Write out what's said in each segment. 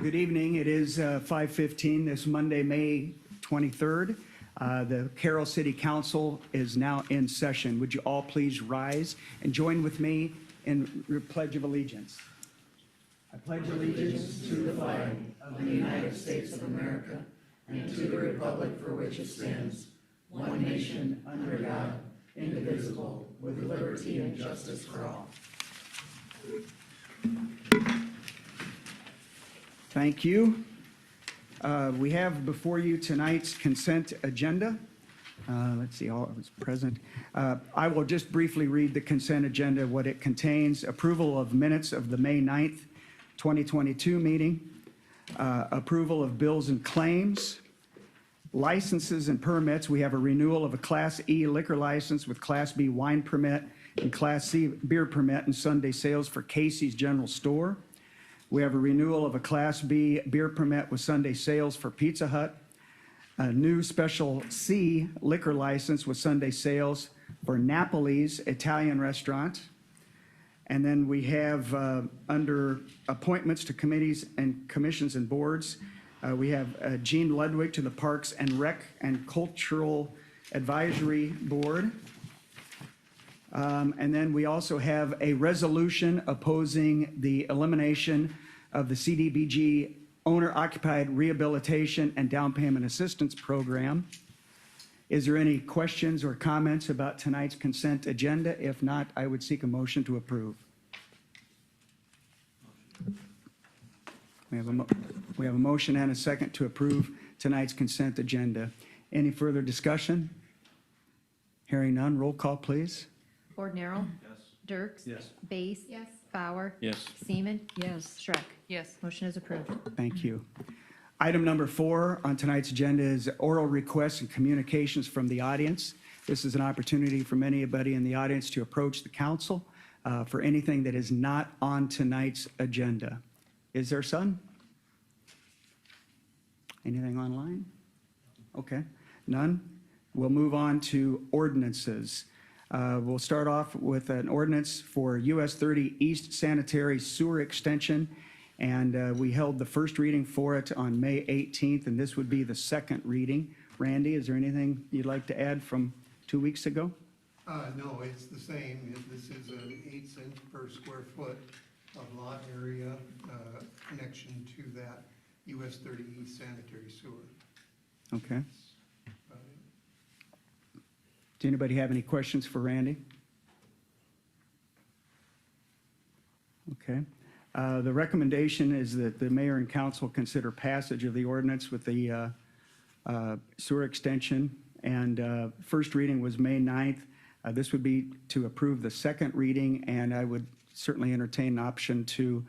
Good evening. It is 5:15 this Monday, May 23rd. The Carroll City Council is now in session. Would you all please rise and join with me in the Pledge of Allegiance? I pledge allegiance to the flag of the United States of America and to the republic for which it stands, one nation under God, indivisible, with liberty and justice for all. Thank you. We have before you tonight's consent agenda. Let's see, all of us present. I will just briefly read the consent agenda, what it contains. Approval of minutes of the May 9th, 2022 meeting. Approval of bills and claims. Licenses and permits. We have a renewal of a Class E liquor license with Class B wine permit and Class C beer permit and Sunday sales for Casey's General Store. We have a renewal of a Class B beer permit with Sunday sales for Pizza Hut, a new Special C liquor license with Sunday sales for Napoli's Italian Restaurant. And then we have under appointments to committees and commissions and boards, we have Gene Ludwig to the Parks and Rec and Cultural Advisory Board. And then we also have a resolution opposing the elimination of the CDBG Owner-Occupied Rehabilitation and Down Payment Assistance Program. Is there any questions or comments about tonight's consent agenda? If not, I would seek a motion to approve. We have a motion and a second to approve tonight's consent agenda. Any further discussion? Hearing none, roll call, please. Ordinaro. Yes. Dirks. Yes. Base. Yes. Bauer. Yes. Seaman. Yes. Schreck. Yes. Motion is approved. Thank you. Item number 4 on tonight's agenda is oral requests and communications from the audience. This is an opportunity for anybody in the audience to approach the council for anything that is not on tonight's agenda. Is there some? Anything online? Okay, none. We'll move on to ordinances. We'll start off with an ordinance for US 30 East Sanitary Sewer Extension, and we held the first reading for it on May 18th, and this would be the second reading. Randy, is there anything you'd like to add from 2 weeks ago? No, it's the same. This is an 8 cents per square foot of lot area connection to that US 30 East sanitary sewer. Okay. Does anybody have any questions for Randy? Okay. The recommendation is that the mayor and council consider passage of the ordinance with the sewer extension. And first reading was May 9th. This would be to approve the second reading, and I would certainly entertain an option to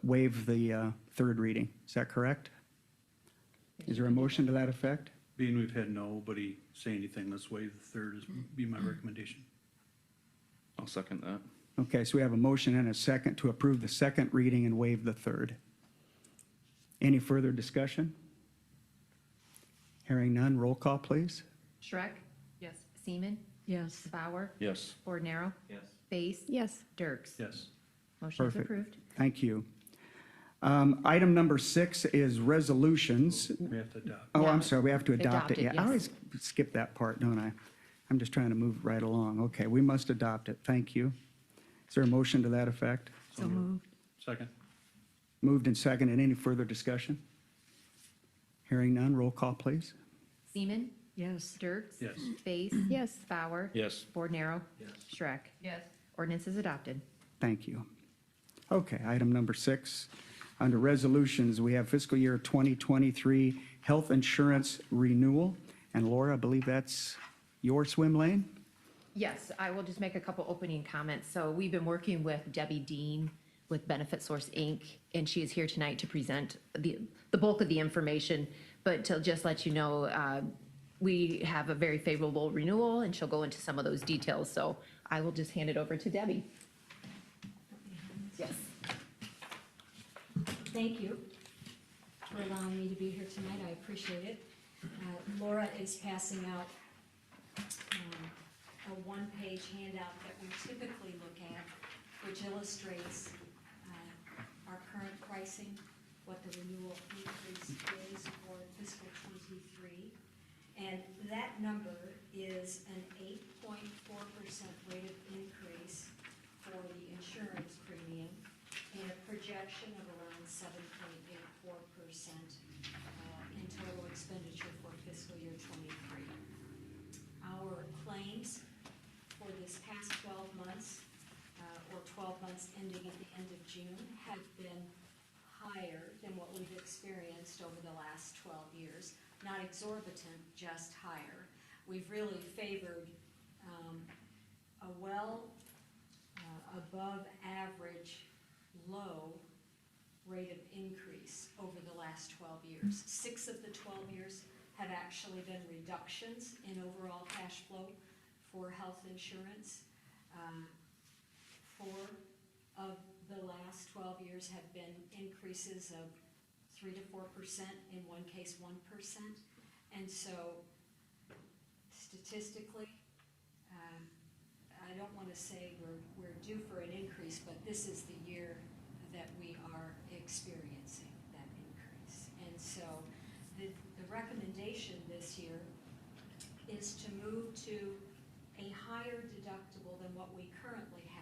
waive the third reading. Is that correct? Is there a motion to that effect? Being we've had nobody say anything, let's waive the third is be my recommendation. I'll second that. Okay, so we have a motion and a second to approve the second reading and waive the third. Any further discussion? Hearing none, roll call, please. Schreck. Yes. Seaman. Yes. Bauer. Yes. Ordinaro. Yes. Base. Yes. Dirks. Yes. Motion is Perfect. approved. Thank you. Item number 6 is resolutions. We have to adopt. Oh, Yeah. I'm sorry, we have to adopt Adopt it. it, Yeah, I yes. always skip that part, don't I? I'm just trying to move right along. Okay, we must adopt it. Thank you. Is there a motion to that effect? So moved. Second. Moved and seconded. Any further discussion? Hearing none, roll call, please. Seaman. Yes. Dirks. Yes. Base. Yes. Bauer. Yes. Ordinaro. Yes. Schreck. Yes. Ordinance is adopted. Thank you. Okay, item number 6. Under resolutions, we have fiscal year 2023 health insurance renewal. And Laura, I believe that's your swim lane? Yes, I will just make a couple opening comments. So we've been working with Debbie Dean with Benefit Source, Inc., and she is here tonight to present the bulk of the information. But to just let you know, we have a very favorable renewal, and she'll go into some of those details. So I will just hand it over to Debbie. Yes. Thank you for allowing me to be here tonight. I appreciate it. Laura is passing out a one-page handout that we typically look at, which illustrates our current pricing, what the renewal increase is for fiscal '23. And that number is an 8.4% rate of increase for the insurance premium and a projection of around 7.84% in total expenditure for fiscal year '23. Our claims for this past 12 months, or 12 months ending at the end of June, have been higher than what we've experienced over the last 12 years. Not exorbitant, just higher. We've really favored a above average low rate of increase over the last 12 years. 6 of the 12 years have actually been reductions in overall cash flow for health insurance. 4 of the last 12 years have been increases of 3 to 4%, in one case 1%. And so statistically, I don't want to say we're due for an increase, but this is the year that we are experiencing that increase. And so the recommendation this year is to move to a higher deductible than what we currently have.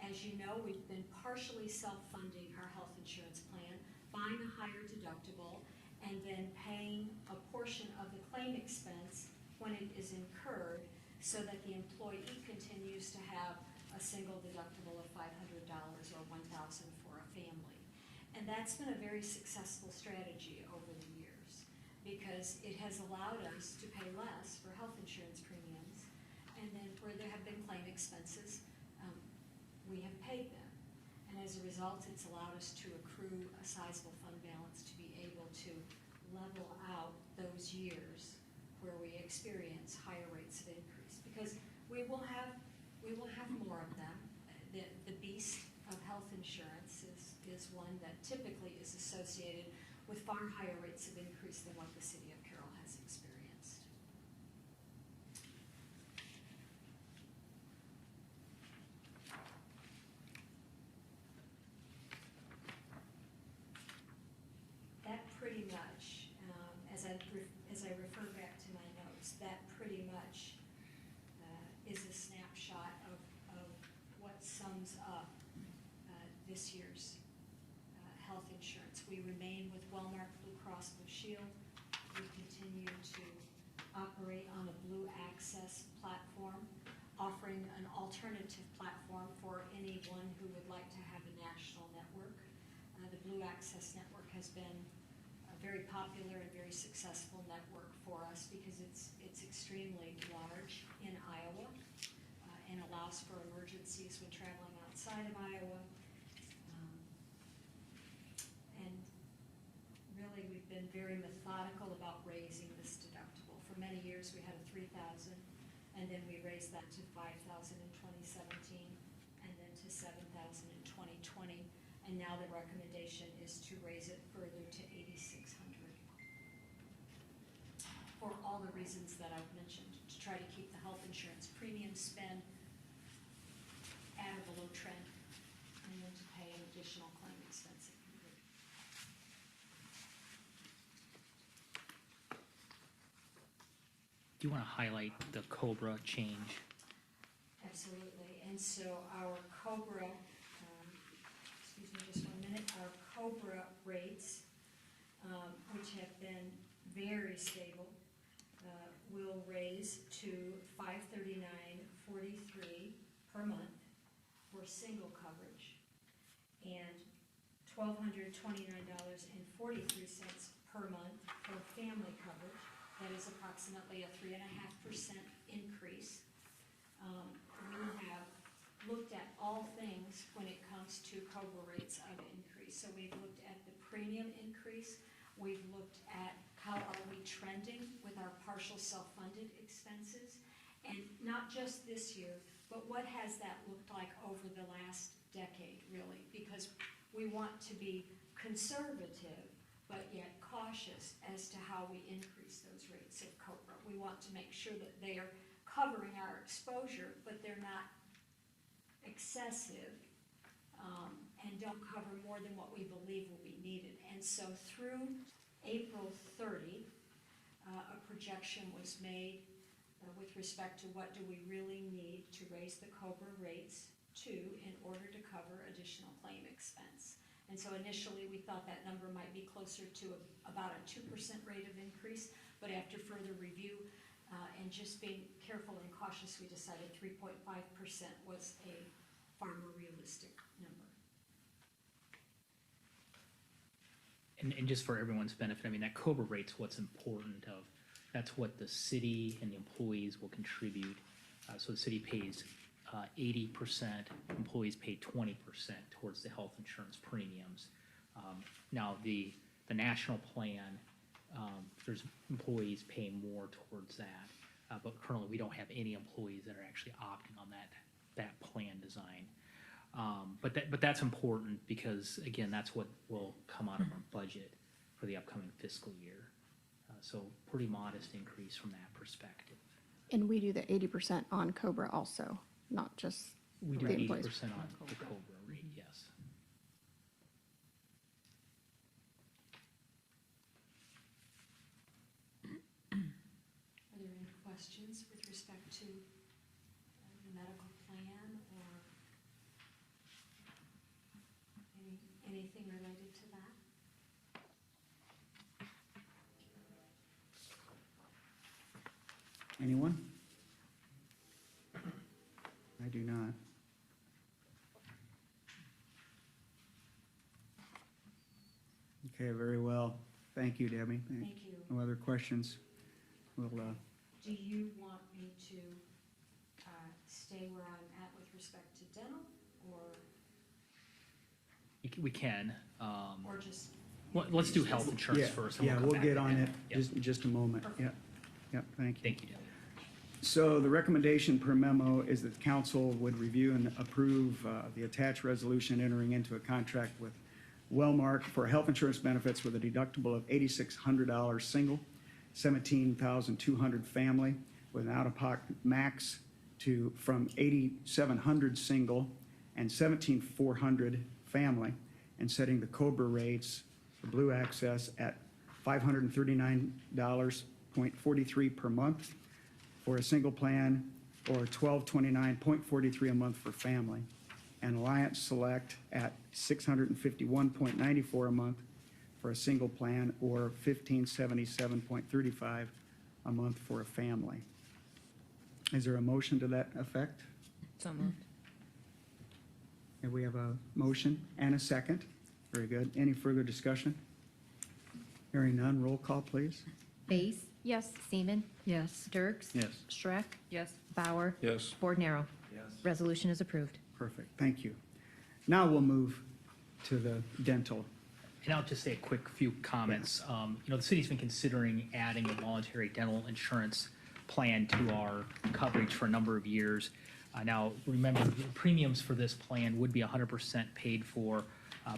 As you know, we've been partially self-funding our health insurance plan, buying a higher deductible, and then paying a portion of the claim expense when it is incurred, so that the employee continues to have a single deductible of $500 or $1,000 for a family. And that's been a very successful strategy over the years, because it has allowed us to pay less for health insurance premiums, and then where there have been claim expenses, we have paid them. And as a result, it's allowed us to accrue a sizable fund balance to be able to level out those years where we experience higher rates of increase. Because we will have more of them. The beast of health insurance is one that typically is associated with far higher rates of increase than what the city of Carroll has experienced. That pretty much, as I refer back to my notes, that pretty much is a snapshot of what sums up this year's health insurance. We remain with Wellmark Blue Cross Blue Shield. We continue to operate on a Blue Access platform, offering an alternative platform for anyone who would like to have a national network. The Blue Access network has been a very popular and very successful network for us because it's extremely large in Iowa and allows for emergencies when traveling outside of Iowa. And really, we've been very methodical about raising this deductible. For many years, we had a $3,000, and then we raised that to $5,000 in 2017, and then to $7,000 in 2020. And now the recommendation is to raise it further to $8,600. For all the reasons that I've mentioned, to try to keep the health insurance premium spend at a below trend, and then to pay an additional claim expense if needed. Do you want to highlight the COBRA change? Absolutely. And so our COBRA, excuse me just 1 minute, our COBRA rates, which have been very stable, will raise to $539.43 per month for single coverage, and $1,229.43 per month for family coverage. That is approximately a 3.5% increase. We have looked at all things when it comes to COBRA rates of increase. So we've looked at the premium increase, we've looked at how are we trending with our partial self-funded expenses, and not just this year, but what has that looked like over the last decade, really, because we want to be conservative, but yet cautious as to how we increase those rates of COBRA. We want to make sure that they are covering our exposure, but they're not excessive, and don't cover more more than what we believe will be needed. And so through April 30, a projection was made with respect to what do we really need to raise the COBRA rates to in order to cover additional claim expense. And so initially, we thought that number might be closer to about a 2% rate of increase, but after further review and just being careful and cautious, we decided 3.5% was a far more realistic number. And just for everyone's benefit, I mean, that COBRA rate's what's important of, that's what the city and the employees will contribute. So the city pays 80%, employees pay 20% towards the health insurance premiums. Now, the national plan, there's employees paying more towards that, but currently we don't have any employees that are actually opting on that plan design. But that's important because, again, that's what will come out of our budget for the upcoming fiscal year. So pretty modest increase from that perspective. And we do the 80% on COBRA also, not just We do the 80% employees. on the COBRA rate, yes. Are there any questions with respect to the medical plan or anything related to that? Anyone? I do not. Okay, very well. Thank you, Debbie. Thank you. No other questions? We'll, Do you want me to stay where I'm at with respect to dental We can. or just? Let's do health insurance yeah, first. and yeah, come we'll back get to on it dental. Yep. just in just a moment. Yeah, yeah, thank you. Thank you, Debbie. So the recommendation per memo is that the council would review and approve the attached resolution entering into a contract with Wellmark for health insurance benefits with a deductible of $8,600 single, $17,200 family, with an out-of-pocket max from $8,700 single and $17,400 family, and setting the COBRA rates for Blue Access at $539.43 per month for a single plan, or $1,229.43 a month for family, and Alliance Select at $651.94 a month for a single plan, or $1,577.35 a month for a family. Is there a motion to that effect? So moved. And we have a motion and a second. Very good. Any further discussion? Hearing none, roll call, please. Base? Yes. Seaman? Yes. Dirks? Yes. Schreck? Yes. Bauer? Yes. Bordenaro? Yes. Resolution is approved. Perfect, thank you. Now we'll move to the dental. And I'll just say a quick few comments. The city's been considering adding a voluntary dental insurance plan to our coverage for a number of years. Now, remember, the premiums for this plan would be 100% paid for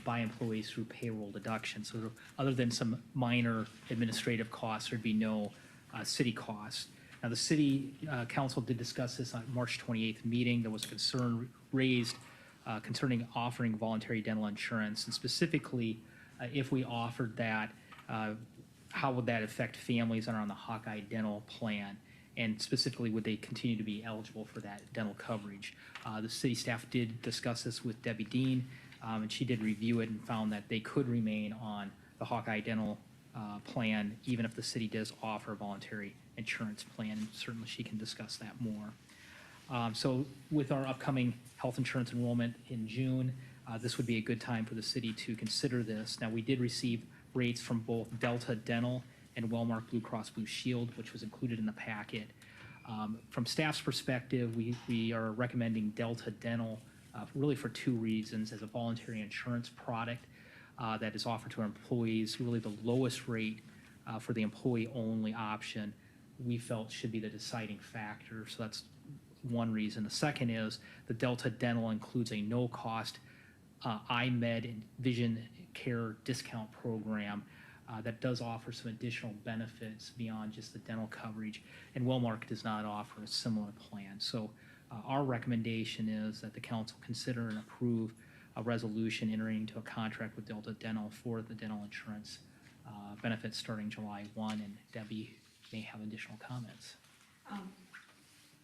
by employees through payroll deduction. So other than some minor administrative costs, there'd be no city costs. Now, the city council did discuss this on March 28th meeting. There was concern raised concerning offering voluntary dental insurance, and specifically, if we offered that, how would that affect families that are on the Hawkeye Dental plan? And specifically, would they continue to be eligible for that dental coverage? The city staff did discuss this with Debbie Dean, and she did review it and found that they could remain on the Hawkeye Dental plan, even if the city does offer a voluntary insurance plan. And certainly, she can discuss that more. So with our upcoming health insurance enrollment in June, this would be a good time for the city to consider this. Now, we did receive rates from both Delta Dental and Wellmark Blue Cross Blue Shield, which was included in the packet. From staff's perspective, we are recommending Delta Dental really for two reasons: as a voluntary insurance product that is offered to our employees, really the lowest rate for the employee-only option, we felt should be the deciding factor. So that's one reason. The second is the Delta Dental includes a no-cost iMed and vision care discount program that does offer some additional benefits beyond just the dental coverage, and Wellmark does not offer a similar plan. So our recommendation is that the council consider and approve a resolution entering into a contract with Delta Dental for the dental insurance benefits starting July 1, and Debbie may have additional comments.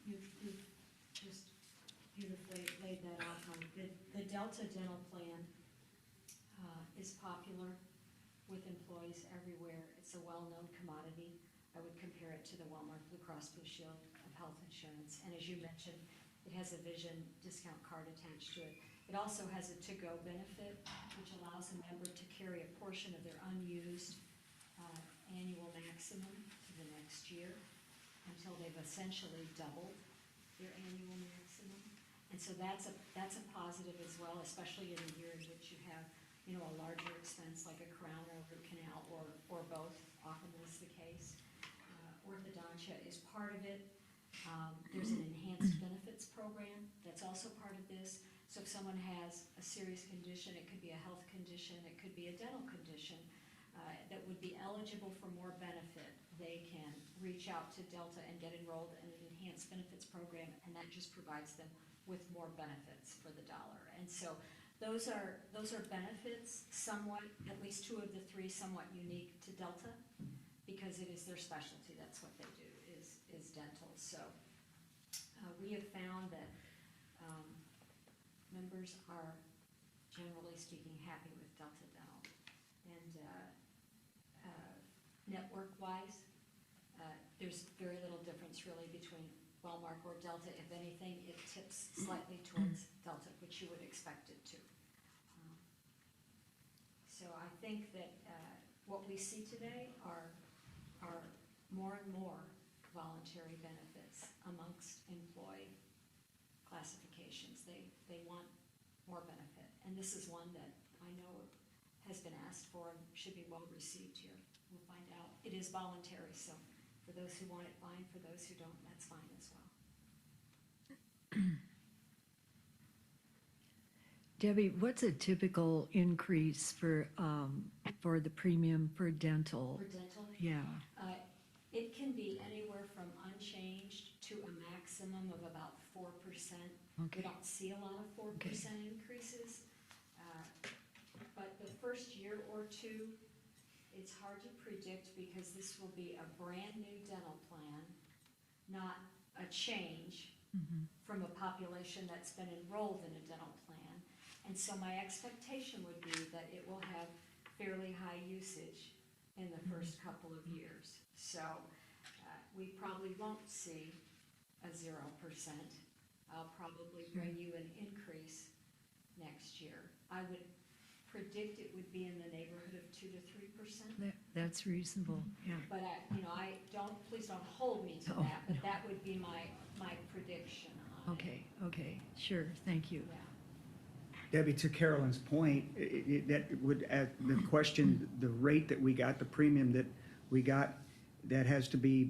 You've just beautifully laid that out. The Delta Dental Plan is popular with employees everywhere. It's a well-known commodity. I would compare it to the Walmart Blue Cross Blue Shield of health insurance. And as you mentioned, it has a vision discount card attached to it. It also has a to-go benefit, which allows a member to carry a portion of their unused annual maximum to the next year until they've essentially doubled their annual maximum. And so that's a positive as well, especially in a year in which you have, you know, a larger expense like a crown or a root canal or both, often is the case. Orthodontia is part of it. There's an enhanced benefits program that's also part of this. So if someone has a serious condition, it could be a health condition, it could be a dental condition, that would be eligible for more benefit, they can reach out to Delta and get enrolled in an enhanced benefits program, and that just provides them with more benefits for the dollar. And so those are benefits somewhat, at least two of the three, somewhat unique to Delta, because it is their specialty. That's what they do, is dental. So we have found that members are, generally speaking, happy with Delta Dental. And network-wise, there's very little difference really between Wellmark or Delta. If anything, it tips slightly towards Delta, which you would expect it to. So I think that what we see today are more and more voluntary benefits amongst employee classifications. They want more benefit. And this is one that I know has been asked for and should be well received here. We'll find out. It is voluntary, so for those who want it, fine. For those who don't, that's fine as well. Debbie, what's a typical increase for the premium for dental? For dental, Yeah, it can be anywhere from unchanged to a maximum of about 4%. Okay. We don't see a lot of 4% increases, but the first year or two, it's hard to predict because this will be a brand new dental plan, not a change from a population that's been enrolled in a dental plan. And so my expectation would be that it will have fairly high usage in the first couple of years. So we probably won't see a 0%. I'll probably bring you an increase next year. I would predict it would be in the neighborhood of 2 to 3%. that's reasonable, yeah. But please don't hold me to No, that, but that would be my prediction on it. Okay, sure, thank you. Yeah. Debbie, to Carolyn's point, that would add the question, the rate that we got, the premium that we got, that has to be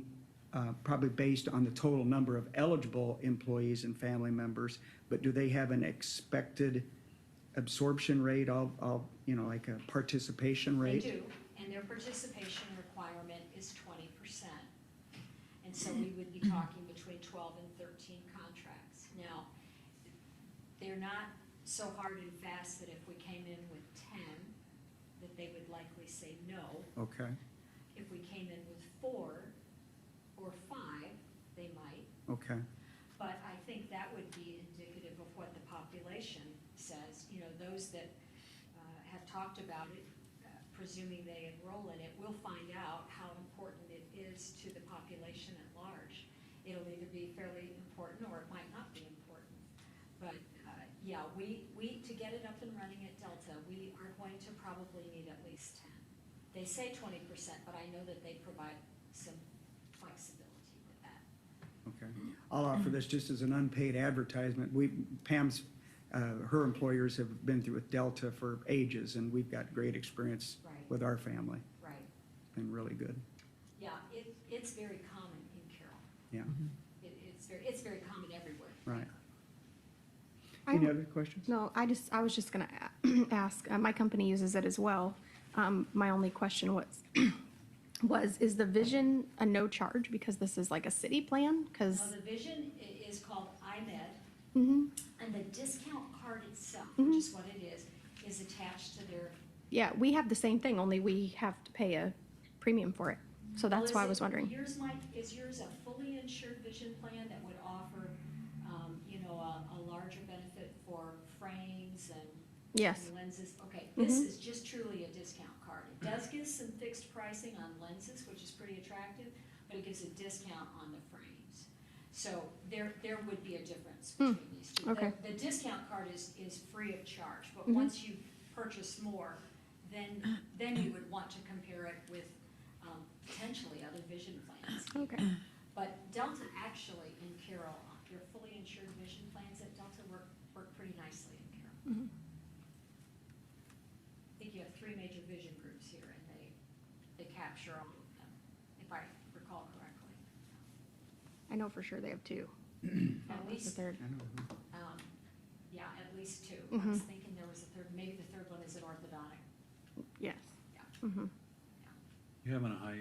probably based on the total number of eligible employees and family members, but do they have an expected absorption rate of like a participation They rate? do, and their participation requirement is 20%. And so we would be talking between 12 and 13 contracts. Now, they're not so hard and fast that if we came in with 10, that they would likely say no. Okay, If we came in with 4 or 5, they might. okay, But I think that would be indicative of what the population says. You know, those that have talked about it, presuming they enroll in it, will find out how important it is to the population at large. It'll either be fairly important or it might not be important. But yeah, we to get it up and running at Delta, we are going to probably need at least 10. They say 20%, but I know that they provide some flexibility with that. okay. I'll offer this just as an unpaid advertisement. Pam's, her employers have been through with Delta for ages, and we've got great experience Right. with our family. Right. Been really good, Yeah, it's very common in Carroll. yeah, It's very common everywhere. right. I Any have- other questions? No, I was just gonna ask, my company uses it as well. My only question is the vision a no charge because this is like a city plan? Now, Because, the vision is called IMED, mm-hmm, and the discount card card itself, which is what it is attached to their. Yeah, we have the same thing, only we have to pay a premium for it. So Well, that's is why I it- was wondering. is yours a fully insured vision plan that would offer, you know, a larger benefit for frames and Yes. and lenses? Okay, this is just truly a discount card. It does give some fixed pricing on lenses, which is pretty attractive, but it gives a discount on the frames. So there would be a difference between these two. Okay. The discount card is free of charge, but once you purchase more, then you would want to compare it with potentially other vision plans. Okay. But Delta actually in Carroll, your fully insured vision plans at Delta work pretty nicely in Carroll. I think you have 3 major vision groups here, and they capture all of them, if I recall correctly. I know for sure they have 2. At The least, third. yeah, at least 2. I Mhm. was thinking there was a third, maybe the third one is an orthodontic. Yes. Yeah. Mhm. You having a high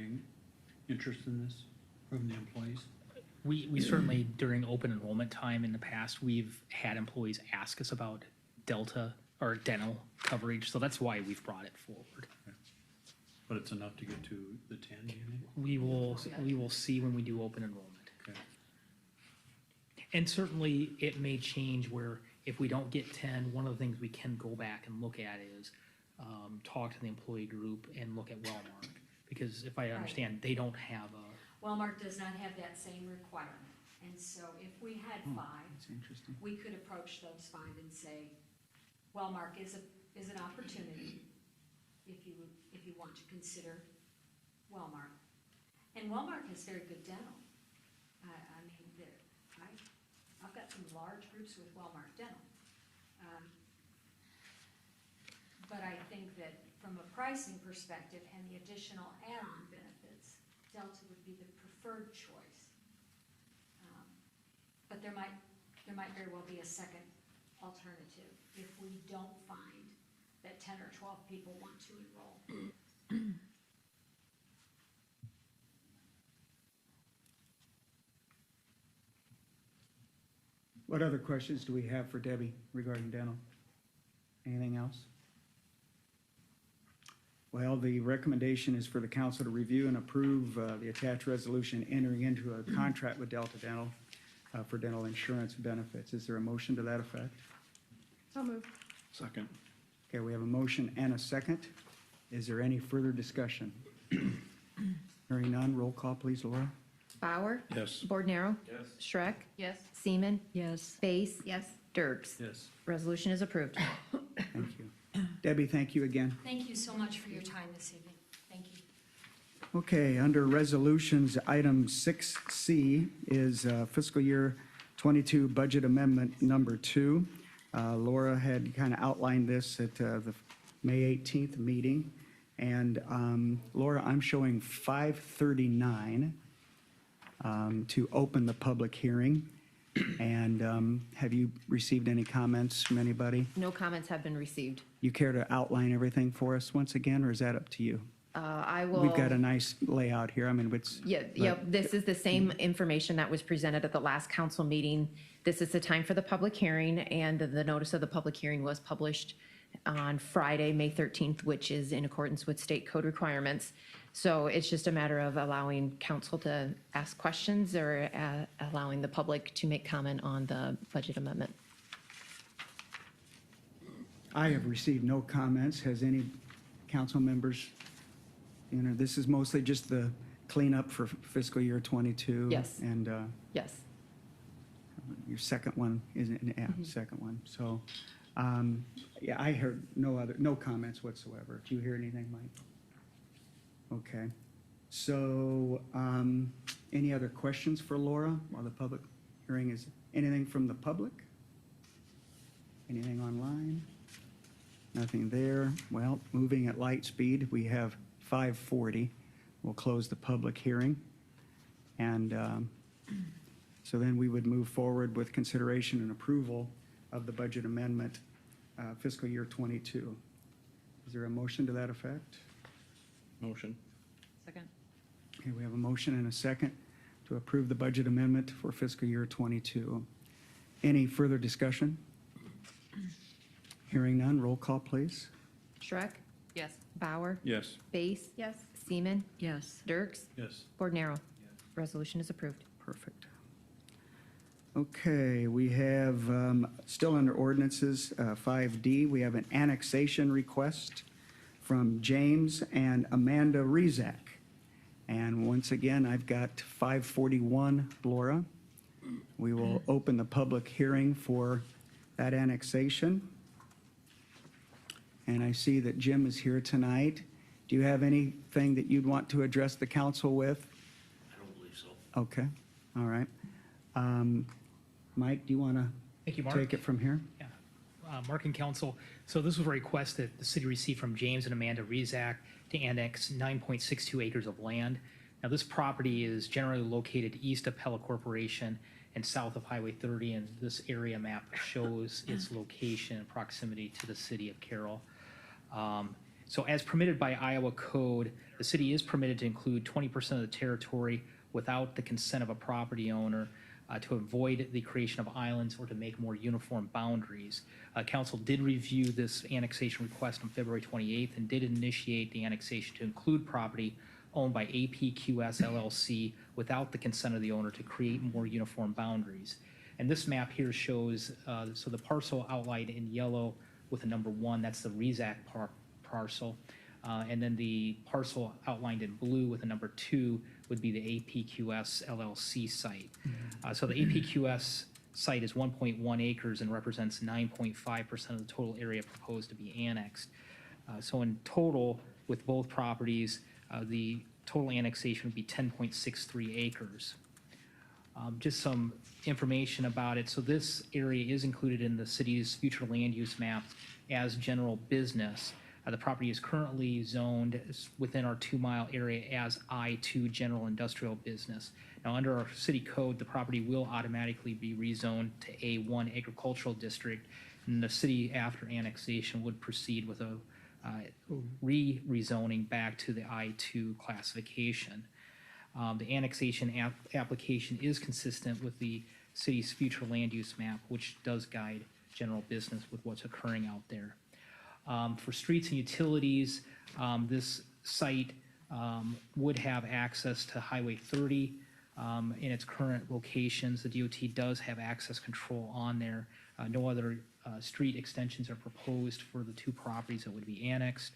interest in this from the employees? We certainly, during open enrollment time in the past, we've had employees ask us about Delta or dental coverage, so that's why we've brought it forward. But it's enough to get to the 10, do you think? We will see when we do open enrollment. Okay. And certainly, it may change where if we don't get 10, one of the things we can go back and look at is talk to the employee group and look at Wellmark. Because if I understand, they don't have a, Wellmark does not have that same requirement, and so if we had 5, That's interesting. we could approach those 5 and say, Wellmark is an opportunity if you want to consider Wellmark. And Wellmark has very good dental. I mean, I've got some large groups with Wellmark Dental. But I think that from a pricing perspective and the additional add-on benefits, Delta would be the preferred choice. But there might very well be a second alternative if we don't find that 10 or 12 people want to enroll. What other questions do we have for Debbie regarding dental? Anything else? Well, the recommendation is for the council to review and approve the attached resolution entering into a contract with Delta Dental for dental insurance benefits. Is there a motion to that effect? I'll move. Second. Okay, we have a motion and a second. Is there any further discussion? Hearing none, roll call, please, Laura. Bauer? Yes. Bordenaro? Yes. Schreck? Yes. Seaman? Yes. Space? Yes. Dirks? Yes. Resolution is approved. Thank you. Debbie, thank you again. Thank you so much for your time this evening. Thank you. Okay, under resolutions, item 6C is fiscal year '22 budget amendment number 2. Laura had kind of outlined this at the May 18th meeting. And Laura, I'm showing 5:39 to open the public hearing. And have you received any comments from anybody? No comments have been received. You care to outline everything for us once again, or is that up to you? I will. We've got a nice layout here. I mean, it's. Yeah, this is the same information that was presented at the last council meeting. This is the time for the public hearing, and the notice of the public hearing was published on Friday, May 13th, which is in accordance with state code requirements. So it's just a matter of allowing council to ask questions or allowing the public to make comment on the budget amendment. I have received no comments. Has any council members, this is mostly just the cleanup for fiscal year '22. Yes. And Yes. your second one isn't, yeah, second one. So, yeah, I heard no comments whatsoever. Did you hear anything, Mike? Okay. So, any other questions for Laura while the public hearing is, anything from the public? Anything online? Nothing there. Well, moving at light speed, we have 5:40. We'll close the public hearing. And so then we would move forward with consideration and approval of the budget amendment fiscal year '22. Is there a motion to that effect? Motion. Second. Okay, we have a motion and a second to approve the budget amendment for fiscal year '22. Any further discussion? Hearing none, roll call, please. Shrek? Yes. Bauer? Yes. Base? Yes. Seaman? Yes. Dirks? Yes. Bordenaro? Resolution is approved. Perfect. Okay, we have, still under ordinances, 5D, we have an annexation request from James and Amanda Rezak. And once again, I've got 541 Laura. We will open the public hearing for that annexation. And I see that Jim is here tonight. Do you have anything that you'd want to address the council with? I don't believe so. Okay, all right. Mike, do you want Thank you, to Mark. take it from here? Yeah. Mark and Council, so this was a request that the city received from James and Amanda Rezak to annex 9.62 acres of land. Now, this property is generally located east of Pella Corporation and south of Highway 30, and this area map shows its location and proximity to the city of Carroll. So as permitted by Iowa code, the city is permitted to include 20% of the territory without the consent of a property owner to avoid the creation of islands or to make more uniform boundaries. Council did review this annexation request on February 28th and did initiate the annexation to include property owned by APQS LLC without the consent of the owner to create more uniform boundaries. And this map here shows, so the parcel outlined in yellow with a number 1, that's the Rezak parcel. And then the parcel outlined in blue with a number 2 would be the APQS LLC site. So the APQS site is 1.1 acres and represents 9.5% of the total area proposed to be annexed. So in total, with both properties, the total annexation would be 10.63 acres. Just some information about it. So this area is included in the city's future land use map as general business. The property is currently zoned within our 2-mile area as I-2 general industrial business. Now, under our city code, the property will automatically be rezoned to A1 agricultural district, and the city, after annexation, would proceed with a rezoning back to the I-2 classification. The annexation application is consistent with the city's future land use map, which does guide general business with what's occurring out there. For streets and utilities, this site would have access to Highway 30 in its current locations. The DOT does have access control on there. No other street extensions are proposed for the 2 properties that would be annexed.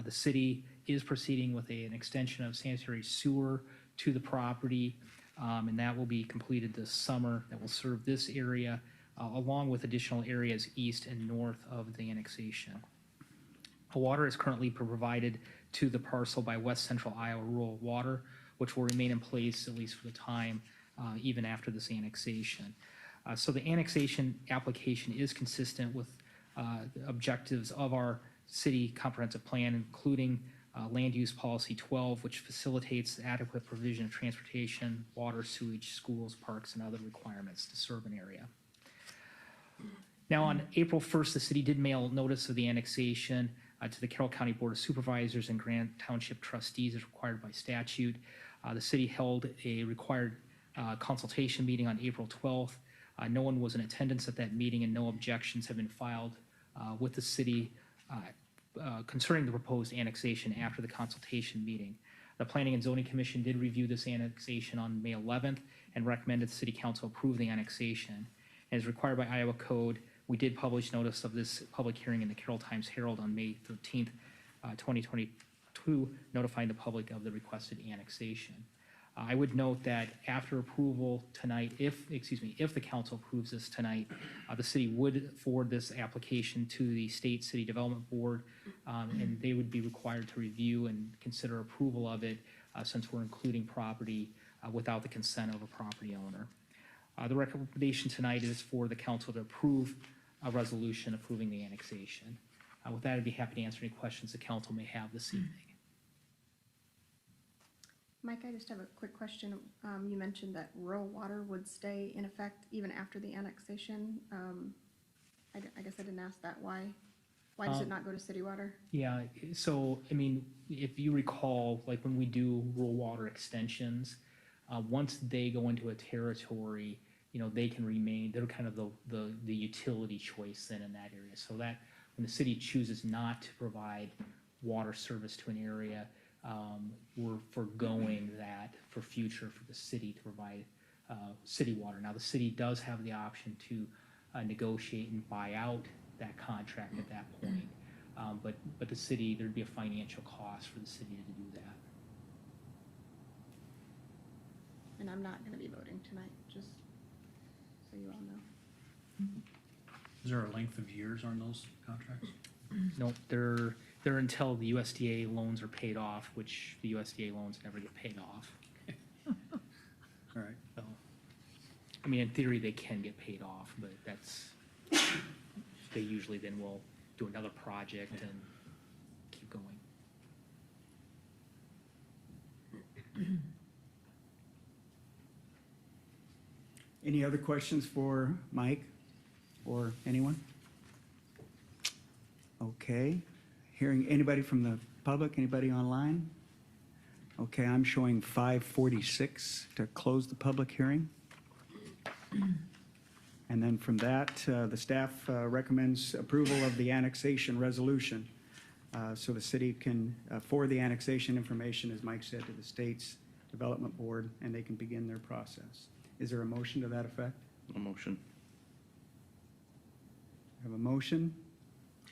The city is proceeding with an extension of sanitary sewer to the property, and that will be completed this summer. That will serve this area along with additional areas east and north of the annexation. Water is currently provided to the parcel by West Central Iowa Rural Water, which will remain in place at least for the time, even after this annexation. So the annexation application is consistent with the objectives of our city comprehensive plan, including Land Use Policy 12, which facilitates the adequate provision of transportation, water, sewage, schools, parks, and other requirements to serve an area. Now, on April 1st, the city did mail notice of the annexation to the Carroll County Board of Supervisors and Grant Township trustees as required by statute. The city held a required consultation meeting on April 12th. No one was in attendance at that meeting, and no objections have been filed with the city concerning the proposed annexation after the consultation meeting. The Planning and Zoning Commission did review this annexation on May 11th and recommended the City Council approve the annexation. As required by Iowa Code, we did publish notice of this public hearing in the Carroll Times-Herald on May 13th, 2022, notifying the public of the requested annexation. I would note that after approval tonight, if the council approves this tonight, the city would forward this application to the State City Development Board, and they would be required to review and consider approval of it since we're including property without the consent of a property owner. The recommendation tonight is for the council to approve a resolution approving the annexation. With that, I'd be happy to answer any questions the council may have this evening. Mike, I just have a quick question. You mentioned that rural water would stay in effect even after the annexation. I guess I didn't ask that. Why? Why does it not go to city water? Yeah, so, I mean, if you recall, like when we do rural water extensions, once they go into a territory, you know, they can remain, they're kind of the utility choice then in that area. So that when the city chooses not to provide water service to an area, we're foregoing that for future for the city to provide city water. Now, the city does have the option to negotiate and buy out that contract at that point. But the city, there'd be a financial cost for the city to do that. And I'm not gonna be voting tonight, just so you all know. Is there a length of years on those contracts? No, they're until the USDA loans are paid off, which the USDA loans never get paid off. All right. So, I mean, in theory, they can get paid off, but that's, they usually then will do another project and keep going. Any other questions for Mike or anyone? Okay. Hearing anybody from the public, anybody online? Okay, I'm showing 5:46 to close the public hearing. And then from that, the staff recommends approval of the annexation resolution. So the city can forward the annexation information, as Mike said, to the state's development board, and they can begin their process. Is there a motion to that effect? A motion. I have a motion,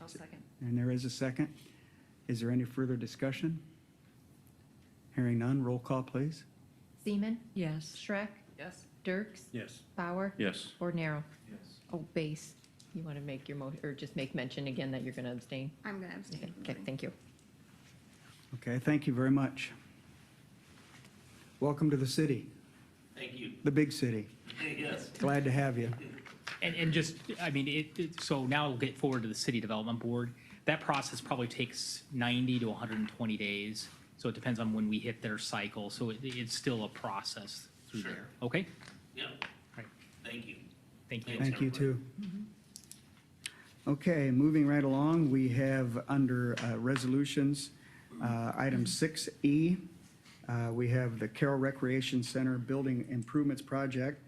I'll second. and there is a second. Is there any further discussion? Hearing none, roll call, please. Seaman, Yes. Shrek, Yes. Dirks, Yes. Bauer, Yes. Ordinary. Yes. Oh, Base, you want to make your or just make mention again that you're going to abstain? I'm gonna abstain. Okay, from okay, voting. thank you. Okay, thank you very much. Welcome to the city, Thank you. the big city. Yes. Glad to have you. And just, I mean, so now it'll get forward to the city development board. That process probably takes 90 to 120 days. So it depends on when we hit their cycle. So it's still a process through Sure. there. Okay? Yeah, Right. thank you. Thank you. Thank you, too. Okay, moving right along, we have under resolutions, item 6E, we have the Carroll Recreation Center Building Improvements Project,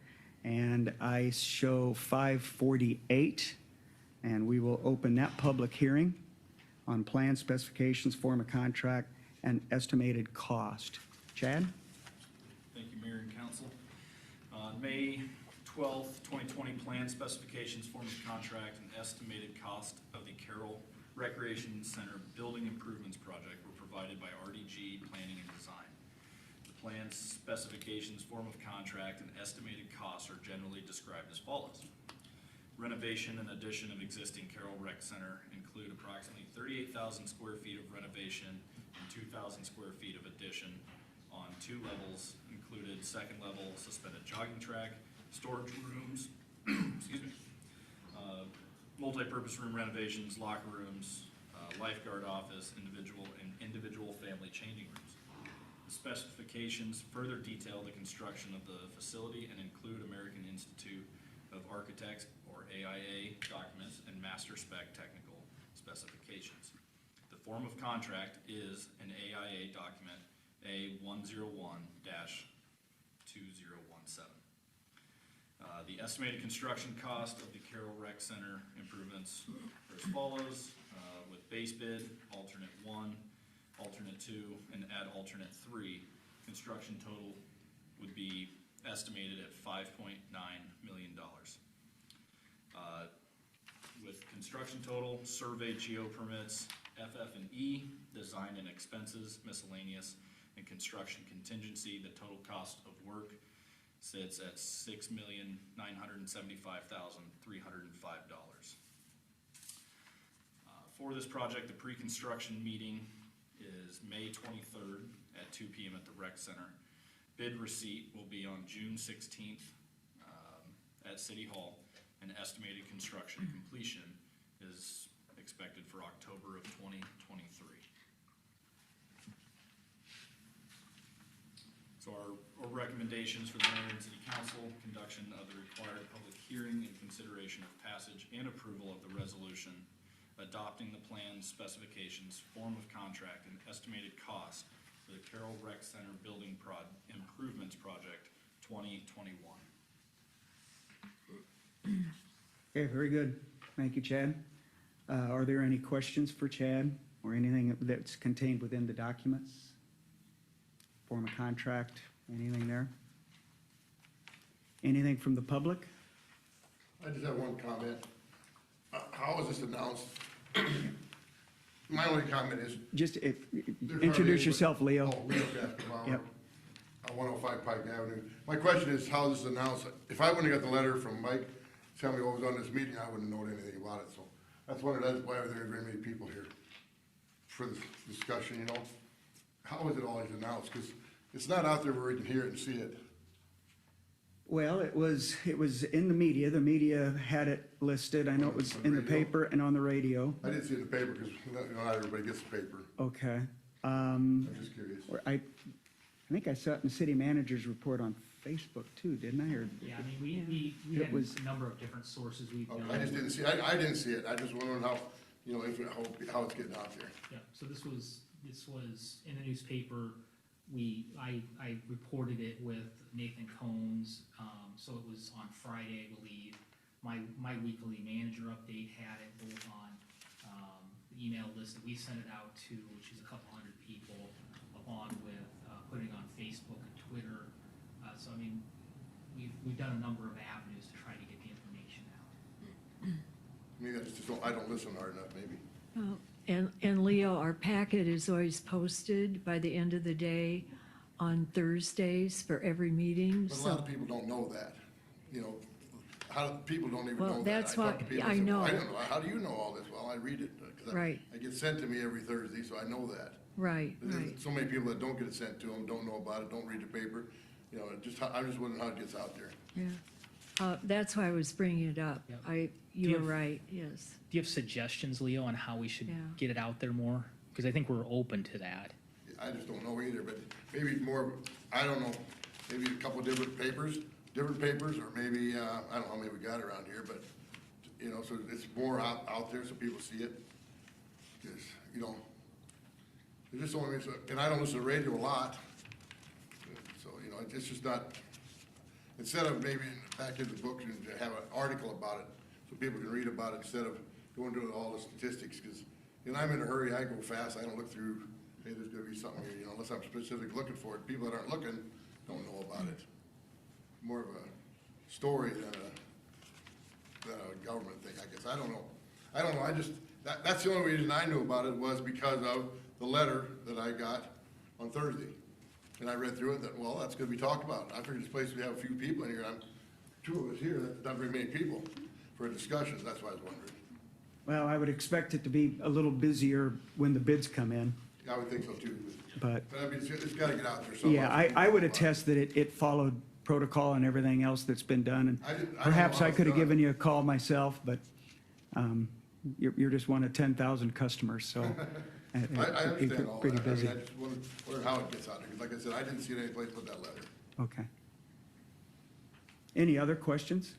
and I show 548, and we will open that public hearing on plan specifications, form of contract, and estimated cost. Chad? Thank you, Mayor and Council. May 12th, 2020, plan specifications, form of contract, and estimated cost of the Carroll Recreation Center Building Improvements Project were provided by RDG Planning and Design. The plan specifications, form of contract, and estimated costs are generally described as follows. Renovation and addition of existing Carroll Rec Center include approximately 38,000 square feet of renovation and 2,000 square feet of addition on 2 levels, included second level suspended jogging track, storage rooms, excuse me, multi-purpose room renovations, locker rooms, lifeguard office, individual family changing rooms. The specifications further detail the construction of the facility and include American Institute of Architects, or AIA, documents and master spec technical specifications. The form of contract is an AIA document A101-2017. The estimated construction cost of the Carroll Rec Center improvements are as follows, with base bid, alternate 1, alternate 2, and add alternate 3. Construction total would be estimated at $5.9 million. With construction total, survey geo permits, FF&E, design and expenses, miscellaneous, and construction contingency, the total cost of work sits at $6,975,305. For this project, the pre-construction meeting is May 23rd at 2 p.m. at the Rec Center. Bid receipt will be on June 16th at City Hall, and estimated construction completion is expected for October of 2023. So our recommendations for the mayor and city council: conduction of the required public hearing in consideration of passage and approval of the resolution, adopting the plan specifications, form of contract, and estimated cost for the Carroll Rec Center Building Improvements Project 2021. Okay, very good. Thank you, Chad. Are there any questions for Chad or anything that's contained within the documents? Form of contract, anything there? Anything from the public? I just have one comment. How is this announced? My only comment is. Just there's hardly introduce anybody- yourself, Leo. Oh, Leo Gaspar, Yep. 105 Pike Avenue. My question is, how is this announced? If I wouldn't have got the letter from Mike, telling me what was on this meeting, I wouldn't know anything about it, so that's why there are very many people here for this discussion, you know? How is it always announced? Because it's not out there where we can hear it and see it. Well, it was in the media. The media had it listed. I know it was On the in the radio? paper and on the radio. I didn't see it in the paper because not everybody gets the paper. Okay. I'm just curious. I think I saw it in the city manager's report on Facebook too, didn't I? Or Yeah, I mean, we It had was- a number of different sources we've Okay, done. I just didn't see, I didn't see it. I just wondering how, you know, how it's getting out there. Yeah, so this was in the newspaper. I reported it with Nathan Combs, so it was on Friday, I believe. My weekly manager update had it both on, the email list that we sent it out to, which is a couple hundred people, along with, putting on Facebook and Twitter. So I mean, we've done a number of avenues to try to get the information out. Maybe I don't listen hard enough, maybe. Well, and Leo, our packet is always posted by the end of the day on Thursdays for every meeting, But a lot so, of people don't know that, you know, people don't even Well, know that. that's I talk what- to people I and say, know. "Well, I don't know, how do you know all this?" Well, I read it, because Right. I get sent to me every Thursday, so I know that. right, But there's right, so many people that don't get it sent to them, don't know about it, don't read the paper, you know, I'm just wondering how it gets out there. yeah. That's why I was bringing it up. Yep. You Do were you- right, yes. Do you have suggestions, Leo, on how we should Yeah. get it out there more? Because I think we're open to that. I just don't know either, but maybe more, I don't know, maybe a couple different papers, or maybe, I don't know how many we got around here, but, you know, so it's more out there so people see it. Because, you know, there's just only, and I don't listen to radio a lot, so, you know, it's just not, instead of maybe back in the book and have an article about it, so people can read about it instead of going through all the statistics, because, you know, I'm in a hurry, I go fast, I don't look through, hey, there's gonna be something here, you know, unless I'm specifically looking for it. People that aren't looking don't know about it. More of a story than a government thing, I guess. I don't know, that's the only reason I knew about it was because of the letter that I got on Thursday. And I read through it, that, well, that's gonna be talked about. I figured this place, we have a few people in here, and two of us here, that's not very many people for discussions, that's why I was wondering. Well, I would expect it to be a little busier when the bids come in, I would think so too. but But I mean, it's gotta get out there somewhere. yeah, I would attest that it followed protocol and everything else that's been done. And I don't know perhaps how I it's could have done. given you a call myself, but you're just one of 10,000 customers, so I it'd be understand all pretty that. I mean, busy. I just wondered how it gets out there, 'cause like I said, I didn't see it any place but that letter. Okay. Any other questions?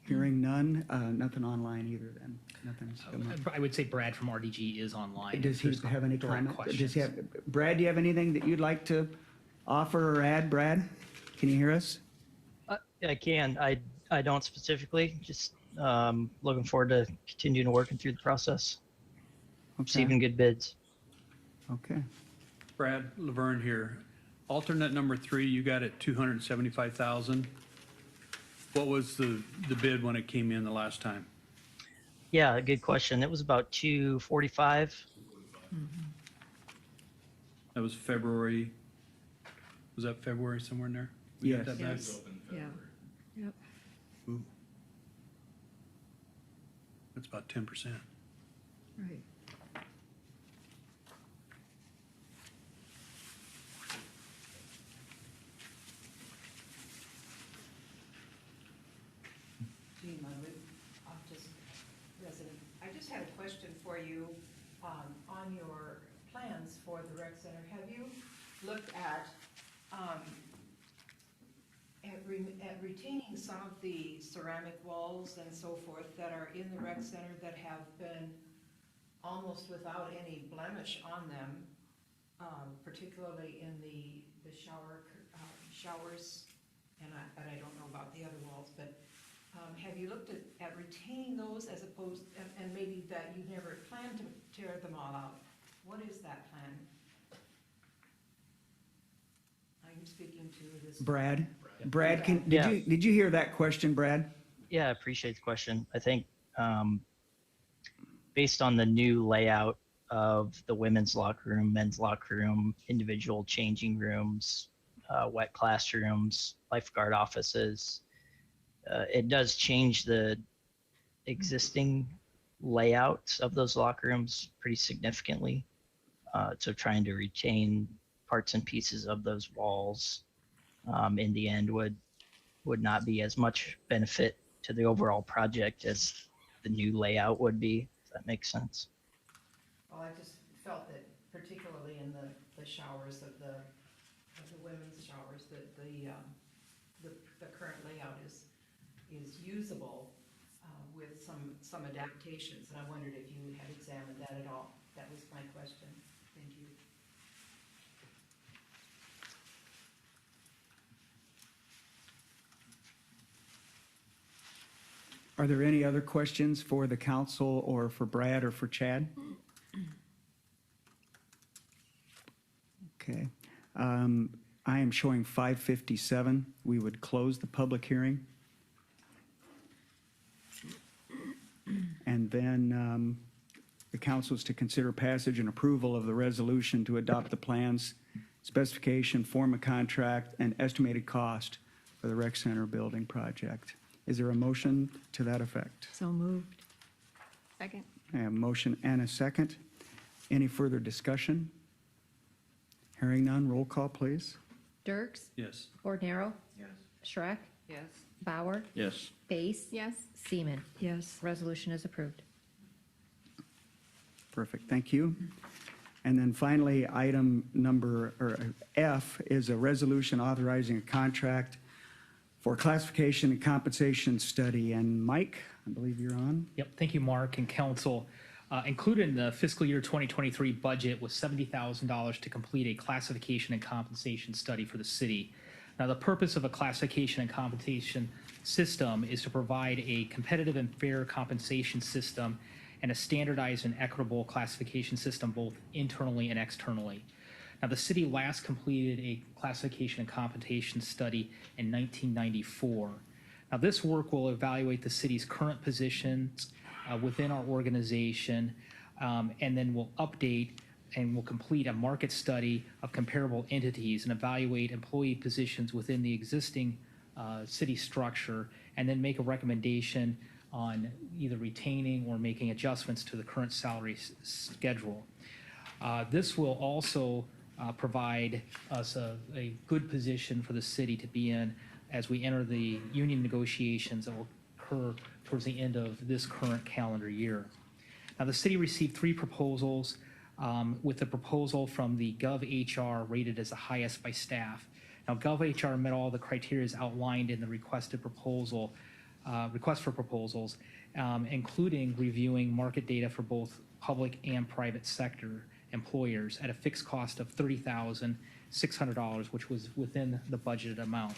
Hearing none, nothing online either then, nothing's come up. I would say Brad from RDG is online. Does if he there's have any direct comment? Does he questions. have, Brad, do you have anything that you'd like to offer or add, Brad? Can you hear us? I can. I don't specifically, just looking forward to continuing to working through the process, receiving good bids. Okay. Brad Laverne here. Alternate number 3, you got it 275,000. What was the bid when it came in the last time? Yeah, good question. It was about 245. That was February. Was that February somewhere in there? We got Yes. that back? Yes, yeah, yep, Ooh. That's about 10%. right. Jean Ludwig, I'm just resident. I just had a question for you, on your plans for the rec center. Have you looked at retaining some of the ceramic walls and so forth that are in the rec center that have been almost without any blemish on them, particularly in the showers, but I don't know about the other walls, but have you looked at retaining those as opposed, and maybe that you never planned to tear them all out? What is that plan? I'm speaking to this. Brad? Yep. Brad, Yeah. did you hear that question, Brad? Yeah, I appreciate the question. I think based on the new layout of the women's locker room, men's locker room, individual changing rooms, wet classrooms, lifeguard offices, it does change the existing layouts of those locker rooms pretty significantly. So trying to retain parts and pieces of those walls in the end would not be as much benefit to the overall project as the new layout would be, if that makes sense. Well, I just felt that particularly in the showers of the women's showers, that the current layout is usable with some adaptations, and I wondered if you had examined that at all. That was my question. Thank you. Are there any other questions for the council or for Brad or for Chad? Okay. I am showing 5:57. We would close the public hearing. And then the council is to consider passage and approval of the resolution to adopt the plans, specification, form of contract, and estimated cost for the rec center building project. Is there a motion to that effect? So moved. Second. I have a motion and a second. Any further discussion? Hearing none, roll call, please. Dirks? Yes. Ordinaro? Yes. Shrek? Yes. Bauer? Yes. Base? Yes. Seaman? Yes. Resolution is approved. Perfect, thank you. And then finally, item number, or F, is a resolution authorizing a contract for classification and compensation study. And Mike, I believe you're on. Yep, thank you, Mark and council. Included in the fiscal year 2023 budget was $70,000 to complete a classification and compensation study for the city. Now, the purpose of a classification and compensation system is to provide a competitive and fair compensation system and a standardized and equitable classification system both internally and externally. Now, the city last completed a classification and compensation study in 1994. Now, this work will evaluate the city's current positions within our organization, and then we'll update and we'll complete a market study of comparable entities and evaluate employee positions within the existing city structure, and then make a recommendation on either retaining or making adjustments to the current salary schedule. This will also provide us a good position for the city to be in as we enter the union negotiations that will occur towards the end of this current calendar year. Now, the city received 3 proposals, with the proposal from the GovHR rated as the highest by staff. Now, GovHR met all the criteria outlined in the request for proposals, including reviewing market data for both public and private sector employers at a fixed cost of $30,600, which was within the budgeted amount.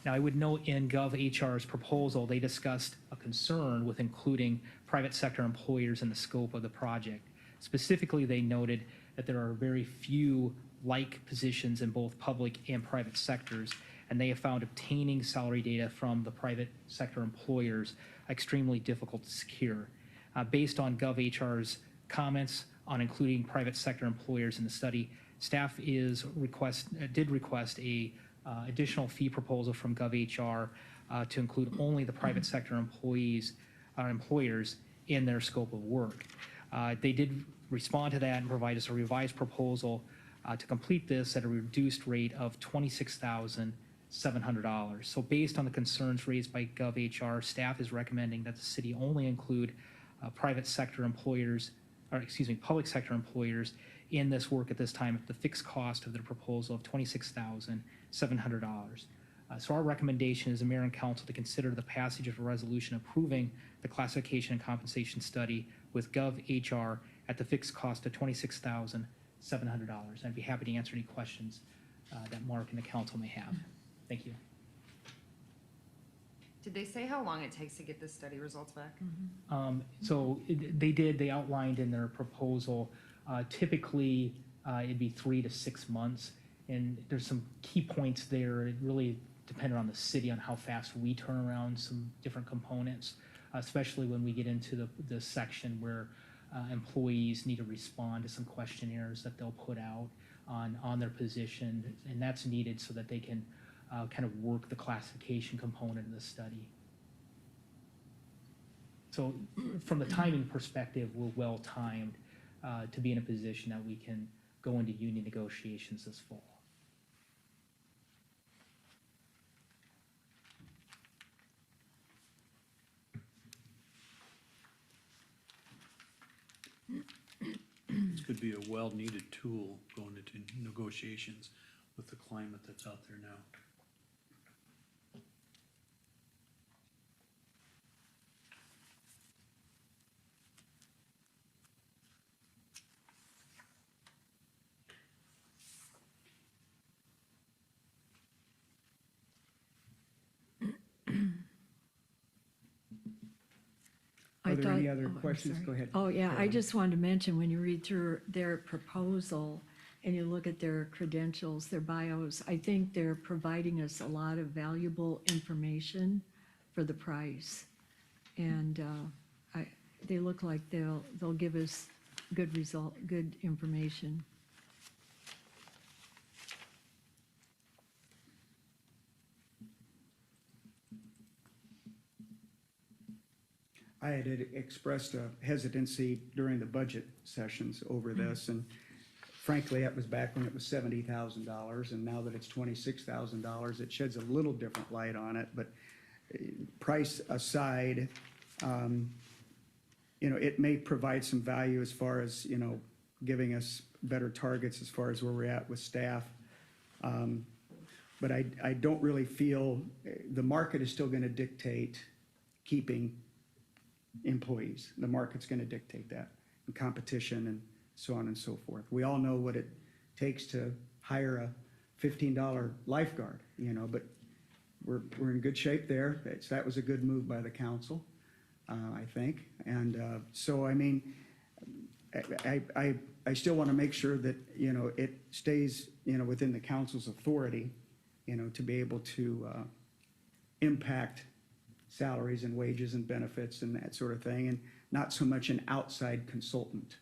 Now, I would note in GovHR's proposal, they discussed a concern with including private sector employers in the scope of the project. Specifically, they noted that there are very few like positions in both public and private sectors, and they have found obtaining salary data from the private sector employers extremely difficult to secure. Based on GovHR's comments on including private sector employers in the study, staff did request a additional fee proposal from GovHR to include only the private sector employers in their scope of work. They did respond to that and provide us a revised proposal to complete this at a reduced rate of $26,700. So based on the concerns raised by GovHR, staff is recommending that the city only include public sector employers in this work at this time at the fixed cost of the proposal of $26,700. So our recommendation is the mayor and council to consider the passage of a resolution approving the classification and compensation study with GovHR at the fixed cost of $26,700. I'd be happy to answer any questions that Mark and the council may have. Thank you. Did they say how long it takes to get the study results back? They outlined in their proposal, typically, it'd be 3 to 6 months. And there's some key points there. It really depended on the city on how fast we turn around some different components, especially when we get into the section where employees need to respond to some questionnaires that they'll put out on their position. And that's needed so that they can kind of work the classification component of the study. So from the timing perspective, we're well timed to be in a position that we can go into union negotiations this fall. This could be a well-needed tool going into negotiations with the climate that's out there now. Are there any thought- other I'm questions? sorry. Go ahead. Oh, yeah, I Carolyn. just wanted to mention, when you read through their proposal and you look at their credentials, their bios, I think they're providing us a lot of valuable information for the price. And they look like they'll give us good information. I had expressed a hesitancy during the budget sessions over this, and frankly, that was back when it was $70,000, and now that it's $26,000, it sheds a little different light on it, but price aside, it may provide some value as far as, giving us better targets as far as where we're at with staff. But I don't really feel, the market is still gonna dictate keeping employees. The market's gonna dictate that, and competition and so on and so forth. We all know what it takes to hire a $15 lifeguard, but we're in good shape there. That was a good move by the council, I think. And so, I mean, I still want to make sure that, it stays, within the council's authority, to be able to impact salaries and wages and benefits and that sort of thing, and not so much an outside consultant,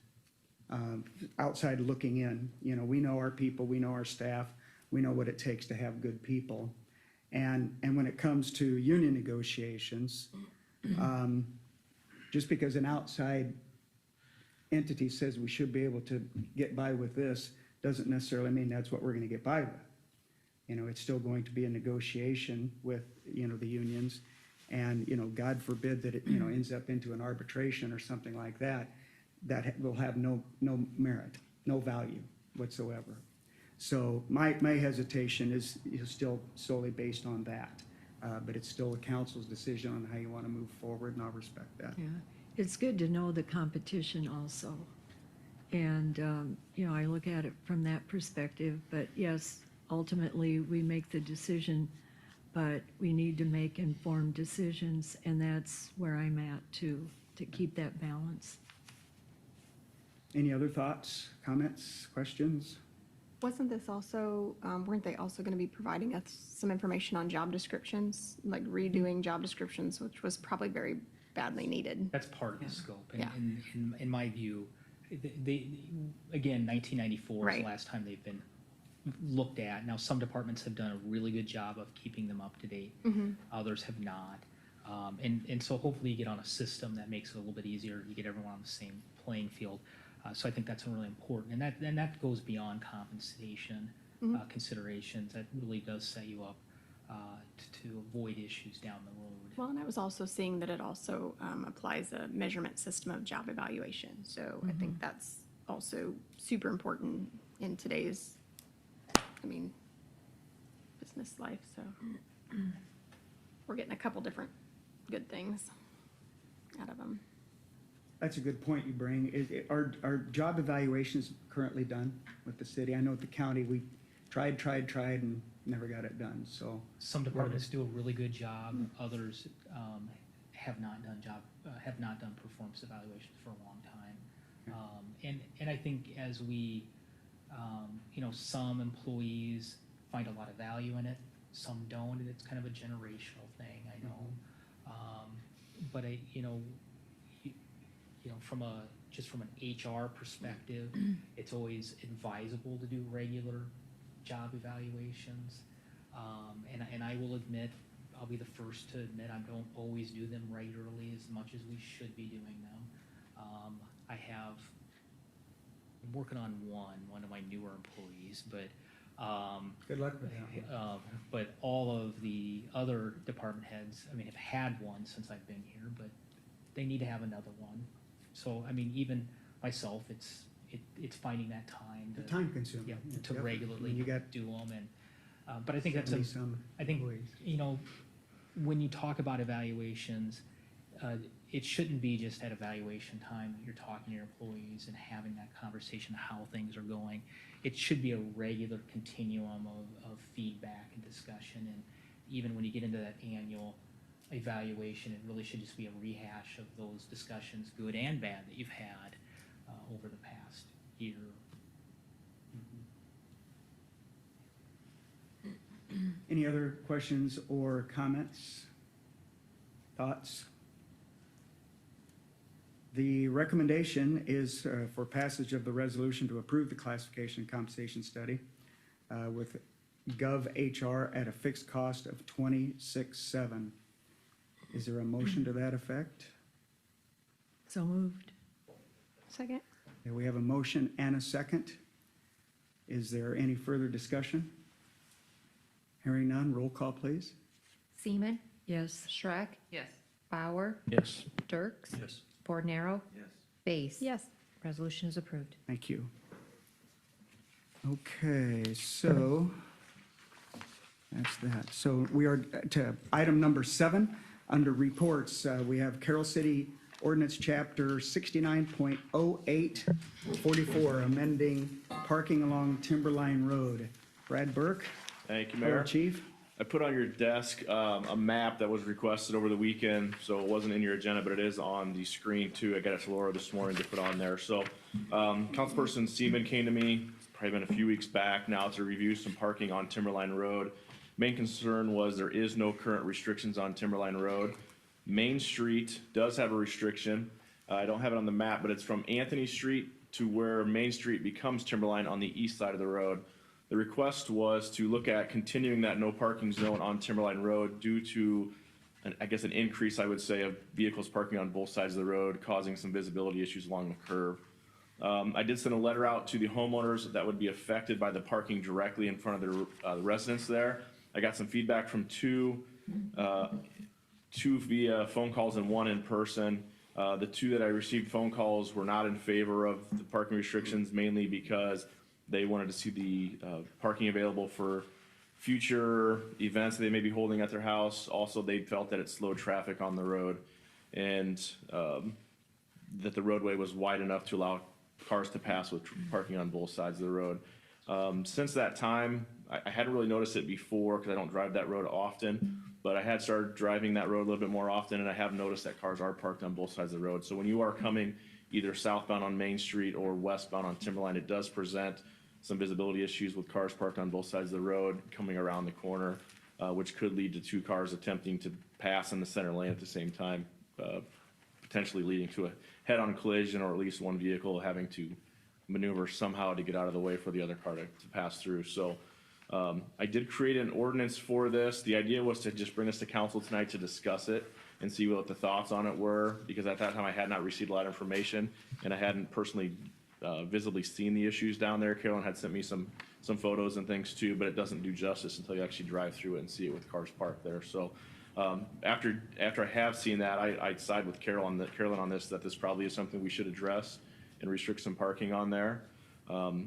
outside looking in. We know our people, we know our staff, we know what it takes to have good people. And when it comes to union negotiations, just because an outside entity says we should be able to get by with this, doesn't necessarily mean that's what we're gonna get by with. It's still going to be a negotiation with, the unions. And, God forbid that it, ends up into an arbitration or something like that, that will have no merit, no value whatsoever. So my hesitation is still solely based on that. But it's still the council's decision on how you want to move forward, and I'll respect that. Yeah, it's good to know the competition also. And, I look at it from that perspective, but yes, ultimately, we make the decision, but we need to make informed decisions, and that's where I'm at too, to keep that balance. Any other thoughts, comments, questions? Wasn't this also, weren't they also going to be providing us some information on job descriptions, like redoing job descriptions, which was probably very badly needed? That's part of the scope. And Yeah. in my view, again, 1994 is Right. the last time they've been looked at. Now, some departments have done a really good job of keeping them up to date. Others have not. And so hopefully you get on a system that makes it a little bit easier. You get everyone on the same playing field. So I think that's really important. And that goes beyond compensation considerations. That really does set you up to avoid issues down the road. Well, and I was also seeing that it also applies a measurement system of job evaluation. So I think that's also super important in today's, business life. So we're getting a couple different good things out of them. That's a good point you bring. Are job evaluations currently done with the city? I know at the county, we try tried, and never got it done, so. Some departments do a really good job, others have not done performance evaluations for a long time. And I think as we, some employees find a lot of value in it, some don't, and it's kind of a generational thing, I know. But just from an HR perspective, it's always advisable to do regular job evaluations. And I will admit, I'll be the first to admit, I don't always do them regularly as much as we should be doing them. I'm working on one of my newer employees, but Good luck with that. but all of the other department heads, have had one since I've been here, but they need to have another one. So, even myself, it's finding that time to. Time consuming. Yeah, to Definitely. regularly You got do them, and, but I think that's certainly some I think, ways. when you talk about evaluations, it shouldn't be just at evaluation time that you're talking to your employees and having that conversation of how things are going. It should be a regular continuum of feedback and discussion, and even when you get into that annual evaluation, it really should just be a rehash of those discussions, good and bad, that you've had over the past year. Any other questions or comments? Thoughts? The recommendation is for passage of the resolution to approve the classification and compensation study with GovHR at a fixed cost of $26,700. Is there a motion to that effect? So moved. Second? Okay, we have a motion and a second. Is there any further discussion? Hearing none, roll call, please. Seaman, Yes. Shrek, Yes. Bauer, Yes. Dirks, Yes. Bordenaro, Yes. Base. Yes. Resolution is approved. Thank you. Okay, so that's that. So we are to item number 7. Under reports, we have Carroll City Ordinance Chapter 69.0844, amending parking along Timberline Road. Brad Burke. Thank you, Hello, Mayor. Chief. I put on your desk a map that was requested over the weekend, so it wasn't in your agenda, but it is on the screen too. I got it to Laura this morning to put on there. So Councilperson Seaman came to me, it's probably been a few weeks back now, to review some parking on Timberline Road. Main concern was there is no current restrictions on Timberline Road. Main Street does have a restriction. I don't have it on the map, but it's from Anthony Street to where Main Street becomes Timberline on the east side of the road. The request was to look at continuing that no parking zone on Timberline Road due to, an increase, I would say, of vehicles parking on both sides of the road, causing some visibility issues along the curve. I did send a letter out to the homeowners that would be affected by the parking directly in front of the residents there. I got some feedback from two via phone calls and one in person. The two that I received phone calls were not in favor of the parking restrictions, mainly because they wanted to see the parking available for future events they may be holding at their house. Also, they felt that it slowed traffic on the road and that the roadway was wide enough to allow cars to pass with parking on both sides of the road. Since that time, I hadn't really noticed it before because I don't drive that road often, but I had started driving that road a little bit more often, and I have noticed that cars are parked on both sides of the road. So when you are coming either southbound on Main Street or westbound on Timberline, it does present some visibility issues with cars parked on both sides of the road coming around the corner, which could lead to two cars attempting to pass in the center lane at the same time, potentially leading to a head-on collision, or at least one vehicle having to maneuver somehow to get out of the way for the other car to pass through. So I did create an ordinance for this. The idea was to just bring this to council tonight to discuss it and see what the thoughts on it were, because at that time I had not received a lot of information and I hadn't personally visibly seen the issues down there. Carolyn had sent me some photos and things too, but it doesn't do justice until you actually drive through it and see it with cars parked there. So after I have seen that, I side with Carolyn on this, that this probably is something we should address and restrict some parking on there.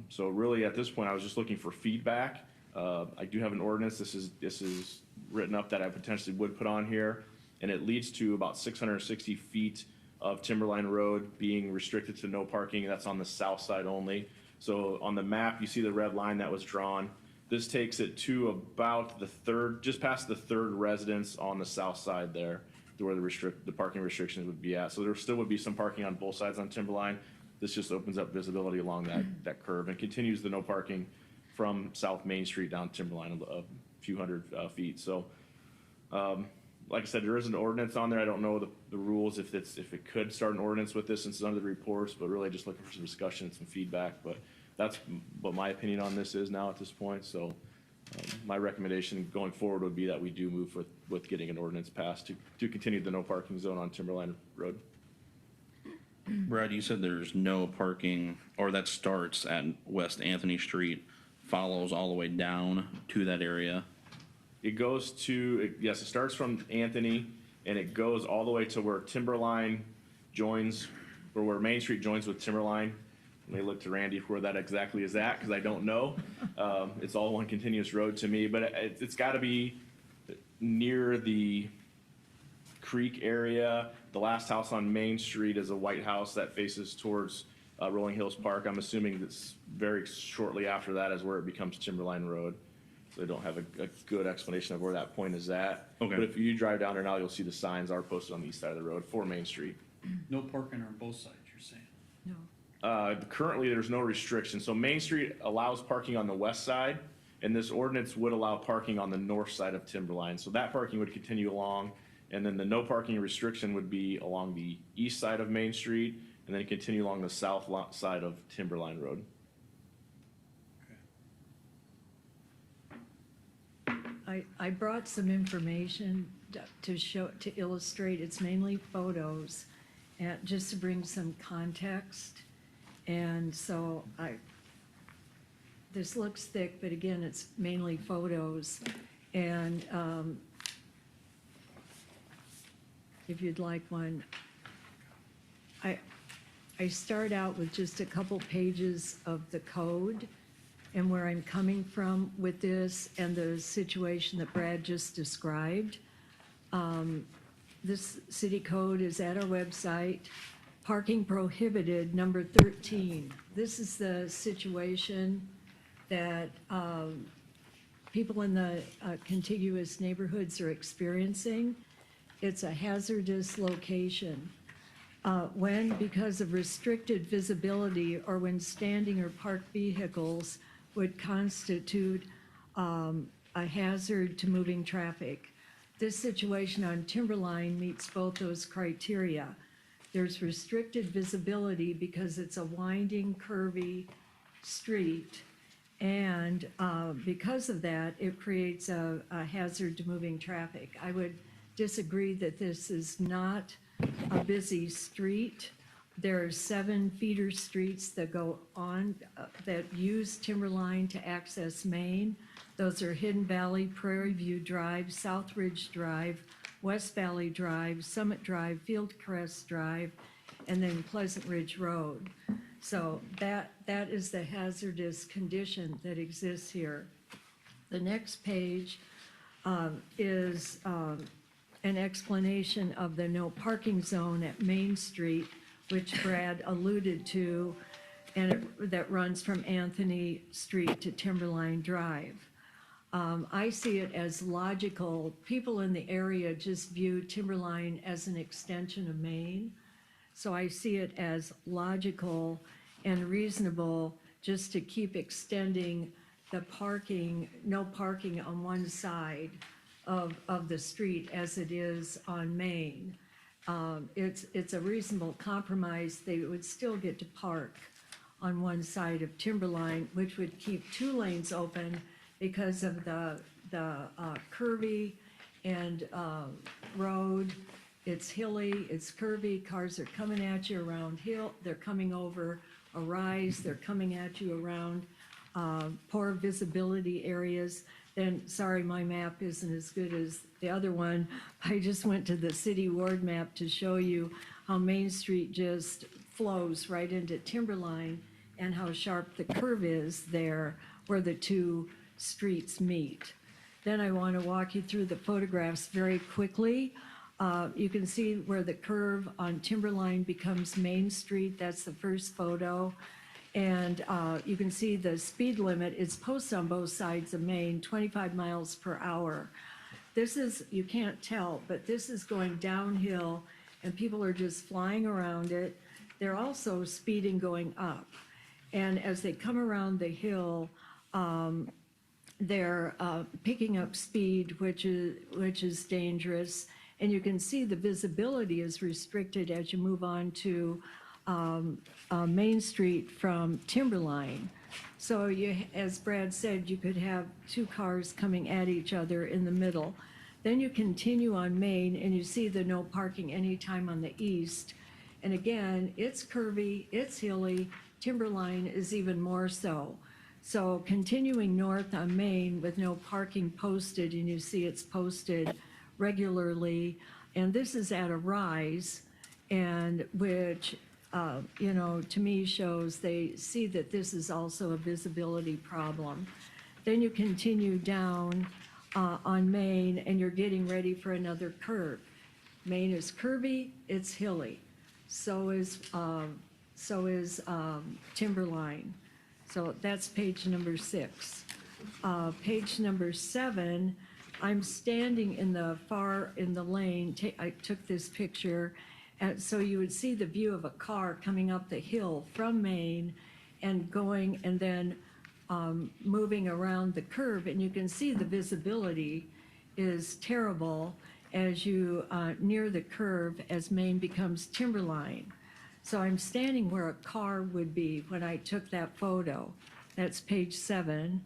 So really at this point, I was just looking for feedback. I do have an ordinance. This is written up that I potentially would put on here, and it leads to about 660 feet of Timberline Road being restricted to no parking. That's on the south side only. So on the map, you see the red line that was drawn. This takes it to about the third, just past the third residence on the south side there, to where the parking restrictions would be at. So there still would be some parking on both sides on Timberline. This just opens up visibility along that curve and continues the no parking from South Main Street down Timberline a few hundred feet. So, like I said, there is an ordinance on there. I don't know the rules, if it could start an ordinance with this since it's under the reports, but really just looking for some discussion and some feedback. But that's what my opinion on this is now at this point. So my recommendation going forward would be that we do move with getting an ordinance passed to continue the no parking zone on Timberline Road. Brad, you said there's no parking, or that starts at West Anthony Street, follows all the way down to that area. It goes to, yes, it starts from Anthony and it goes all the way to where Timberline joins, or where Main Street joins with Timberline. Let me look to Randy for where that exactly is at, because I don't know. It's all one continuous road to me, but it's got to be near the creek area. The last house on Main Street is a white house that faces towards Rolling Hills Park. I'm assuming that's very shortly after that is where it becomes Timberline Road. So I don't have a good explanation of where that point is at. Okay. But if you drive down there now, you'll see the signs are posted on the east side of the road for Main Street. No parking on both sides, you're saying? No. Currently, there's no restriction. So Main Street allows parking on the west side, and this ordinance would allow parking on the north side of Timberline. So that parking would continue along, and then the no parking restriction would be along the east side of Main Street, and then continue along the south side of Timberline Road. I brought some information to illustrate, it's mainly photos, and just to bring some context. And so this looks thick, but again, it's mainly photos. And if you'd like one, I start out with just a couple pages of the code and where I'm coming from with this and the situation that Brad just described. This city code is at our website. Parking prohibited, number 13. This is the situation that people in the contiguous neighborhoods are experiencing. It's a hazardous location. When, because of restricted visibility or when standing or parked vehicles would constitute a hazard to moving traffic. This situation on Timberline meets both those criteria. There's restricted visibility because it's a winding, curvy street. And because of that, it creates a hazard to moving traffic. I would disagree that this is not a busy street. There are 7 feeder streets that go on, that use Timberline to access Main. Those are Hidden Valley, Prairie View Drive, South Ridge Drive, West Valley Drive, Summit Drive, Fieldcrest Drive, and then Pleasant Ridge Road. So that is the hazardous condition that exists here. The next page is an explanation of the no parking zone at Main Street, which Brad alluded to, and that runs from Anthony Street to Timberline Drive. I see it as logical. People in the area just view Timberline as an extension of Main. So I see it as logical and reasonable just to keep extending the parking, no parking on one side of the street as it is on Main. It's a reasonable compromise. They would still get to park on one side of Timberline, which would keep 2 lanes open because of the curvy and road. It's hilly, it's curvy, cars are coming at you around hill, they're coming over a rise, they're coming at you around poor visibility areas. Then, sorry, my map isn't as good as the other one. I just went to the city ward map to show you how Main Street just flows right into Timberline and how sharp the curve is there where the 2 streets meet. Then I want to walk you through the photographs very quickly. You can see where the curve on Timberline becomes Main Street. That's the first photo. And you can see the speed limit is posted on both sides of Main, 25 miles per hour. This is, you can't tell, but this is going downhill and people are just flying around it. They're also speeding going up. And as they come around the hill, they're picking up speed, which is dangerous. And you can see the visibility is restricted as you move on to Main Street from Timberline. So you, as Brad said, you could have two cars coming at each other in the middle. Then you continue on Main and you see the no parking anytime on the east. And again, it's curvy, it's hilly. Timberline is even more so. So continuing north on Main with no parking posted, and you see it's posted regularly. And this is at a rise, and which, you know, to me shows they see that this is also a visibility problem. Then you continue down on Main, and you're getting ready for another curve. Main is curvy, it's hilly. So is Timberline. So that's page number 6. Page number 7, I'm standing in the lane. I took this picture, and so you would see the view of a car coming up the hill from Main and going, and then moving around the curve, and you can see the visibility is terrible as you near the curve as Main becomes Timberline. So I'm standing where a car would be when I took that photo. That's page 7.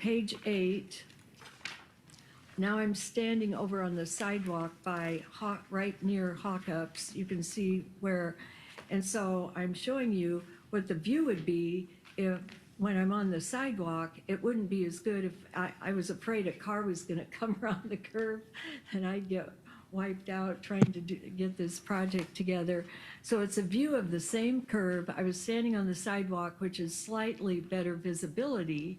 Page 8, now I'm standing over on the sidewalk by right near Hawkups. You can see where, and so I'm showing you what the view would be if, when I'm on the sidewalk, it wouldn't be as good if I was afraid a car was gonna come around the curve and I'd get wiped out trying to get this project together. So it's a view of the same curve. I was standing on the sidewalk, which is slightly better visibility,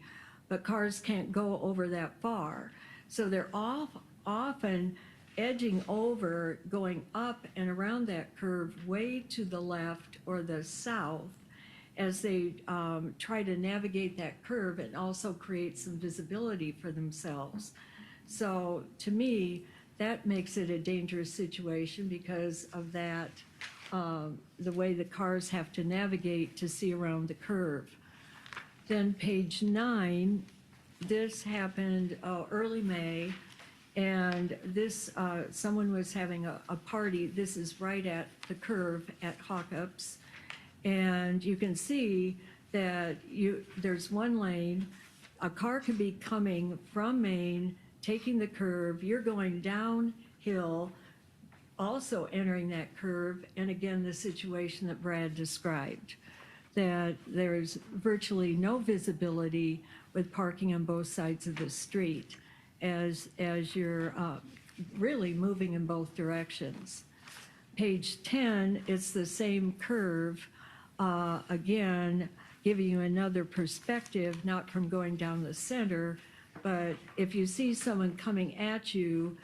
but cars can't go over that far. So they're often edging over, going up and around that curve way to the left or the south as they try to navigate that curve and also create some visibility for themselves. So to me, that makes it a dangerous situation because of that, the way the cars have to navigate to see around the curve. Then page 9, this happened early May, and this, someone was having a party. This is right at the curve at Hawkups, and you can see that there's one lane. A car could be coming from Main, taking the curve, you're going downhill, also entering that curve, and again, the situation that Brad described, that there's virtually no visibility with parking on both sides of the street as you're really moving in both directions. Page 10, it's the same curve, again, giving you another perspective, not from going down the center, but if you see someone coming at you,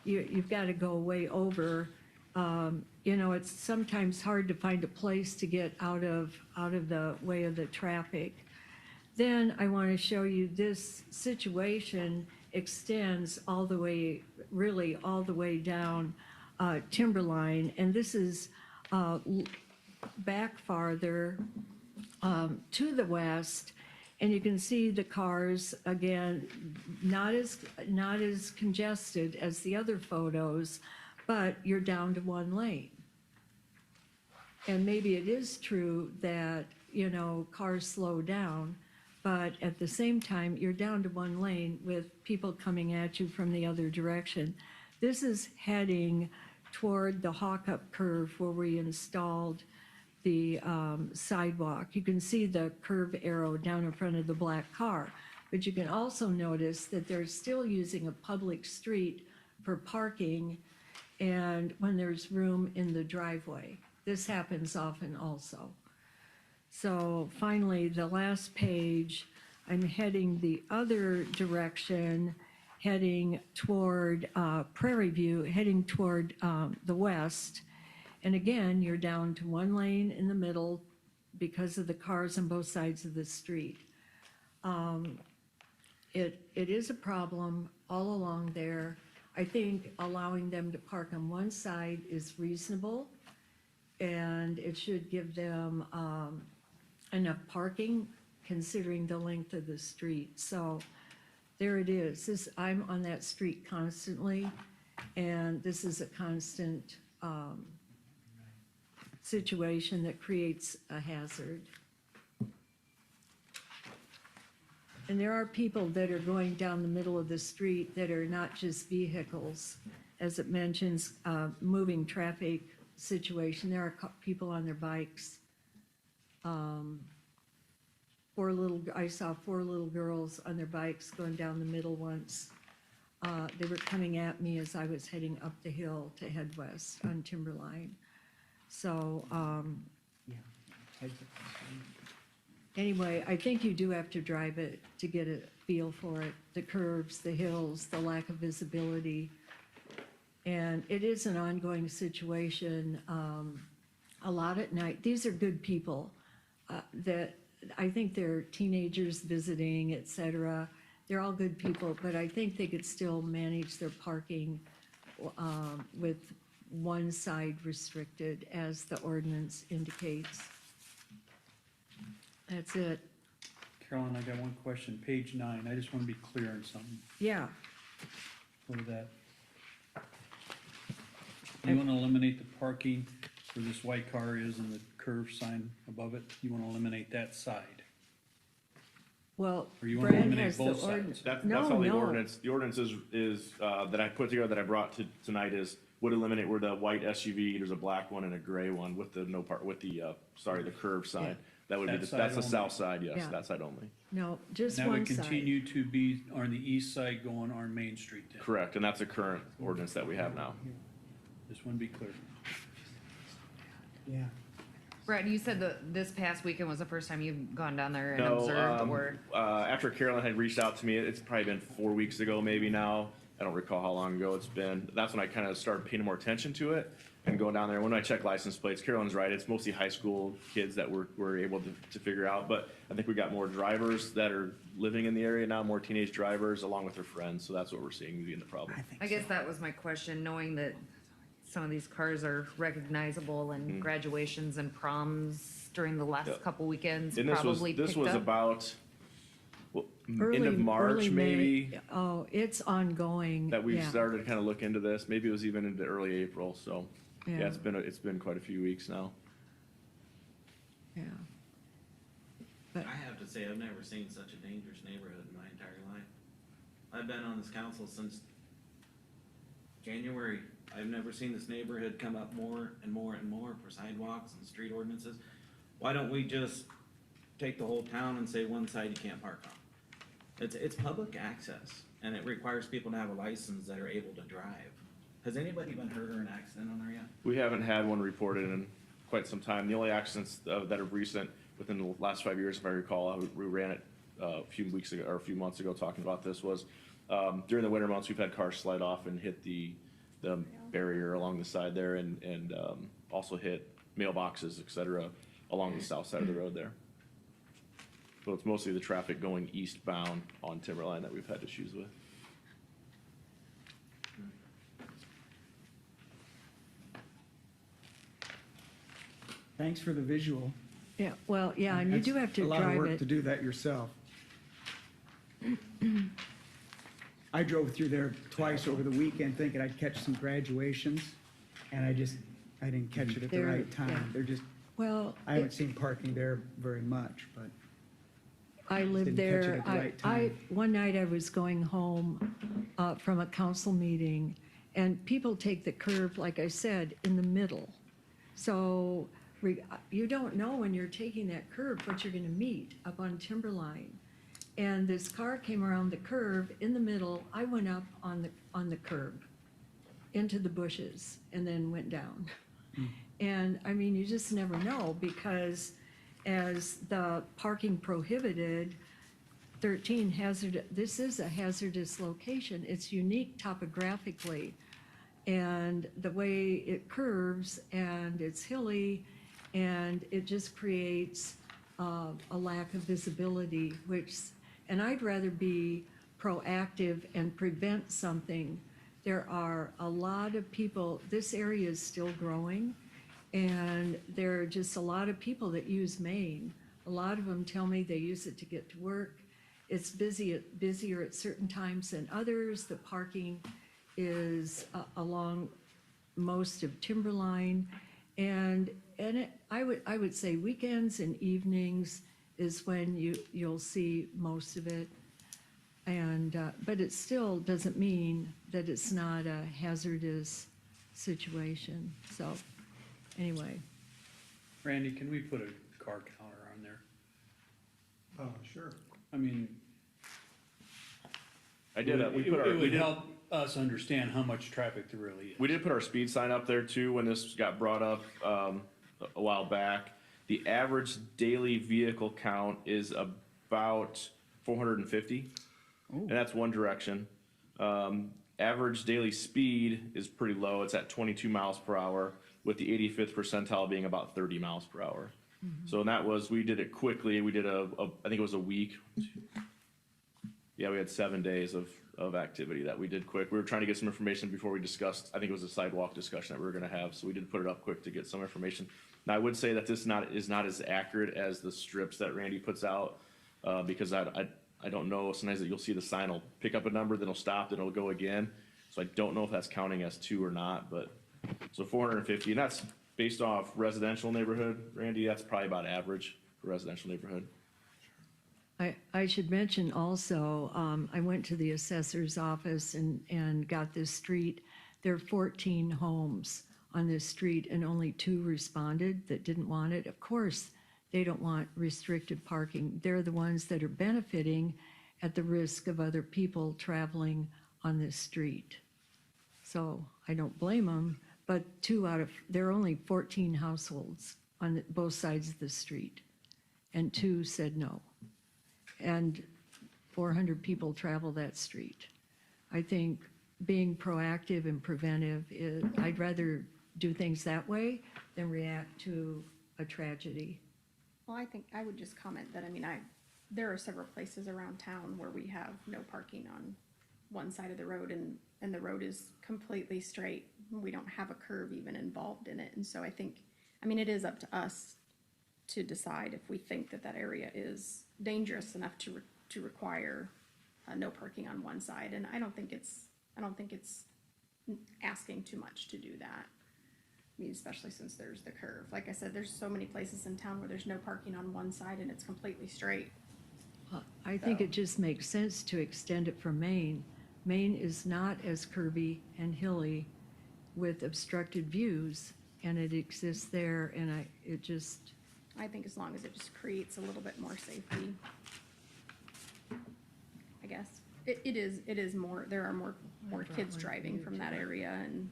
you've got to go way over. You know, it's sometimes hard to find a place to get out of the way of the traffic. Then I want to show you this situation extends all the way, really all the way down Timberline, and this is back farther to the west. And you can see the cars, again, not as congested as the other photos, but you're down to one lane. And maybe it is true that, you know, cars slow down, but at the same time, you're down to one lane with people coming at you from the other direction. This is heading toward the Hawkup curve where we installed the sidewalk. You can see the curve arrow down in front of the black car, but you can also notice that they're still using a public street for parking and when there's room in the driveway. This happens often also. So finally, the last page, I'm heading the other direction, heading toward Prairie View, heading toward the west. And again, you're down to one lane in the middle, because of the cars on both sides of the street. It is a problem all along there. I think allowing them to park on one side is reasonable, and it should give them enough parking considering the length of the street. So there it is. I'm on that street constantly, and this is a constant situation that creates a hazard. And there are people that are going down the middle of the street that are not just vehicles. As it mentions, moving traffic situation, there are people on their bikes. I saw 4 little girls on their bikes going down the middle once. They were coming at me as I was heading up the hill to head west on Timberline. So, anyway, I think you do have to drive it to get a feel for it. The curves, the hills, the lack of visibility. And it is an ongoing situation, a lot at night. These are good people that I think they're teenagers visiting, et cetera. They're all good people, but I think they could still manage their parking with one side restricted as the ordinance indicates. That's it. Carolyn, I got one question. Page 9, I just want to be clear on something. Yeah, What is that? You want to eliminate the parking where this white car is and the curve sign above it? You want to eliminate that side? well, Or you wanna Brad eliminate has the both sides? ordinance. That's No, how the no. ordinance is, that I put together, that I brought to tonight is, would eliminate where the white SUV, there's a black one and a gray one with the no part, with the, the curved side. That would be, That side that's the only. south side, yes, Yeah. that side only. No, just That one would side. continue to be on the east side going on Main Street then? Correct, and that's a current ordinance that we have now. Just want to be clear. Yeah. Brad, you said that this past weekend was the first time you've gone down there and No, observed, or? after Carolyn had reached out to me, it's probably been 4 weeks ago, maybe now. I don't recall how long ago it's been. That's when I kind of started paying more attention to it and going down there. When I check license plates, Carolyn's right. It's mostly high school kids that we're able to figure out. But I think we got more drivers that are living in the area now, more teenage drivers along with their friends. So that's what we're seeing being the problem. I guess that was my question, knowing that some of these cars are recognizable and graduations and proms during the last Yep. couple weekends And probably this picked was up. about end Early- of March, early May. maybe, Oh, it's ongoing. that we yeah. started to kind of look into this. Maybe it was even into early April. So yeah, Yeah. it's been quite a few weeks now. Yeah. But I have to say, I've never seen such a dangerous neighborhood in my entire life. I've been on this council since January. I've never seen this neighborhood come up more and more and more for sidewalks and street ordinances. Why don't we just take the whole town and say one side you can't park on? It's public access, and it requires people to have a license that are able to drive. Has anybody been hurt or an accident on there yet? We haven't had one reported in quite some time. The only accidents that are recent within the last 5 years, if I recall, we ran it a few weeks ago or a few months ago talking about this, was during the winter months, we've had cars slide off and hit the barrier along the side there, and also hit mailboxes, et cetera, along the south side of the road there. So it's mostly the traffic going eastbound on Timberline that we've had issues with. Thanks for the visual. yeah, well, yeah, and you That's do have to a lot of drive work to it. do that yourself. I drove through there twice over the weekend thinking I'd catch some graduations, and I didn't catch it at the There, right time. yeah. They're just, Well, I haven't seen parking there very much, but I lived didn't catch it there. at the right time. One night I was going home from a council meeting, and people take the curve, like I said, in the middle. So you don't know when you're taking that curve what you're gonna meet up on Timberline. And this car came around the curve in the middle. I went up on the curb into the bushes and then went down. And I mean, you just never know, because as the parking prohibited, 13 this is a hazardous location. It's unique topographically. And the way it curves and it's hilly, And it just creates a lack of visibility, and I'd rather be proactive and prevent something. There are a lot of people, this area is still growing, and there are just a lot of people that use Maine. A lot of them tell me they use it to get to work. It's busier at certain times than others. The parking is along most of Timberline. I would say weekends and evenings is when you'll see most of it. But it still doesn't mean that it's not a hazardous situation. So, anyway. Randy, can we put a car counter on there? Sure. I mean, I did, it would help us understand how much traffic there really is. We did put our speed sign up there too when this got brought up a while back. The average daily vehicle count is about 450, and that's one direction. Average daily speed is pretty low. It's at 22 miles per hour, with the 85th percentile being about 30 miles per hour. So and that was, we did it quickly. We did I think it was a week. Yeah, we had 7 days of activity that we did quick. We were trying to get some information before we discussed, I think it was a sidewalk discussion that we were gonna have, so we did put it up quick to get some information. Now, I would say that this is not as accurate as the strips that Randy puts out, because I don't know, sometimes that you'll see the sign will pick up a number, then it'll stop, then it'll go again. So I don't know if that's counting as 2 or not, but, so 450, and that's based off residential neighborhood, Randy, that's probably about average for residential neighborhood. I should mention also, I went to the assessor's office and got this street. There are 14 homes on this street and only 2 responded that didn't want it. Of course, they don't want restricted parking. They're the ones that are benefiting at the risk of other people traveling on this street. So I don't blame them, but there are only 14 households on both sides of the street, and 2 said no. And 400 people travel that street. I think being proactive and preventive I'd rather do things that way than react to a tragedy. Well, I think I would just comment that, there are several places around town where we have no parking on one side of the road, and the road is completely straight. We don't have a curve even involved in it. And so I think, it is up to us to decide if we think that area is dangerous enough to require no parking on one side. And I don't think it's asking too much to do that. Especially since there's the curve. Like I said, there's so many places in town where there's no parking on one side and it's completely straight. I think it just makes sense to extend it from Maine. Maine is not as curvy and hilly with obstructed views, and it exists there, and I think as long as it just creates a little bit more safety, I guess. It is more, there are more kids driving from that area and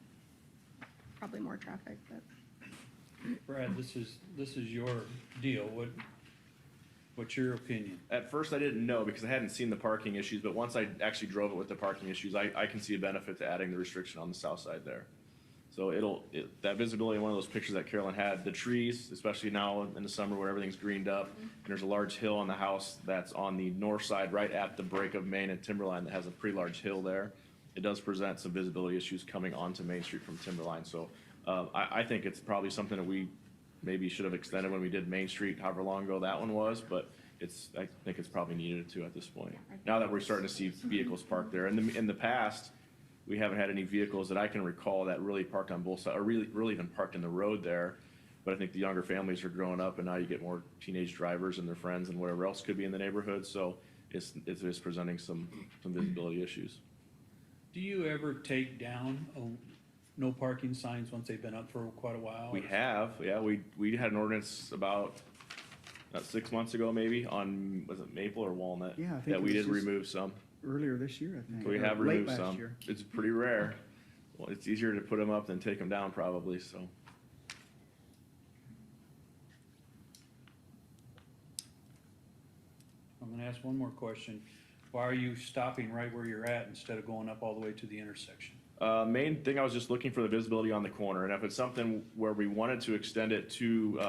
probably more traffic, but. Brad, this is your deal. What's your opinion? At first, I didn't know because I hadn't seen the parking issues, but once I actually drove it with the parking issues, I can see a benefit to adding the restriction on the south side there. So that visibility in one of those pictures that Carolyn had, the trees, especially now in the summer where everything's greened up, and there's a large hill on the house that's on the north side, right at the break of Main and Timberline, that has a pretty large hill there. It does present some visibility issues coming onto Main Street from Timberline. So I think it's probably something that we maybe should have extended when we did Main Street, however long ago that one was, but I think it's probably needed to at this point. Now that we're starting to see vehicles parked there. In the past, we haven't had any vehicles that I can recall that really parked on both sides, or really even parked in the road there. But I think the younger families are growing up, and now you get more teenage drivers and their friends and whatever else could be in the neighborhood. So it is presenting some visibility issues. Do you ever take down no parking signs once they've been up for quite a while? We have, yeah. We had an ordinance about 6 months ago, maybe, on, was it Maple or Walnut? Yeah, I think that we it was did just remove some. Earlier this year, I think. We have Late removed last some. year. It's pretty rare. Well, it's easier to put them up than take them down, probably. So. I'm gonna ask one more question. Why are you stopping right where you're at instead of going up all the way to the intersection? Main thing, I was just looking for the visibility on the corner, and if it's something where we wanted to extend it to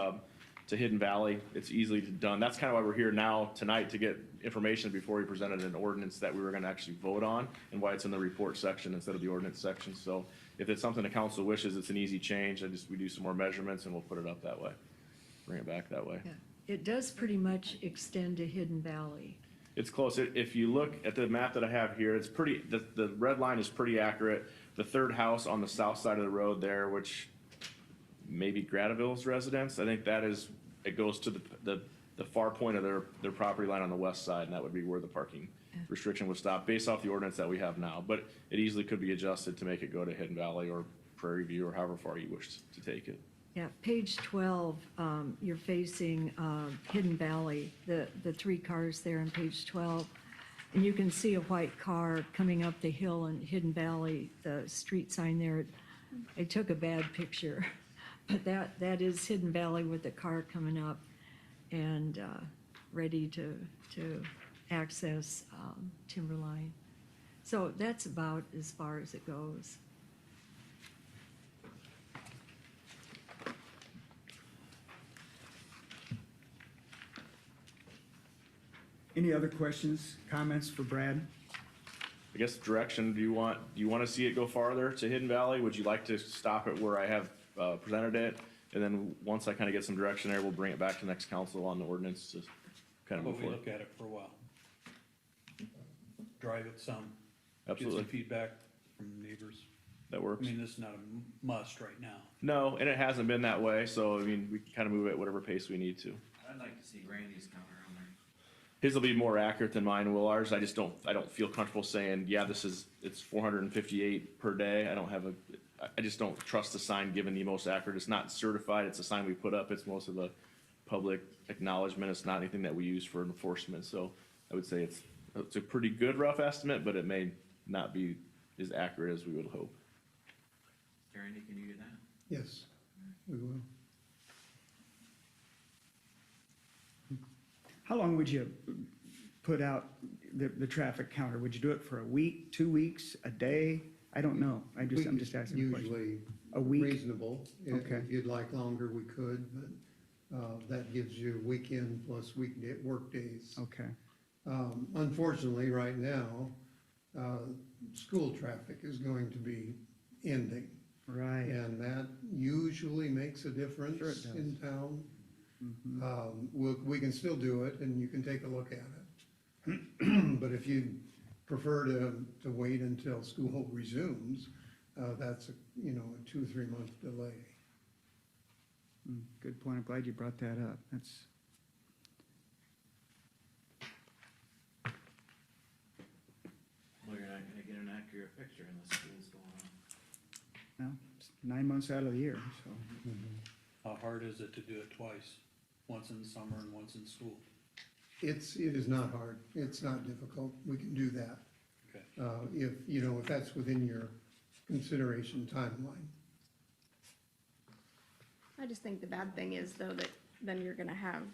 Hidden Valley, it's easily done. That's kind of why we're here now tonight, to get information before we presented an ordinance that we were gonna actually vote on, and why it's in the report section instead of the ordinance section. So if it's something the council wishes, it's an easy change. We do some more measurements and we'll put it up that way, bring it back that way. Yeah. It does pretty much extend to Hidden Valley. It's close. If you look at the map that I have here, it's pretty, the red line is pretty accurate. The third house on the south side of the road there, which maybe Gradaville's residence, I think that is, it goes to the far point of their property line on the west side, and that would be where the parking restriction would stop, based off the ordinance that we have now. But it easily could be adjusted to make it go to Hidden Valley or Prairie View, or however far you wish to take it. Yeah, page 12, you're facing Hidden Valley, the three cars there on page 12. And you can see a white car coming up the hill in Hidden Valley, the street sign there. I took a bad picture, but that is Hidden Valley with the car coming up and ready to access Timberline. So that's about as far as it goes. Any other questions, comments for Brad? I guess direction, do you want to see it go farther to Hidden Valley? Would you like to stop it where I have presented it? And then once I kind of get some direction there, we'll bring it back to the next council on the ordinance to kind of But move we forward. look at it for a while. Drive it some. Absolutely. Get some feedback from neighbors. That I works. mean, this is not a must right now. No, and it hasn't been that way, so I mean, we can kind of move it at whatever pace we need to. I'd like to see Randy's counter on there. His will be more accurate than mine will. Ours, I don't feel comfortable saying, yeah, it's 458 per day. I just don't trust the sign given the most accurate. It's not certified. It's a sign we put up. It's most of the public acknowledgement. It's not anything that we use for enforcement. So I would say it's a pretty good rough estimate, but it may not be as accurate as we would hope. Randy, can you do that? Yes, we will. How long would you put out the traffic counter? Would you do it for a week, 2 weeks, a day? I don't know. I'm just asking a question. Usually A week? reasonable. If Okay. you'd like longer, we could, but that gives you weekend plus weekday, work days. Okay, Unfortunately, right now, school traffic is going to be ending. right. And that usually makes a Sure it difference does. in town. Mhm. We can still do it, and you can take a look at it. But if you prefer to wait until school resumes, that's a 2 or 3 month delay. Good point. I'm glad you brought that up. That's, Well, you're not gonna get an accurate picture unless school's going on. well, it's 9 months out of the year, so. How hard is it to do it twice? Once in the summer and once in school? It is not hard. It's not difficult. We can do that. Okay. If that's within your consideration timeline. I just think the bad thing is though that then you're gonna have,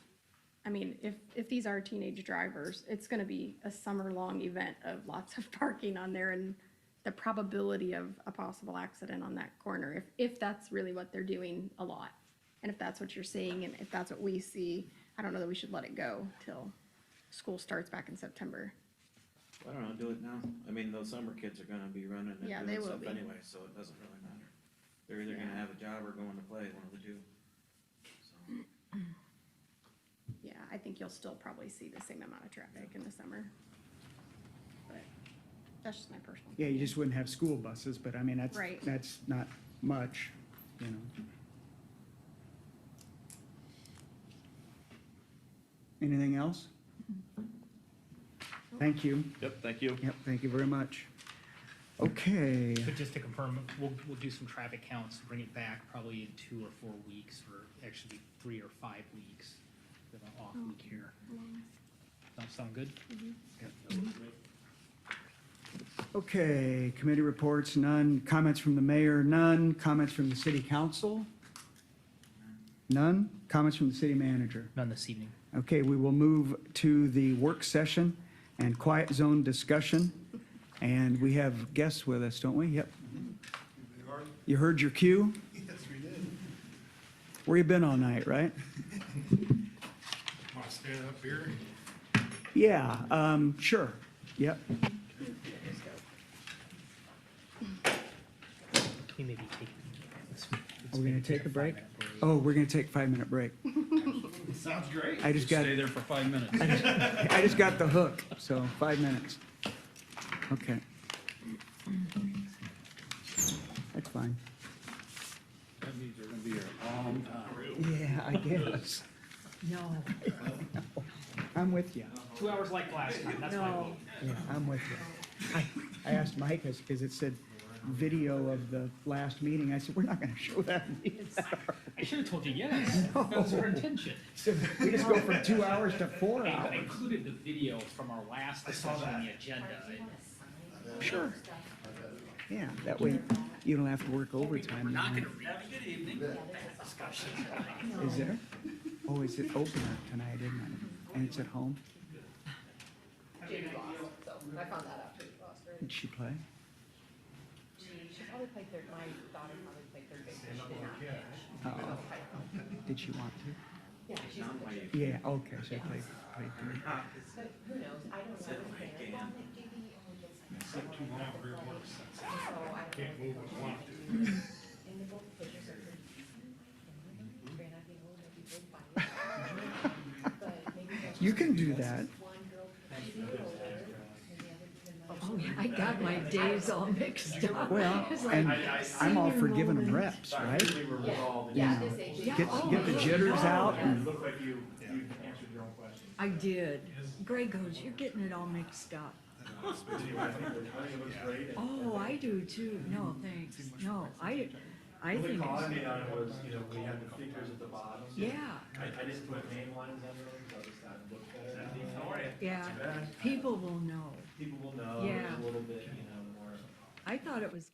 I mean, if these are teenage drivers, it's gonna be a summer-long event of lots of parking on there and the probability of a possible accident on that corner, if that's really what they're doing a lot. And if that's what you're seeing and if that's what we see, I don't know that we should let it go till school starts back in September. I don't know, do it now. I mean, those summer kids are gonna be running and Yeah, doing they will stuff be. anyway, so it doesn't really matter. They're either gonna Yeah. have a job or going to play, one of the two. So, Yeah, I think you'll still probably see the same amount of traffic in the summer. But that's just my personal. Yeah, you just wouldn't have school buses, but I mean, Right. that's not much, you know. Anything else? Thank you. Yep, thank you. Yep, thank you very much. Okay, But just to confirm, we'll do some traffic counts, bring it back probably in 2 or 4 weeks, or actually 3 or 5 weeks. We have an off week here. Sound good? okay, committee reports, none. Comments from the mayor, none. Comments from the city council? None. Comments from the city manager? None this evening. Okay, we will move to the work session and quiet zone discussion. And we have guests with us, don't we? Yep. You heard your cue? Yes, we did. Where you been all night, right? Want to stand up here? Yeah, sure. Yep. We may be taking. Are we gonna take a break? Oh, we're gonna take a 5-minute break. Sounds great. I just got, Stay there for 5 minutes. I just got the hook, so 5 minutes. Okay. That's fine. That means they're gonna be here a long time. Yeah, I guess. No, I'm with you. 2 hours like last time, that's my no. vote. Yeah, I'm with you. I asked Mike, because it said video of the last meeting. I said, we're not gonna show that. I should have told you yes. That was our intention. So we just go from 2 hours to 4 I hours. included the video from our last discussion on the agenda. Sure. Yeah, that way you don't have to work overtime. We're not anymore. gonna read. Have a good evening. Discussion. Is there? Oh, is it opener tonight, isn't it? And it's at home? Jamie lost, so I found that out, Jamie lost, right? Did she play? She probably played third, my daughter probably played third base, but she did not finish. Oh, did she want to? Yeah, she's a good. Yeah, okay, so played three. But who knows, I don't know. Well, like JV only gets like. So I don't know. And the both pitchers are pretty decent. Granted, I think we'll maybe big by it. But maybe they'll You can do that. one girl could be older, and the other could be Oh, I got my days all mixed up. Well, It's like and I'm all for senior giving them moment. reps, right? Yeah, this age. Yeah, Get, oh, get the jitters out and, Looked like you answered your own question. I did. Greg goes, you're getting it all mixed up. I think it looks great. Oh, I do too. No, thanks. No, I think The it's, call I made on it was, we had the figures at the bottom. yeah, I just put name lines under them, so I just thought it looked better. How are you? yeah. People will know. People will know, Yeah. there's a little bit, more. I thought it was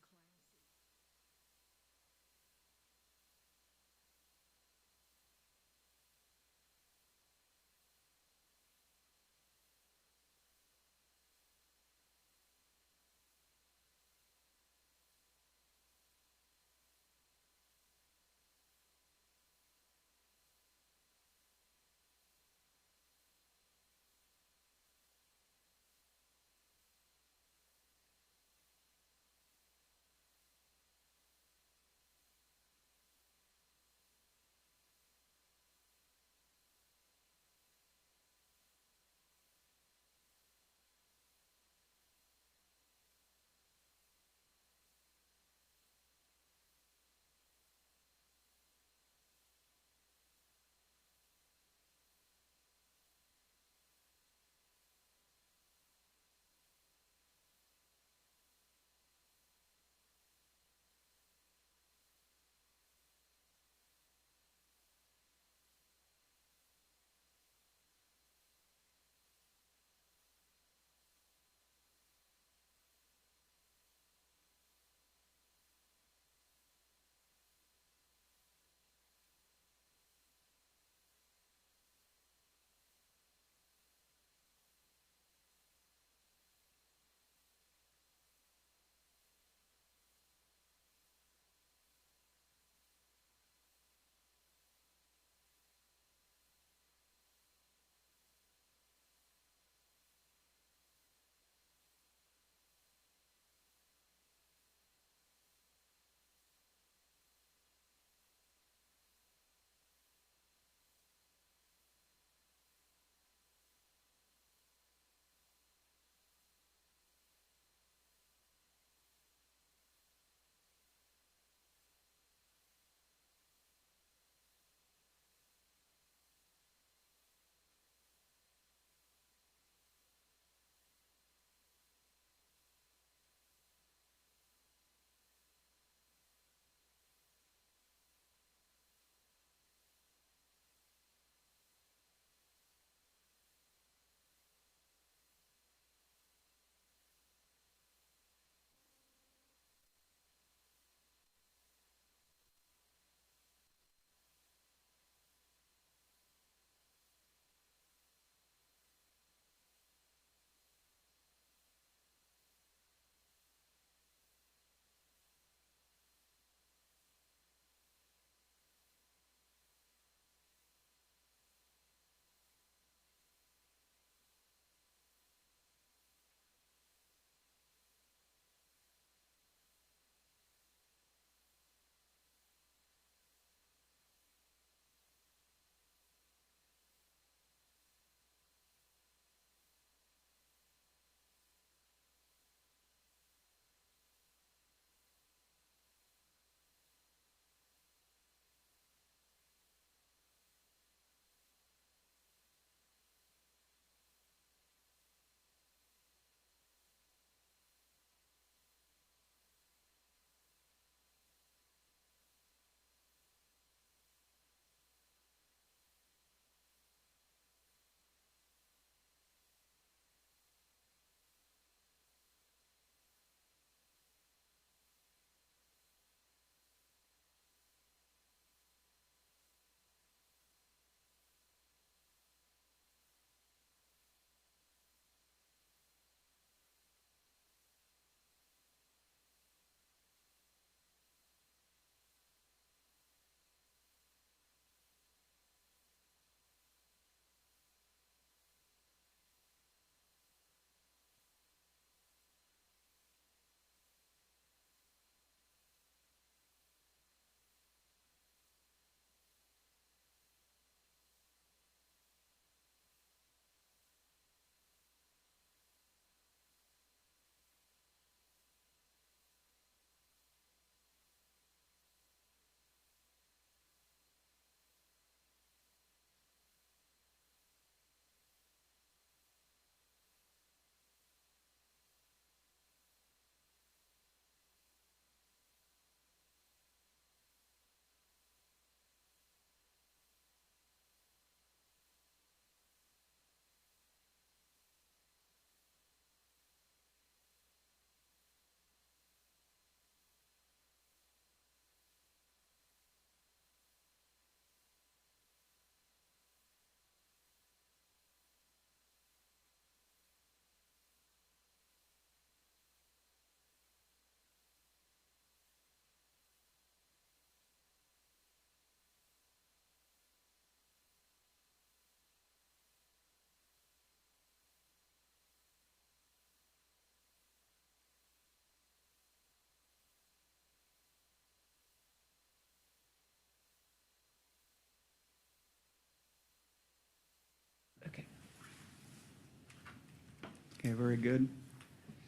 Okay, very good.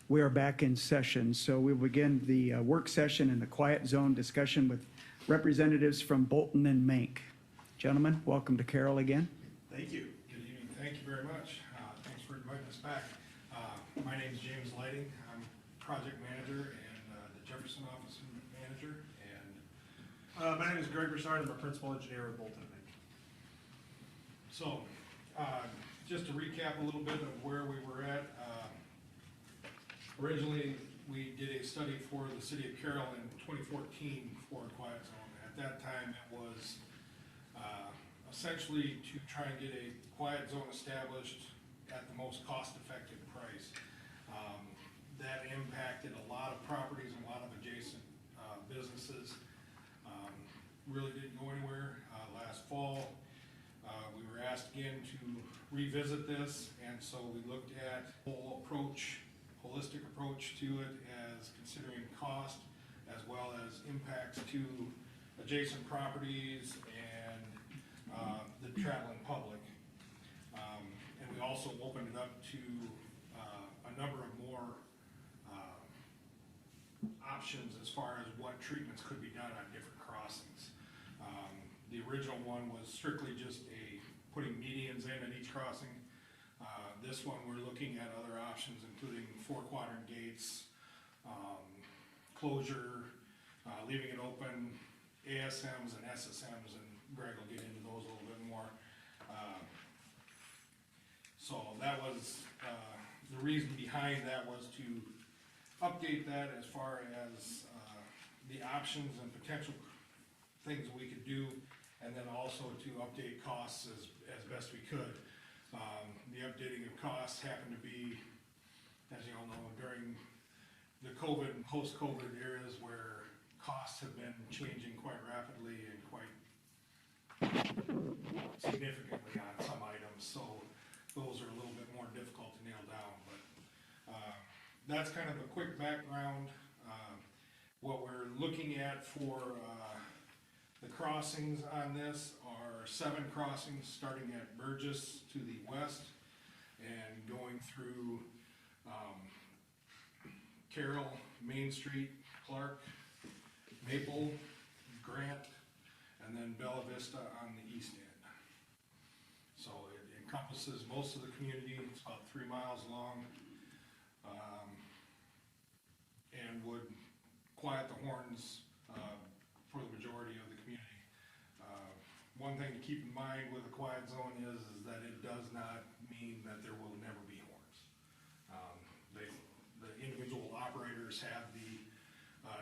We are back in session, so we'll begin the work session in the quiet zone discussion with representatives from Bolton and Mank. Gentlemen, welcome to Carroll again. Thank you. Good evening. Thank you very much. Thanks for inviting us back. My name is James Lighting. I'm project manager and the Jefferson office manager. And my name is Greg Broussard. I'm a principal engineer at Bolton and Mank. So, just to recap a little bit of where we were at. Originally, we did a study for the city of Carroll in 2014 for a quiet zone. At that time, it was essentially to try and get a quiet zone established at the most cost-effective price. That impacted a lot of properties and a lot of adjacent businesses. Really didn't go anywhere. Last fall, we were asked again to revisit this, and so we looked at holistic approach to it as considering cost as well as impacts to adjacent properties and the traveling public. And we also opened it up to a number of more options as far as what treatments could be done on different crossings. The original one was strictly just putting medians in at each crossing. This one, we're looking at other options, including 4-quadrant gates, closure, leaving it open, ASMs and SSMs, and Greg will get into those a little bit more. So that was, the reason behind that was to update that as far as the options and potential things we could do, and then also to update costs as best we could. The updating of costs happened to be, as you all know, during the COVID and post-COVID eras where costs have been changing quite rapidly and quite significantly on some items, so those are a little bit more difficult to nail down, but that's kind of a quick background. What we're looking at for the crossings on this are 7 crossings, starting at Burgess to the west and going through Carroll, Main Street, Clark, Maple, Grant, and then Bella Vista on the east end. So it encompasses most of the community. It's about 3 miles long, and would quiet the horns for the majority of the community. One thing to keep in mind with a quiet zone is that it does not mean that there will never be horns. The individual operators have the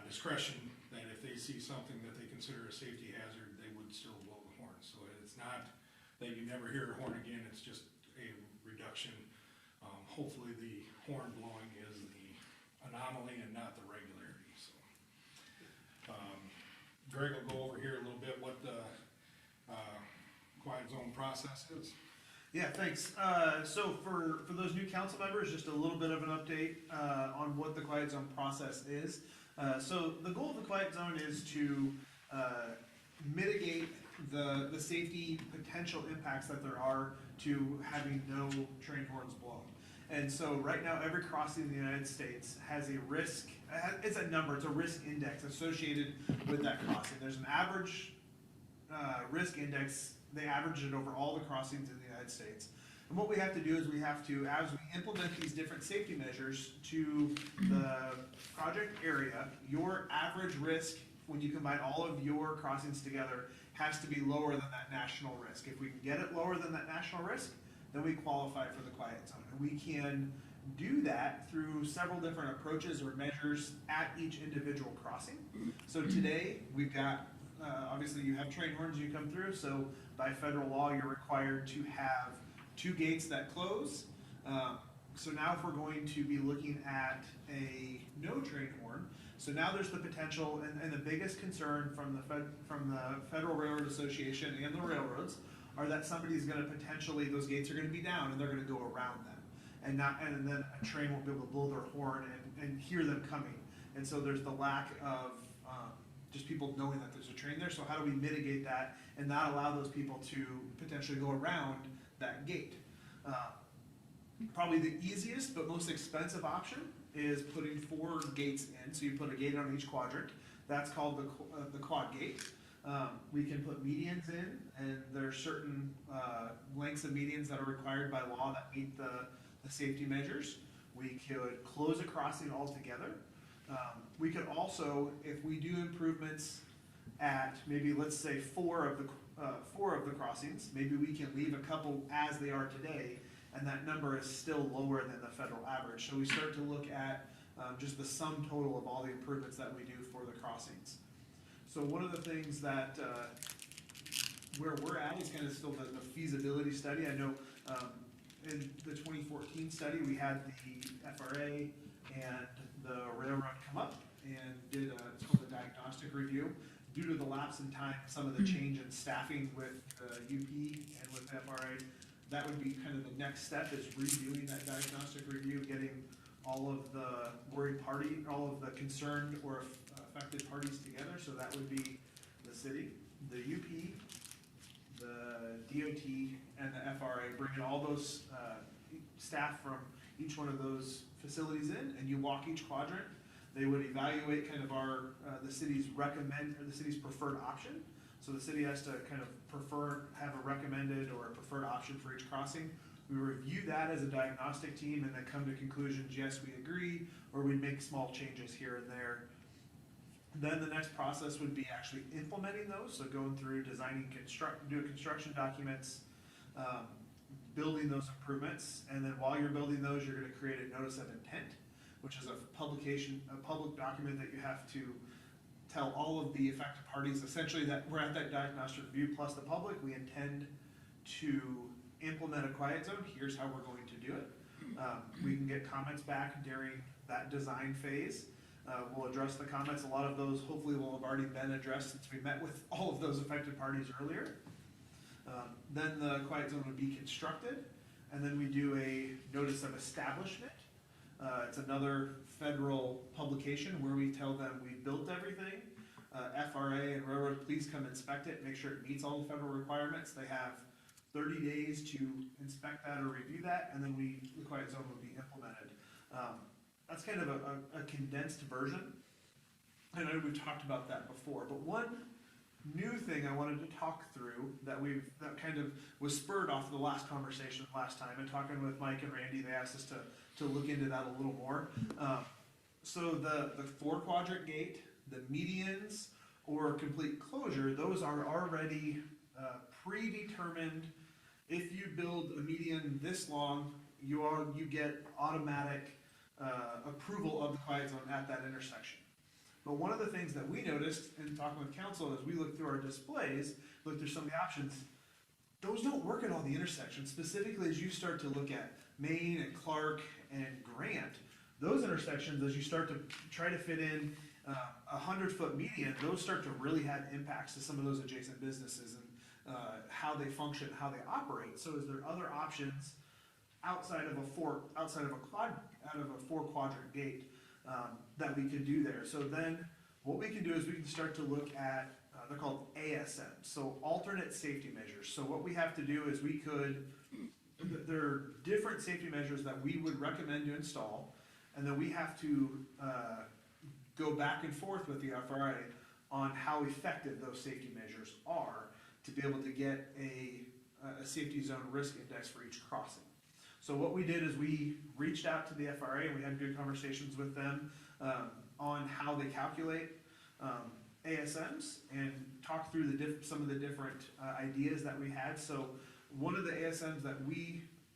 discretion that if they see something that they consider a safety hazard, they would still blow the horn. So it's not that you never hear a horn again, it's just a reduction. Hopefully the horn blowing is the anomaly and not the regularity. So, Greg will go over here a little bit what the quiet zone process is. Yeah, thanks. So for those new council members, just a little bit of an update on what the quiet zone process is. So the goal of the quiet zone is to mitigate the safety potential impacts that there are to having no train horns blown. And so right now, every crossing in the United States has a risk, it's a number, it's a risk index associated with that crossing. There's an average risk index. They average it over all the crossings in the United States. And what we have to do is we have to, as we implement these different safety measures to the project area, your average risk, when you combine all of your crossings together, has to be lower than that national risk. If we can get it lower than that national risk, then we qualify for the quiet zone. And we can do that through several different approaches or measures at each individual crossing. So today, we've got, obviously you have train horns you come through, so by federal law, you're required to have 2 gates that close. So now if we're going to be looking at a no train horn, so now there's the potential, and the biggest concern from the Federal Railroad Association and the railroads are that somebody's gonna potentially, those gates are gonna be down and they're gonna go around them. And then a train won't be able to blow their horn and hear them coming. And so there's the lack of just people knowing that there's a train there. So how do we mitigate that and not allow those people to potentially go around that gate? Probably the easiest but most expensive option is putting 4 gates in. So you put a gate on each quadrant. That's called the quad gate. We can put medians in, and there are certain lengths of medians that are required by law that meet the safety measures. We could close a crossing altogether. We could also, if we do improvements at maybe, let's say, 4 of the crossings, maybe we can leave a couple as they are today, and that number is still lower than the federal average. So we start to look at just the sum total of all the improvements that we do for the crossings. So one of the things that where we're at is kind of still the feasibility study. I know in the 2014 study, we had the FRA and the railroad come up and did it's called a diagnostic review. Due to the lapse in time, some of the change in staffing with UP and with FRA, that would be kind of the next step, is reviewing that diagnostic review, getting all of the worried party, all of the concerned or affected parties together. So that would be the city, the UP, the DOT, and the FRA, bringing all those staff from each one of those facilities in, and you walk each quadrant. They would evaluate kind of the city's preferred option. So the city has to kind of have a recommended or a preferred option for each crossing. We review that as a diagnostic team and then come to conclusions, yes, we agree, or we make small changes here and there. Then the next process would be actually implementing those. So going through designing, doing construction documents, building those improvements. And then while you're building those, you're going to create a notice of intent, which is a public document that you have to tell all of the affected parties, essentially, that we're at that diagnostic review plus the public. We intend to implement a quiet zone. Here's how we're going to do it. We can get comments back during that design phase. We'll address the comments. A lot of those hopefully will have already been addressed since we met with all of those affected parties earlier. Then the quiet zone would be constructed, and then we do a notice of establishment. It's another federal publication where we tell them we built everything. FRA and railroad, please come inspect it, make sure it meets all the federal requirements. They have 30 days to inspect that or review that, and then the quiet zone will be implemented. That's kind of a condensed version. I know we've talked about that before, but one new thing I wanted to talk through that kind of was spurred off the last conversation last time, and talking with Mike and Randy, they asked us to look into that a little more. So the 4-quadrant gate, the medians, or complete closure, those are already predetermined. If you build a median this long, you get automatic approval of the quiet zone at that intersection. But one of the things that we noticed in talking with council as we looked through our displays, looked through some of the options, those don't work at all the intersections. Specifically, as you start to look at Main and Clark and Grant, those intersections, as you start to try to fit in a 100-foot median, those start to really have impacts to some of those adjacent businesses and how they function, how they operate. So is there other options outside of a 4-quadrant gate that we could do there? So then what we can do is we can start to look at, they're called ASM, so alternate safety measures. So what we have to do is there are different safety measures that we would recommend to install, and then we have to go back and forth with the FRA on how effective those safety measures are to be able to get a safety zone risk index for each crossing. So what we did is we reached out to the FRA, and we had good conversations with them on how they calculate ASMs, and talked through some of the different ideas that we had. So one of the ASMs that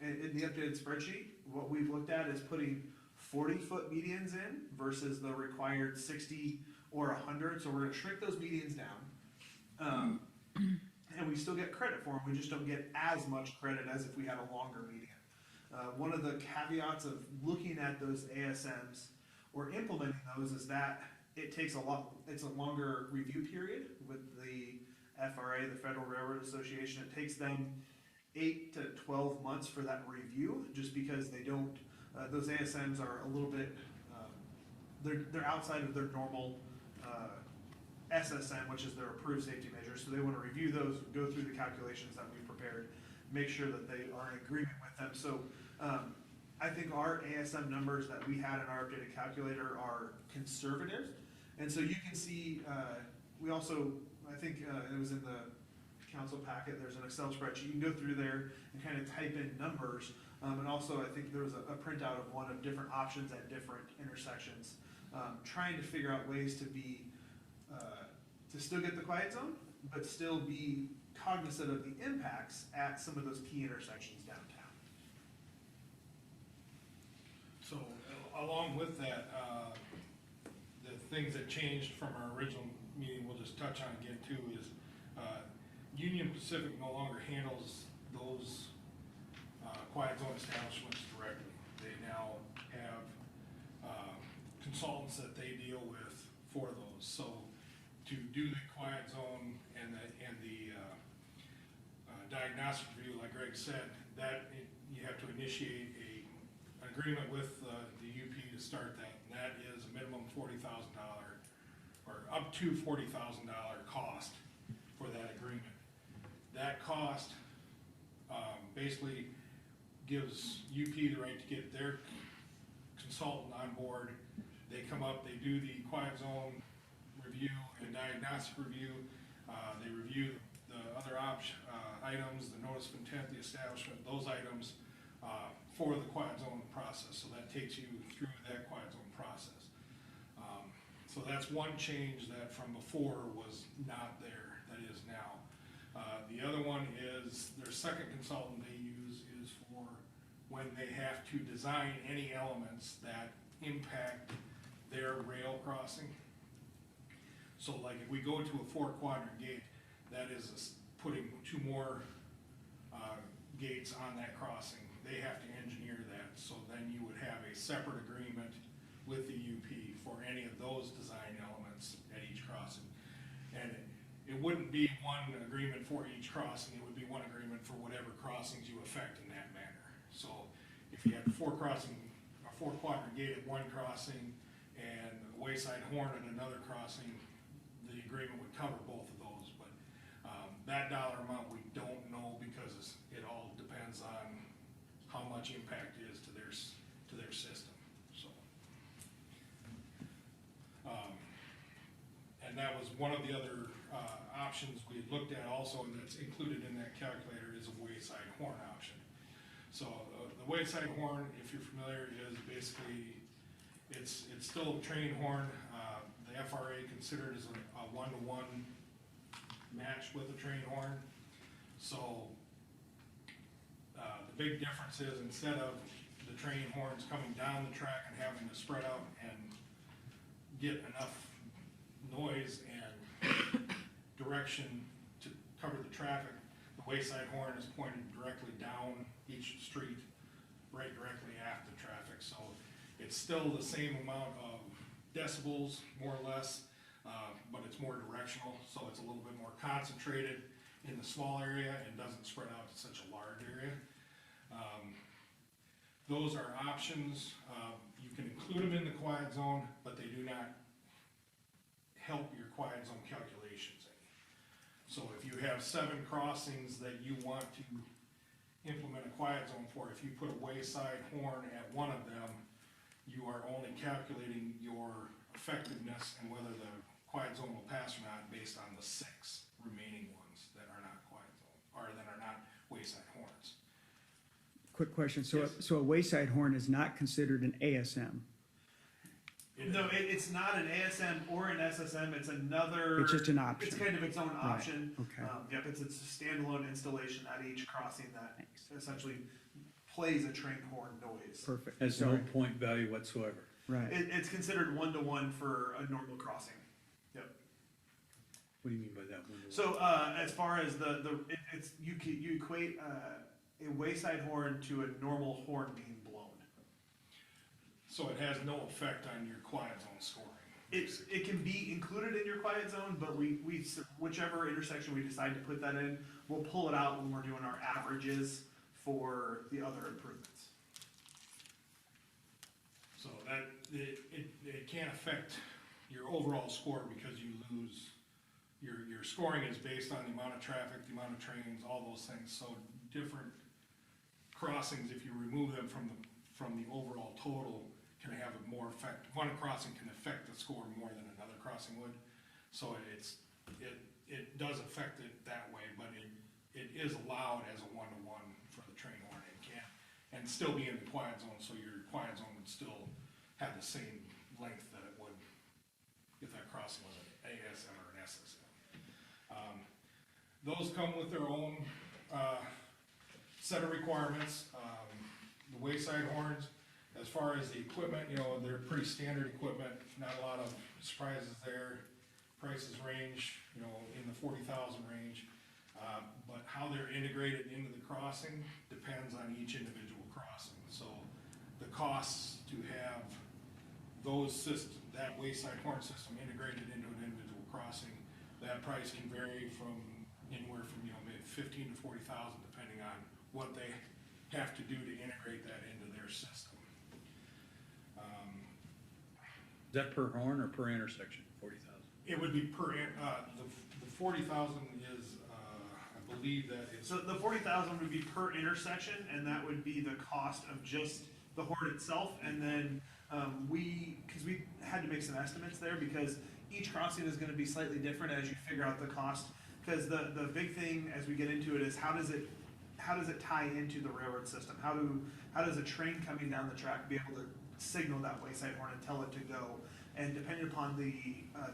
in the updated spreadsheet, what we've looked at is putting 40-foot medians in versus the required 60 or 100. So we're going to shrink those medians down, and we still get credit for them. We just don't get as much credit as if we had a longer median. One of the caveats of looking at those ASMs or implementing those is that it's a longer review period with the FRA, the Federal Railroad Association. It takes them 8 to 12 months for that review, just because they don't, those ASMs are a little bit, they're outside of their normal SSM, which is their approved safety measures. So they want to review those, go through the calculations that we've prepared, make sure that they are in agreement with them. So I think our ASM numbers that we had in our updated calculator are conservative. And so you can see, we also, I think it was in the council packet, there's an Excel spreadsheet. You can go through there and kind of type in numbers. And also, I think there was a printout of one of different options at different intersections, trying to figure out ways to be, to still get the quiet zone, but still be cognizant of the impacts at some of those key intersections downtown. So along with that, the things that changed from our original meeting, we'll just touch on again too, is Union Pacific no longer handles those quiet zone establishments directly. They now have consultants that they deal with for those. So to do the quiet zone and the diagnostic review, like Greg said, you have to initiate an agreement with the UP to start that. And that is a minimum $40,000 or up to $40,000 cost for that agreement. That cost basically gives UP the right to get their consultant on board. They come up, they do the quiet zone review and diagnostic review. They review the other items, the notice of intent, the establishment, those items for the quiet zone process. So that takes you through that quiet zone process. So that's one change that from before was not there, that is now. The other one is their second consultant they use is for when they have to design any elements that impact their rail crossing. So like if we go to a 4-quadrant gate, that is putting 2 more gates on that crossing. They have to engineer that, so then you would have a separate agreement with the UP for any of those design elements at each crossing. And it wouldn't be one agreement for each crossing, it would be one agreement for whatever crossings you affect in that manner. So if you have a 4-quadrant gate at one crossing and a wayside horn at another crossing, the agreement would cover both of those. But that dollar amount we don't know because it all depends on how much impact is to their system. So, and that was one of the other options we had looked at also, and that's included in that calculator, is a wayside horn option. So the wayside horn, if you're familiar, is basically it's still a train horn. The FRA considered as a 1-to-1 match with a train horn. So the big difference is instead of the train horns coming down the track and having to spread out and get enough noise and direction to cover the traffic, the wayside horn is pointed directly down each street, right directly at the traffic. So it's still the same amount of decibels, more or less, but it's more directional, so it's a little bit more concentrated in the small area and doesn't spread out to such a large area. Those are options. You can include them in the quiet zone, but they do not help your quiet zone calculations any. So if you have 7 crossings that you want to implement a quiet zone for, if you put a wayside horn at one of them, you are only calculating your effectiveness and whether the quiet zone will pass or not based on the 6 remaining ones that are not quiet zone, or that are not wayside horns. Quick question. Yes. So a wayside horn is not considered an ASM? No, it's not an ASM or an SSM, it's another. It's just an option. It's kind of its own Right, option. okay. Yep, it's a standalone installation at each crossing that essentially plays a train horn noise. Perfect. Has no Sorry. point value whatsoever. Right. It's considered 1-to-1 for a normal crossing. Yep. What do you mean by that? So, as far as you equate, a wayside horn to a normal horn being blown. So it has no effect on your quiet zone scoring. It can be included in your quiet zone, but whichever intersection we decide to put that in, we'll pull it out when we're doing our averages for the other improvements. So that, it can't affect your overall score because you lose, your scoring is based on the amount of traffic, the amount of trains, all those things. So different crossings, if you remove them from the from the overall total can have a more effect, one crossing can affect the score more than another crossing would. So it does affect it that way, but it is allowed as a one-to-one for the train horn. It can, and still be in the quiet zone, so your quiet zone would still have the same length that it would if that crossing was an ASM or an SSM. Those come with their own set of requirements. The wayside horns, as far as the equipment, you know, they're pretty standard equipment, not a lot of surprises there. Prices range, you know, in the 40,000 range, but how they're integrated into the crossing depends on each individual crossing. So the costs to have those systems, that wayside horn system integrated into an individual crossing, that price can vary from anywhere from, you know, maybe 15 to 40,000, depending on what they have to do to integrate that into their system. Is that per horn or per intersection, 40,000? It would be per, the 40,000 is, I believe that it's. So the 40,000 would be per intersection, and that would be the cost of just the horn itself. And then because we had to make some estimates there, because each crossing is going to be slightly different as you figure out the cost. Because the big thing as we get into it is how does it tie into the railroad system? How does a train coming down the track be able to signal that wayside horn and tell it to go? And depending upon the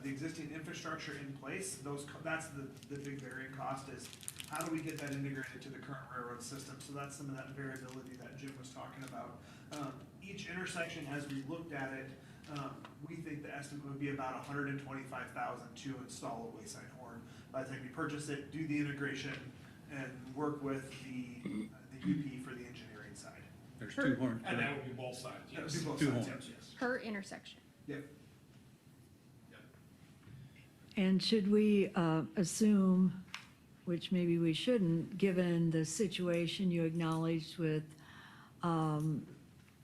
existing infrastructure in place, that's the big varying cost is how do we get that integrated to the current railroad system? So that's some of that variability that Jim was talking about. Each intersection, as we looked at it, we think the estimate would be about $125,000 to install a wayside horn. By the time we purchase it, do the integration, and work with the UP for the engineering side. There's two horns. And that would be both sides, That would yes. be both Two sides, horns. yes. Per intersection. Yep. And should we assume, which maybe we shouldn't, given the situation you acknowledged with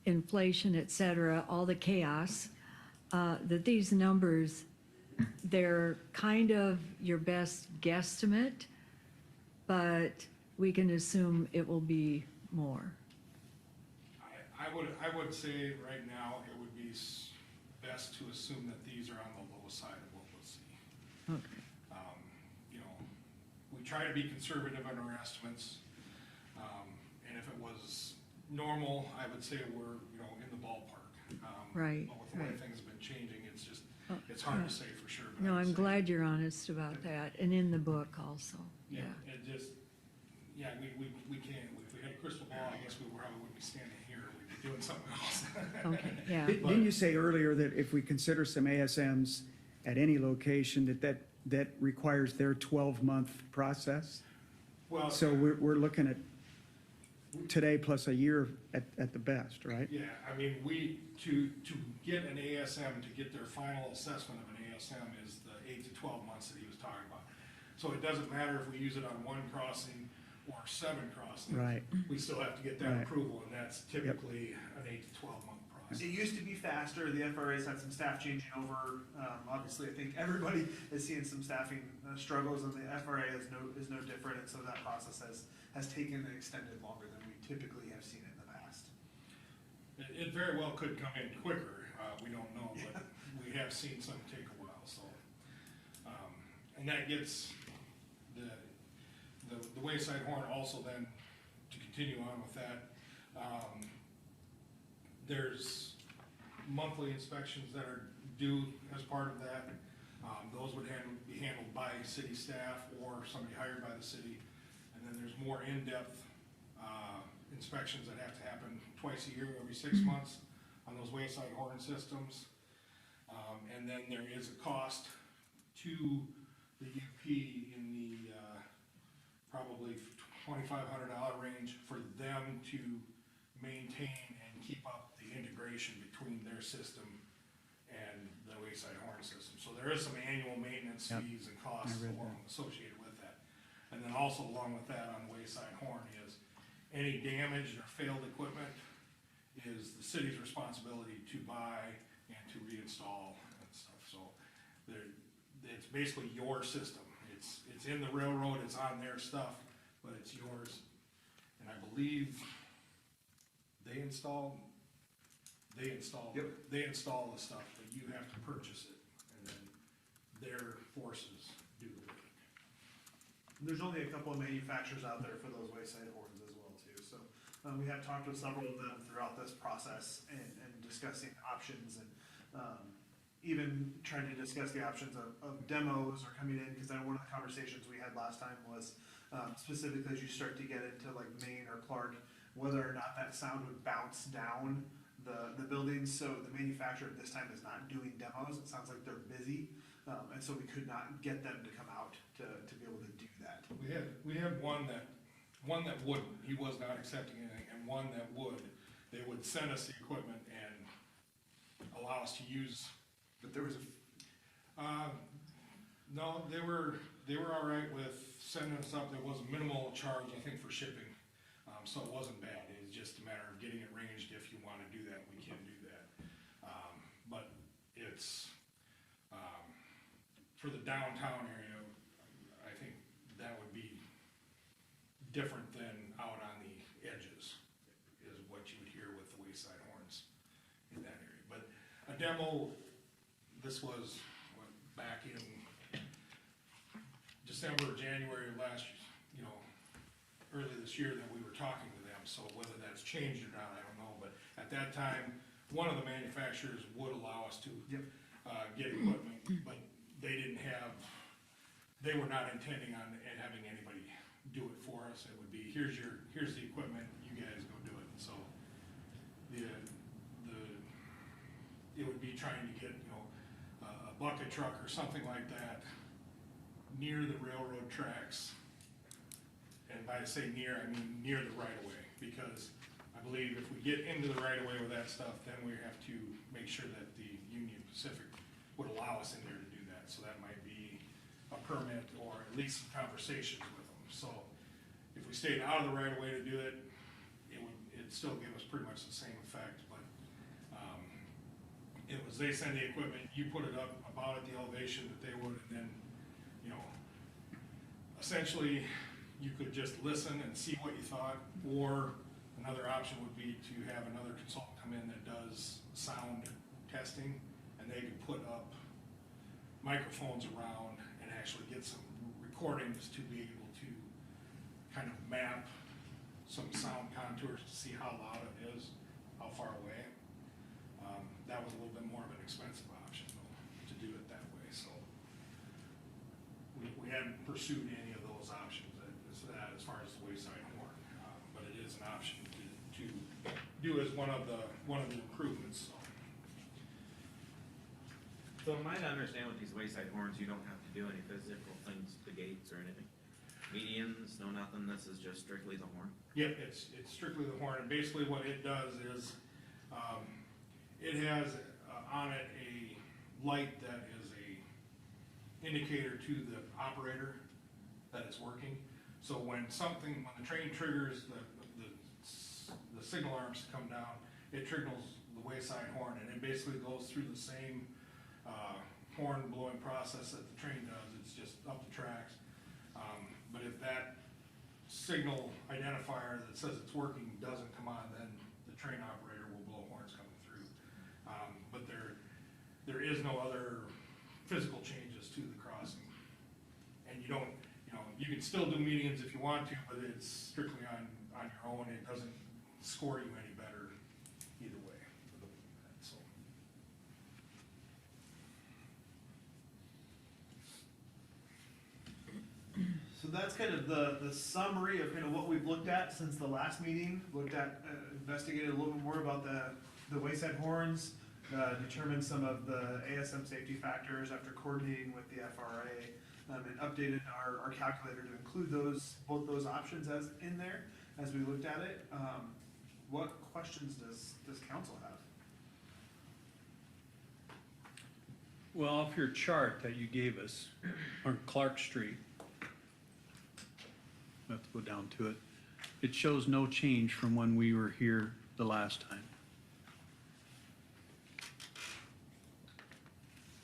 inflation, et cetera, all the chaos, that these numbers, they're kind of your best guesstimate, but we can assume it will be more? I would say right now, it would be best to assume that these are on the low side of what we'll see. Okay. You know, we try to be conservative in our estimates. And if it was normal, I would say we're, you know, in the ballpark. Right, But with the way right. things have been changing, it's just, Oh, it's hard yeah. to say for sure. But No, I would I'm say- glad you're honest about that, and in the book also, yeah. It just, yeah, we can't, if we had a crystal ball, I guess we probably wouldn't be standing here, we'd be doing something else. Okay, yeah. Didn't you say earlier that if we consider some ASMs at any location, that requires their 12-month process? Well, So we're looking at today plus a year at the best, right? yeah, I mean, to get an ASM, to get their final assessment of an ASM is the 8 to 12 months that he was talking about. So it doesn't matter if we use it on one crossing or 7 crossings. Right. We still have to get that Right. approval, and that's typically an 8 to 12-month process. It used to be faster. The FRA's had some staff changing over. Obviously, I think everybody is seeing some staffing struggles, and the FRA is no different. And so that process has taken and extended longer than we typically have seen in the past. It very well could come in quicker, we don't know, but we have seen some take a while, so. And that gets the wayside horn also then, to continue on with that, there's monthly inspections that are due as part of that. Those would be handled by city staff or somebody hired by the city. And then there's more in-depth inspections that have to happen twice a year, every 6 months on those wayside horn systems. And then there is a cost to the UP in the probably $2,500 range for them to maintain and keep up the integration between their system and the wayside horn system. So there is some annual maintenance Yep. fees and costs I read associated with that. And then also along with that on the wayside horn is any damaged or failed equipment is the city's responsibility to buy and to reinstall and stuff. So it's basically your system. It's in the railroad, it's on their stuff, but it's yours. And I believe they install they install, Yep. they install the stuff, but you have to purchase it, and then their forces do the work. There's only a couple of manufacturers out there for those wayside horns as well too, so, we have talked with several of them throughout this process and discussing options and, even trying to discuss the options of demos or coming in, cause I know one of the conversations we had last time was, specifically as you start to get into like Maine or Clark, whether or not that sound would bounce down the buildings, so the manufacturer at this time is not doing demos, it sounds like they're busy, and so we could not get them to come out to be able to do that. We had one that wouldn't, he was not accepting anything, and one that would. They would send us the equipment and allow us to use. But there was No, they were all right with sending us up. There was a minimal charge, I think, for shipping. So it wasn't bad. It was just a matter of getting it ranged. If you wanna do that, we can do that. But it's, for the downtown area, I think that would be different than out on the edges, is what you would hear with the wayside horns in that area. But a demo, this was back in December or January of last, early this year that we were talking to them. So whether that's changed or not, I don't know. But at that time, one of the manufacturers would allow us to get equipment, but they were not intending on having anybody do it for us. It would be, here's the equipment, you guys go do it. So it would be trying to get, a bucket truck or something like that near the railroad tracks. And by say near, I mean near the right of way, because I believe if we get into the right of way with that stuff, then we have to make sure that the Union Pacific would allow us in there to do that. So that might be a permit or at least some conversations with them. So if we stayed out of the right of way to do it, it'd still give us pretty much the same effect. But it was, they send the equipment, you put it up about at the elevation that they would, and then, essentially, you could just listen and see what you thought, or another option would be to have another consultant come in that does sound testing, and they could put up microphones around and actually get some recordings to be able to kind of map some sound contours to see how loud it is, how far away. That was a little bit more of an expensive option though, to do it that way, so we hadn't pursued any of those options as far as the wayside horn, but it is an option to do as one of the improvements. So am I to understand with these wayside horns, you don't have to do any physical things to gates or anything? Medians, no nothing, this is just strictly the horn? Yep, it's strictly the horn, and basically what it does is, it has on it a light that is a indicator to the operator that it's working. So when the train triggers the signal arms to come down, it triggers the wayside horn, and it basically goes through the same horn blowing process that the train does. It's just up the tracks. But if that signal identifier that says it's working doesn't come on, then the train operator will blow horns coming through. But there is no other physical changes to the crossing, and you can still do medians if you want to, but it's strictly on your own. It doesn't score you any better either way. So that's kind of the summary of kind of what we've looked at since the last meeting. Investigated a little bit more about the wayside horns, determined some of the ASM safety factors after coordinating with the FRA, and updated our calculator to include both those options as in there as we looked at it. What questions does council have? Well, off your chart that you gave us on Clark Street, I have to go down to it. It shows no change from when we were here the last time.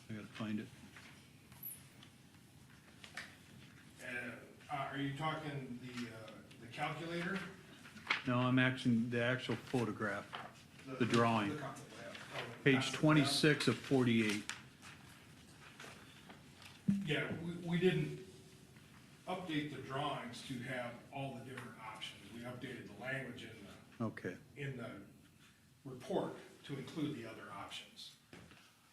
I gotta find it. Are you talking the calculator? No, I'm actually the actual photograph, the drawing. The concept plan. Page 26 of 48. Yeah, we didn't update the drawings to have all the different options. We updated the language Okay. in the report to include the other options.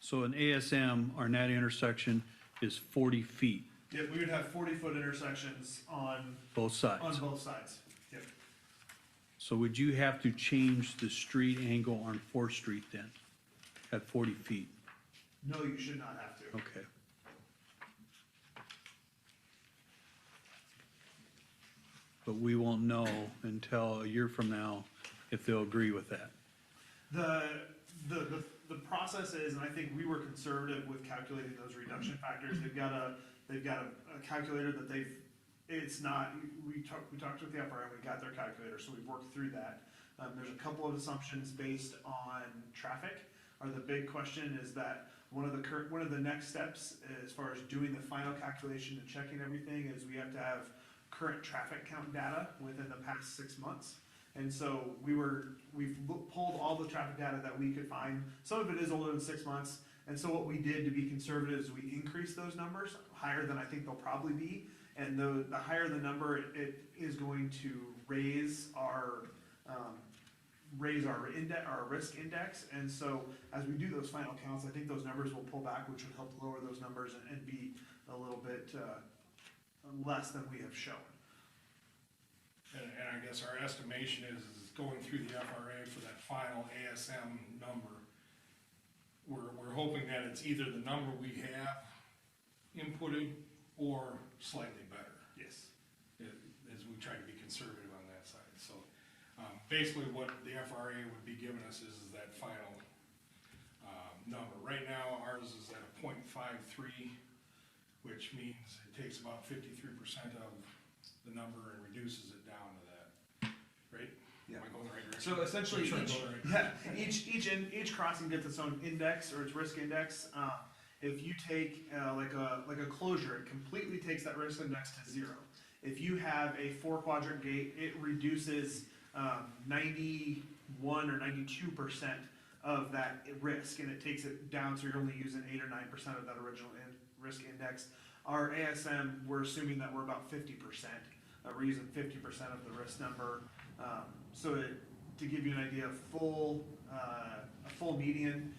So an ASM, or net intersection, is 40 feet, Yeah, we would have 40-foot intersections on both sides. both sides. Yep. So would you have to change the street angle on 4th Street then, at 40 feet? No, you should not have to. Okay. But we won't know until a year from now if they'll agree with that. The process is, and I think we were conservative with calculating those reduction factors. They've got a calculator that it's not, we talked with the FRA, we got their calculator, so we've worked through that. There's a couple of assumptions based on traffic. The big question is that one of the next steps as far as doing the final calculation and checking everything is we have to have current traffic count data within the past 6 months. And so we've pulled all the traffic data that we could find. Some of it is older than 6 months. And so what we did to be conservative is we increased those numbers higher than I think they'll probably be. And the higher the number, it is going to raise our risk index. And so as we do those final counts, I think those numbers will pull back, which would help lower those numbers and be a little bit less than we have shown. And I guess our estimation is going through the FRA for that final ASM number. We're hoping that it's either the number we have inputted or slightly better. Yes. As we try to be conservative on that side. So basically what the FRA would be giving us is that final number. Right now ours is at a 0.53, which means it takes about 53% of the number and reduces it down to that, right? Yeah. Am I going the right direction? So essentially, I'm sure I'm going the right direction. each crossing gets its own index or its risk index. If you take like a closure, it completely takes that risk index to 0. If you have a 4-quadrant gate, it reduces 91 or 92% of that risk, and it takes it down so you're only using 8 or 9% of that original risk index. Our ASM, we're assuming that we're about 50%. We're using 50% of the risk number. To give you an idea, a full median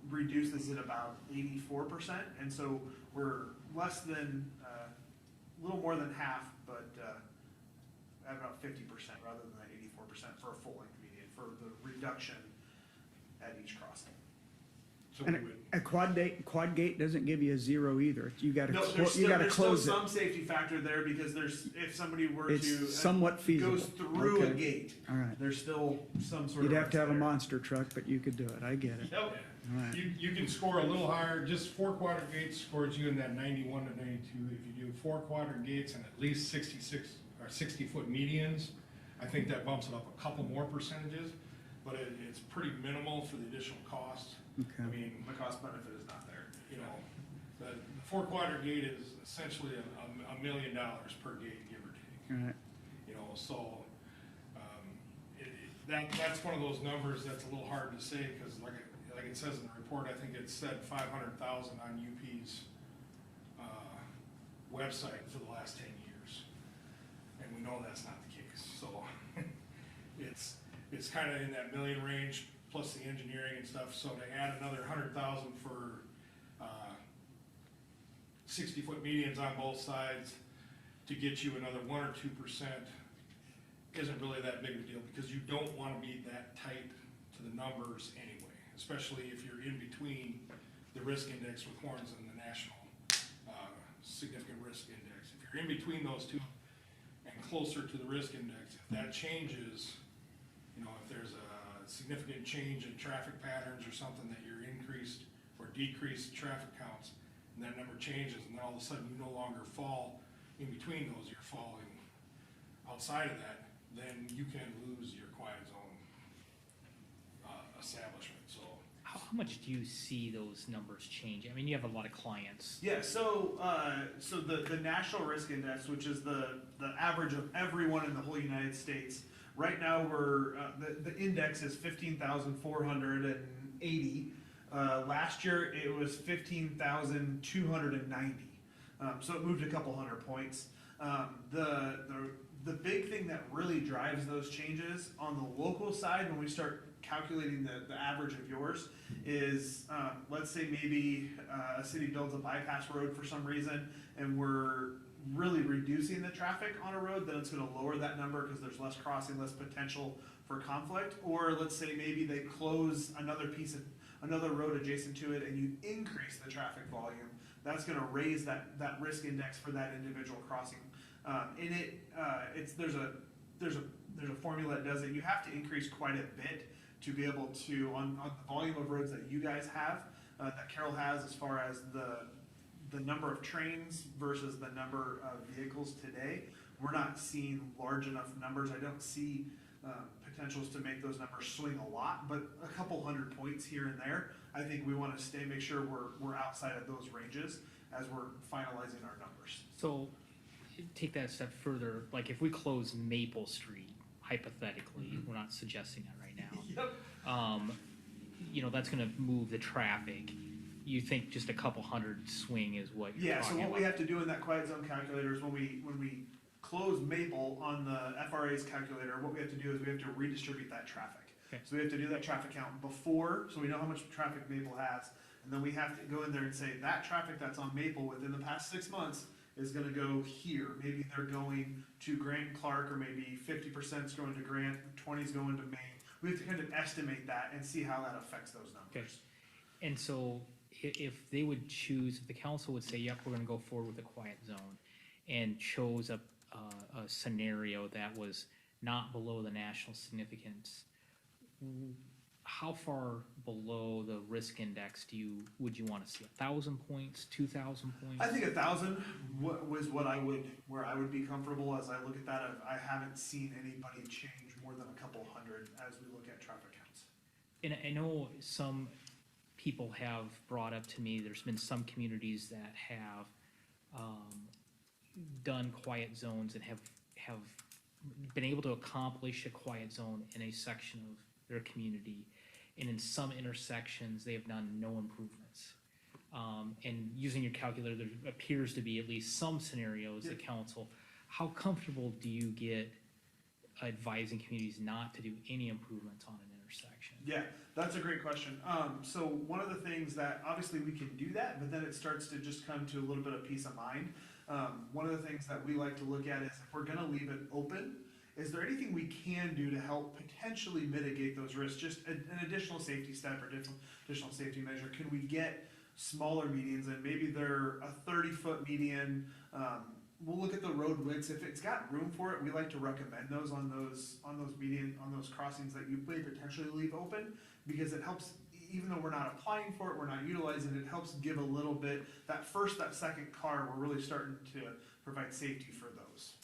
reduces it about 84%, and so we're less than, a little more than half, but at about 50% rather than that 84% for a full length median for the reduction at each crossing. So And we would, a quad gate doesn't give you a 0 either. You gotta, No, you gotta there's close still it. some safety factor there because if somebody were It's to somewhat feasible. goes through a Okay. gate, All right. there's still some sort You'd of have to have a risk there. monster truck, but you could do it. I get it. Yep. All right. you can score a little higher, just 4-quadrant gates scores you in that 91 to 92. If you do 4-quadrant gates and at least 66 or 60-foot medians, I think that bumps it up a couple more percentages, but it's pretty minimal for the additional cost. Okay. I mean, The cost benefit is not there. you know, the 4-quadrant gate is essentially $1 million per gate, give or take. All right. You know, so, that's one of those numbers that's a little hard to say, because like it says in the report, I think it said 500,000 on UP's, website for the last 10 years. And we know that's not the case, so, it's kind of in that million range, plus the engineering and stuff, so to add another 100,000 for, 60-foot medians on both sides, to get you another 1 or 2% isn't really that big of a deal, because you don't want to be that tight to the numbers anyway, especially if you're in between the risk index with horns and the national significant risk index. If you're in between those two and closer to the risk index, if that changes, you know, if there's a significant change in traffic patterns or something that you're increased or decreased traffic counts, and that number changes, and then all of a sudden you no longer fall in between those, you're falling outside of that, then you can lose your quiet zone establishment, so. How much do you see those numbers change? I mean, you have a lot of clients. Yeah, so the national risk index, which is the average of everyone in the whole United States, Right now, the index is 15,480. Last year, it was 15,290. So it moved a couple hundred points. The big thing that really drives those changes on the local side, when we start calculating the average of yours, is let's say maybe a city builds a bypass road for some reason, and we're really reducing the traffic on a road, then it's going to lower that number because there's less crossing, less potential for conflict. Or let's say maybe they close another road adjacent to it, and you increase the traffic volume. That's going to raise that risk index for that individual crossing. There's a formula that does it. You have to increase quite a bit to be able to, on the volume of roads that you guys have, that Carroll has, as far as the number of trains versus the number of vehicles today. We're not seeing large enough numbers. I don't see potentials to make those numbers swing a lot, but a couple hundred points here and there. I think we want to make sure we're outside of those ranges as we're finalizing our numbers. So take that a step further, like if we close Maple Street, hypothetically, we're not suggesting that right now. Yep. That's gonna move the traffic. You think just a couple hundred swing is what you're Yeah, so talking what about? we have to do in that quiet zone calculator is when we close Maple on the FRA's calculator, what we have to do is we have to redistribute that traffic. Okay. So we have to do that traffic count before, so we know how much traffic Maple has, and then we have to go in there and say, that traffic that's on Maple within the past 6 months is gonna go here. Maybe they're going to Grant and Clark, or maybe 50% is going to Grant, 20 is going to Maine. We have to kind of estimate that and see how that affects those numbers. Okay. And so if they would choose, if the council would say, yep, we're gonna go forward with a quiet zone, and chose a scenario that was not below the national significance, how far below the risk index would you want to see? 1,000 points, 2,000 points? I think 1,000 was where I would be comfortable. As I look at that, I haven't seen anybody change more than a couple hundred as we look at traffic counts. And I know some people have brought up to me, there's been some communities that have done quiet zones and have been able to accomplish a quiet zone in a section of their community. And in some intersections, they have done no improvements. And using your calculator, there appears to be at least some scenarios, the council. How comfortable do you get advising communities not to do any improvements on an intersection? Yeah, that's a great question. So one of the things that, obviously we can do that, but then it starts to just come to a little bit of peace of mind. One of the things that we like to look at is, if we're gonna leave it open, is there anything we can do to help potentially mitigate those risks? Just an additional safety step or additional safety measure. Can we get smaller medians, and maybe they're a 30-foot median? We'll look at the road widths. If it's got room for it, we like to recommend those on those crossings that you may potentially leave open, because it helps. Even though we're not applying for it, we're not utilizing it, it helps give a little bit. That second car, we're really starting to provide safety for those.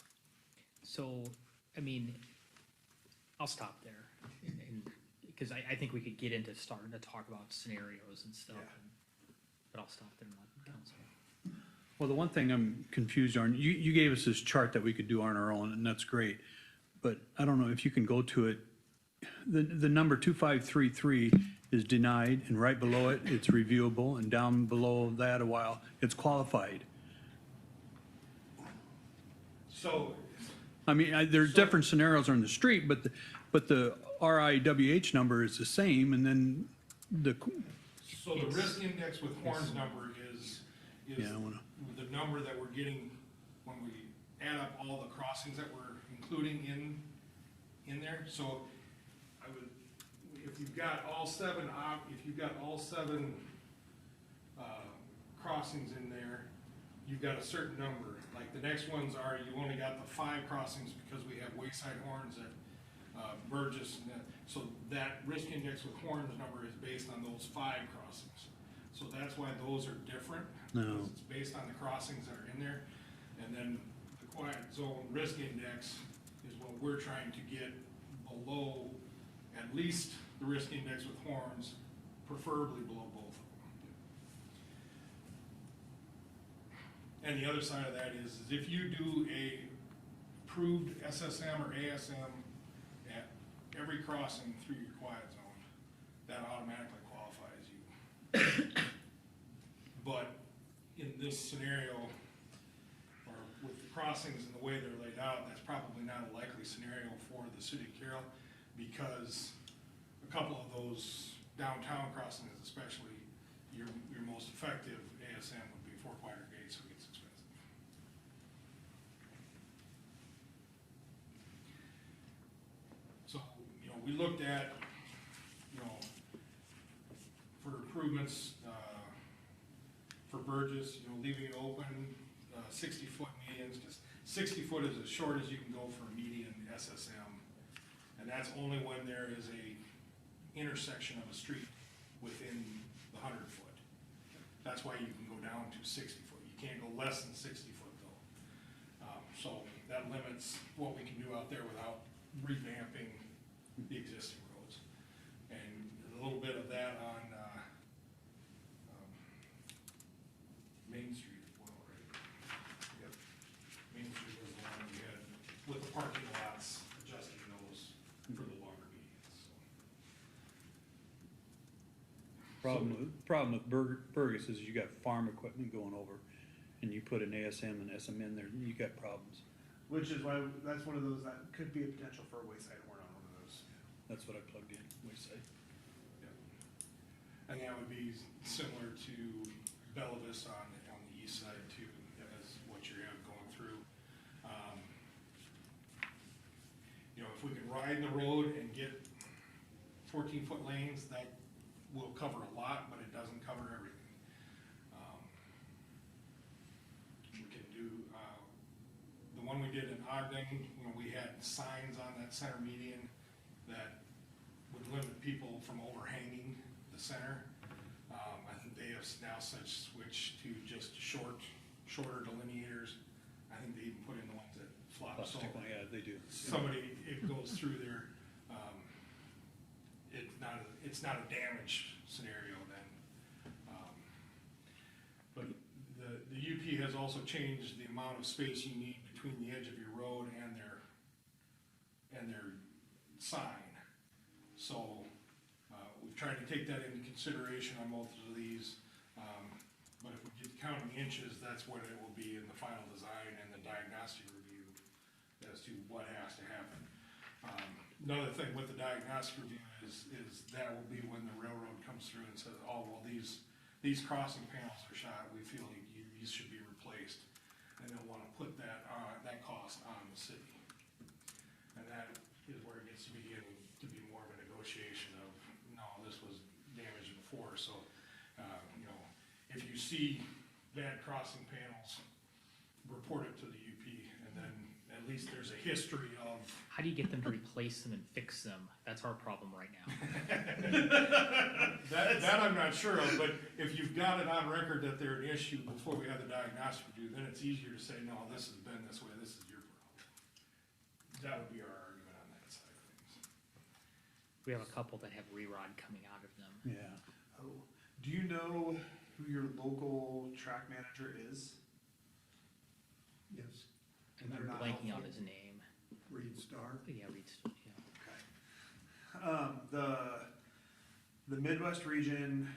So, I mean, I'll stop there, because I think we could get into starting to talk about scenarios and stuff, but I'll stop there and let the council. Well, the one thing I'm confused on, you gave us this chart that we could do on our own, and that's great. But I don't know if you can go to it. The number 2533 is denied, and right below it, it's reviewable, and down below that a while, it's qualified. So, I mean, there's different scenarios on the street, but the RIWH number is the same, and then so the risk index with Horn's number is Yeah, I wanna- the number that we're getting when we add up all the crossings that we're including in there. So I would, if you've got all seven crossings in there, you've got a certain number. Like the next ones are, you only got the 5 crossings because we have Wayside Horns at Burgess, and so that risk index with Horns number is based on those 5 crossings. So that's why those are different. No. Because it's based on the crossings that are in there. And then the quiet zone risk index is what we're trying to get below at least the risk index with Horns, preferably below both of them. And the other side of that is if you do a approved SSM or ASM every crossing through your quiet zone, that automatically qualifies you. But in this scenario, or with the crossings and the way they're laid out, that's probably not a likely scenario for the city of Carroll, because a couple of those downtown crossings especially, your most effective ASM would be four-quadrant gates, so it gets expensive. So, we looked at, for improvements, for Burgess, leaving it open, 60-foot medians, because 60 foot is as short as you can go for a median SSM. And that's only when there is a intersection of a street within the 100 foot. That's why you can go down to 60 foot. You can't go less than 60 foot though. So that limits what we can do out there without revamping the existing roads. And a little bit of that on Main Street as well, right? Yep. Main Street was the one we had with the parking lots, adjusting those for the longer medians. Problem with Burgess is you got farm equipment going over, and you put an ASM and SM in there, you got problems. Which is why, that's one of those that could be a potential for a wayside horn on one of those. That's what I plugged in, Wayside. And that would be similar to Bellavis on the east side too, as what you have going through. If we can ride the road and get 14-foot lanes, that will cover a lot, but it doesn't cover everything. We can do, the one we did in Ogden, we had signs on that center median that would limit people from overhanging the center. I think they have now since switched to just shorter delineators. I think they even put in the ones that flop. So Yeah, they do. somebody, it goes through there, it's not a damage scenario then. But the UP has also changed the amount of space you need between the edge of your road and their sign. So, we've tried to take that into consideration on both of these. But if we get counting inches, that's what it will be in the final design and the diagnostic review as to what has to happen. Another thing with the diagnostic review is that will be when the railroad comes through and says, oh, well, these crossing panels are shot, we feel like these should be replaced. And they'll wanna put that cost on the city. And that is where it gets to be more of a negotiation of, no, this was damaged before, so, if you see bad crossing panels, report it to the UP, and then at least there's a history of. How do you get them to replace them and fix them? That's our problem right now. That I'm not sure of, but if you've got it on record that they're an issue before we have the diagnostic review, then it's easier to say, no, this has been this way, this is your problem. That would be our argument on that side of things. We have a couple that have re-rod coming out of them. Yeah. Oh, do you know who your local track manager is? Yes, And They're I'm not blanking on helpful. his name. Reed Star. Yeah, Reed's, yeah. Okay. The Midwest region,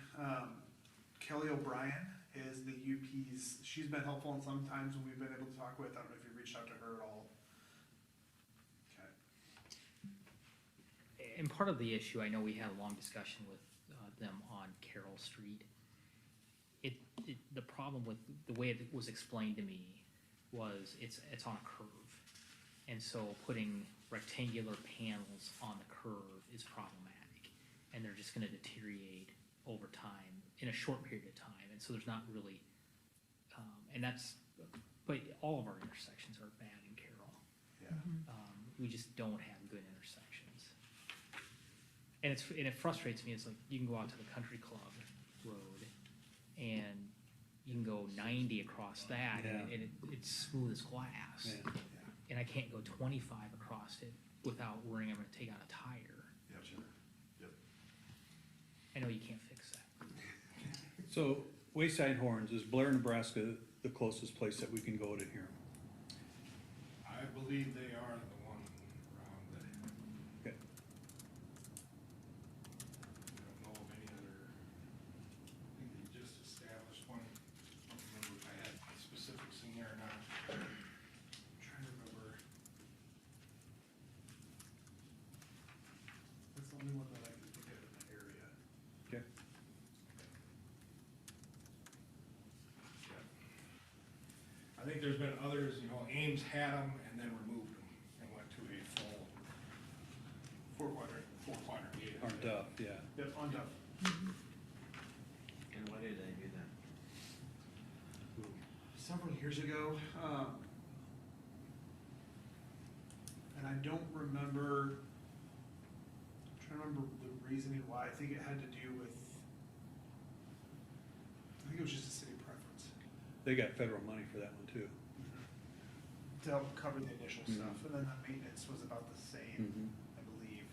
Kelly O'Brien is the UP's, she's been helpful and sometimes when we've been able to talk with, I don't know if you reached out to her at all. Okay. And part of the issue, I know we had a long discussion with them on Carroll Street. The problem with the way it was explained to me was it's on a curve. And so putting rectangular panels on the curve is problematic. And they're just gonna deteriorate over time, in a short period of time. And so there's not really, but all of our intersections are bad in Carroll. Yeah. We just don't have good intersections. And it frustrates me, it's like, you can go out to the country club road and you can go 90 across that and it's smooth as glass. Yeah. And I can't go 25 across it without worrying I'm gonna take out a tire. Yep, sure. Yep. I know you can't fix that. So Wayside Horns, is Blair, Nebraska the closest place that we can go to here? I believe they are the one around there. Okay. only one that I can think of in the area. Okay. I think there's been others, you know, Ames had them and then removed them and went to a full four quadrant gate. Or Duff, yeah. Yep, on Duff. And why did they do that? Several years ago, and I don't remember, I'm trying to remember the reasoning why. I think it had to do with, I think it was just a city preference They got federal money for that one too. to help cover the initial Mhm. stuff, and then the maintenance was about the same, Mhm. I believe.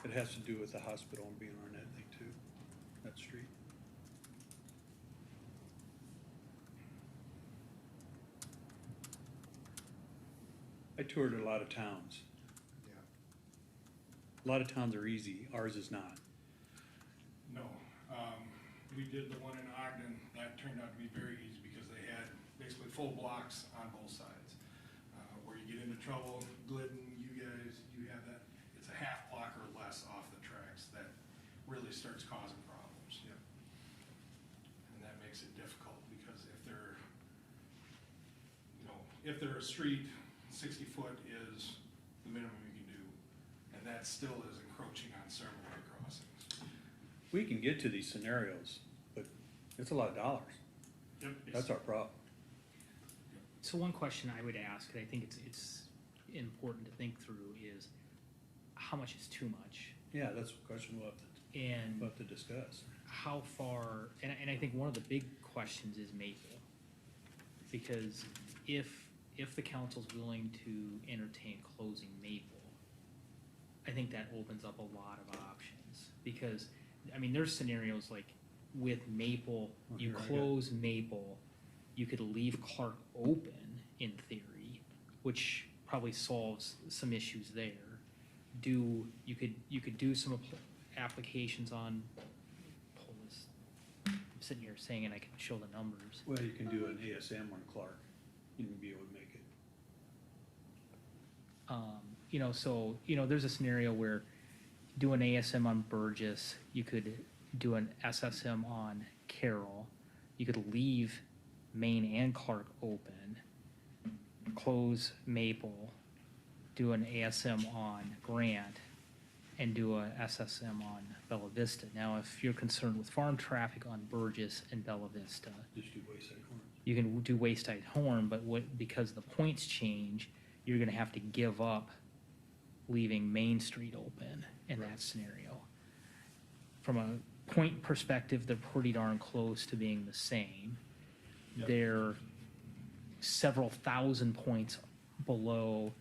It has to do with the hospital and being on that thing too, that street. I toured a lot of towns. Yeah. A lot of towns are easy, ours is not. No, we did the one in Ogden, that turned out to be very easy because they had basically full blocks on both sides. Where you get into trouble, Glidden, you guys, you have that, it's a half block or less off the tracks that really starts causing problems. Yep. And that makes it difficult because if they're, you know, if they're a street, 60 foot is the minimum you can do. And that still is encroaching on several way crossings. We can get to these scenarios, but it's a lot of dollars. Yep. That's our problem. So one question I would ask, and I think it's important to think through, is how much is too much? Yeah, that's a question we'll And have to discuss. how far, and I think one of the big questions is Maple. Because if the council's willing to entertain closing Maple, I think that opens up a lot of options. Because, I mean, there's scenarios like with Maple, you Here, I got- close Maple, you could leave Clark open in theory, which probably solves some issues there. You could do some applications on, pull this, I'm sitting here saying, and I can show the numbers. Well, you can do an ASM on Clark, you can be able to make it. You know, so, you know, there's a scenario where do an ASM on Burgess, you could do an SSM on Carroll, you could leave Main and Clark open, close Maple, do an ASM on Grant, and do a SSM on Bella Vista. Now, if you're concerned with farm traffic on Burgess and Bella Vista, Just do Wayside Horn. you can do Wayside Horn, but because the points change, you're gonna have to give up leaving Main Street open in that scenario. From a point perspective, they're pretty darn close to being the same. Yep. They're several thousand points below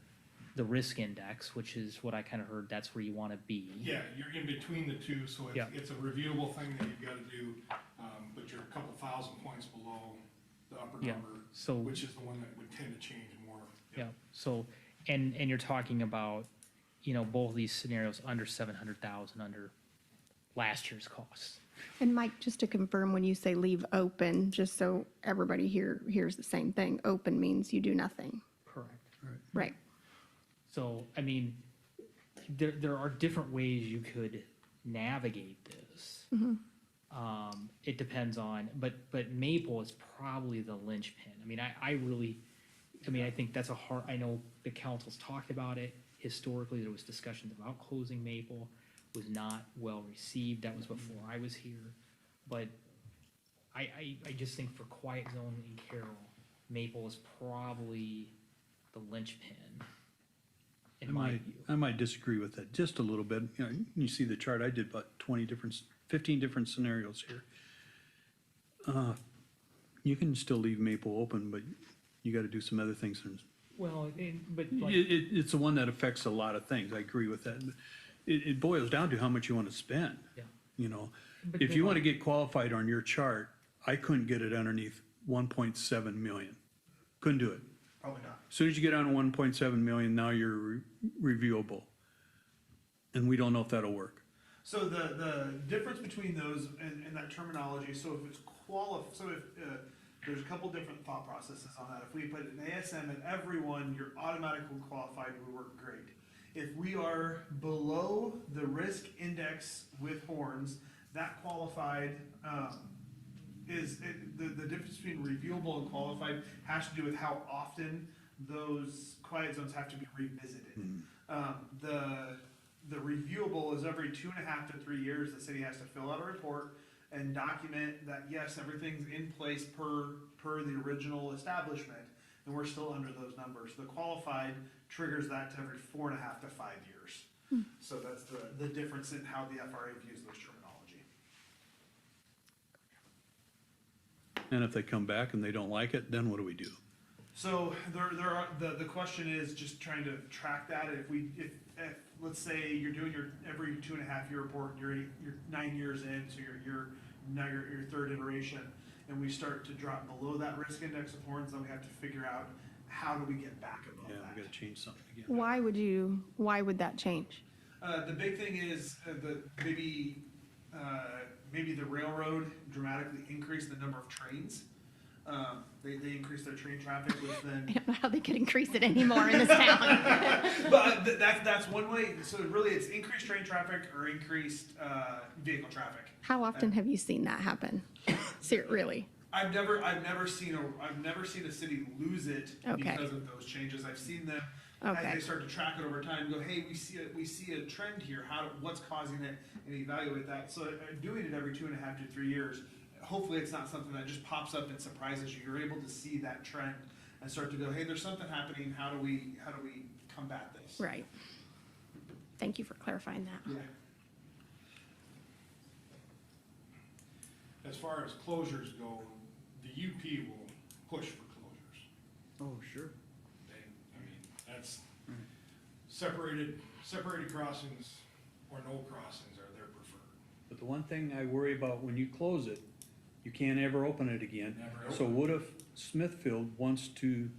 the risk index, which is what I kind of heard, that's where you want to be. Yeah, you're in between the two, so Yeah. it's a reviewable thing that you've got to do, but you're a couple thousand points below the upper Yeah, number, so- which is the one that would tend to change more. Yeah, so, and you're talking about, you know, both of these scenarios under 700,000 under last year's costs. And Mike, just to confirm, when you say leave open, just so everybody here hears the same thing, open means you do nothing. Correct. Right. So, I mean, there are different ways you could navigate this. It depends on, but Maple is probably the linchpin. I mean, I think that's a hard, I know the council's talked about it. Historically, there was discussions about closing Maple, was not well received. That was before I was here. But I just think for Quiet Zone in Carroll, Maple is probably the linchpin. In my view. I might disagree with that just a little bit. You know, you see the chart, I did about 15 different scenarios here. You can still leave Maple open, but you gotta do some other things. Well, but like, It's the one that affects a lot of things, I agree with that. It boils down to how much you wanna spend. Yeah. You know, But if then you wanna like- get qualified on your chart, I couldn't get it underneath 1.7 million. Couldn't do it. Probably not. As Soon as you get on 1.7 million, now you're reviewable. And we don't know if that'll work. So the difference between those and that terminology, so if it's there's a couple different thought processes on that. If we put an ASM at everyone, you're automatically qualified, we work great. If we are below the risk index with horns, that qualified, the difference between reviewable and qualified has to do with how often those quiet zones have to be revisited. The reviewable is every 2.5 to 3 years, the city has to fill out a report and document that, yes, everything's in place per the original establishment, and we're still under those numbers. The qualified triggers that to every 4.5 to 5 years. So that's the difference in how the FRA views those terminology. And if they come back and they don't like it, then what do we do? So the question is just trying to track that. If let's say you're doing your every 2.5 year report, and you're 9 years in, so now your third iteration, and we start to drop below that risk index of horns, then we have to figure out how do we get back above Yeah, that. we gotta change something again. Why would that change? The big thing is maybe the railroad dramatically increased the number of trains. They increased their train traffic, which then. I don't know how they could increase it anymore in this town. But that's one way. So really, it's increased train traffic or increased vehicle traffic. How often have you seen that happen? Really? I've never seen a city lose it because of those changes. I've seen them as they start to track it over time. Go, hey, we see a trend here. What's causing it, and evaluate that. So doing it every 2.5 to 3 years. Hopefully, it's not something that just pops up and surprises you. You're able to see that trend and start to go, hey, there's something happening. How do we combat this? Right. Thank you for clarifying that. Yeah. As far as closures go, the UP will push for closures. Oh, sure. That's separated crossings or no crossings are their preferred. But the one thing I worry about when you close it, you can't ever open it again. Never So open. what if Smithfield wants to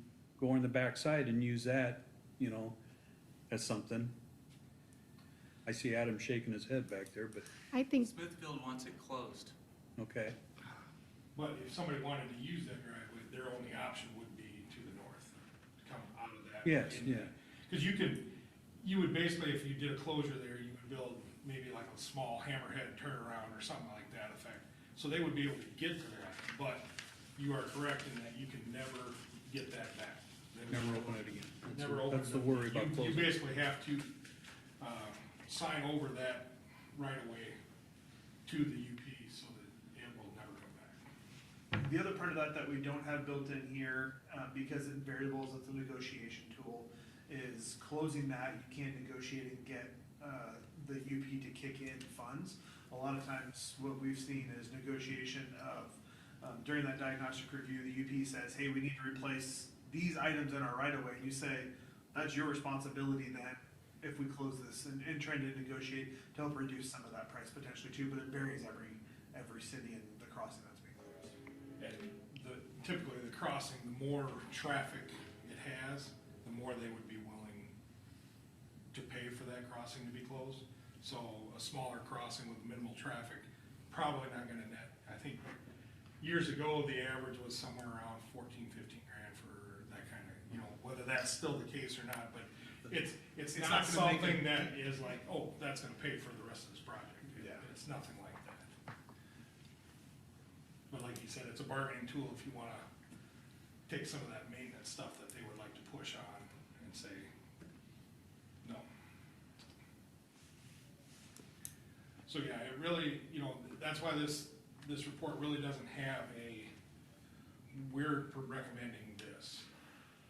go on the backside and use that, as something? I see Adam shaking his head back there, but, I think Smithfield wants it closed. okay. But if somebody wanted to use that driveway, their only option would be to the north, to come out of that. Yes, yeah. Because you would basically, if you did a closure there, you would build maybe like a small hammerhead turnaround or something like that effect. So they would be able to get to that, but you are correct in that you can never get that back. Never open it again. Never open it. That's the worry about You closing. basically have to, sign over that right away to the UP so that it will never come back. The other part of that we don't have built in here, because in variables, it's a negotiation tool, is closing that, you can negotiate and get the UP to kick in funds. A lot of times, what we've seen is negotiation of, during that diagnostic review, the UP says, hey, we need to replace these items in our right-of-way. You say, that's your responsibility then, if we close this, and trying to negotiate to help reduce some of that price potentially too, but it varies every city and the crossing that's being closed. And typically the crossing, the more traffic it has, the more they would be willing to pay for that crossing to be closed. So a smaller crossing with minimal traffic, probably not gonna net. I think years ago, the average was somewhere around 14, 15 grand for that kind of, whether that's still the case or not, but it's not not gonna make something it- that is like, oh, that's gonna pay for the rest of this project. Yeah. It's nothing like that. But like you said, it's a bargaining tool if you wanna take some of that maintenance stuff that they would like to push on and say, no. So yeah, it really, that's why this report really doesn't have we're recommending this.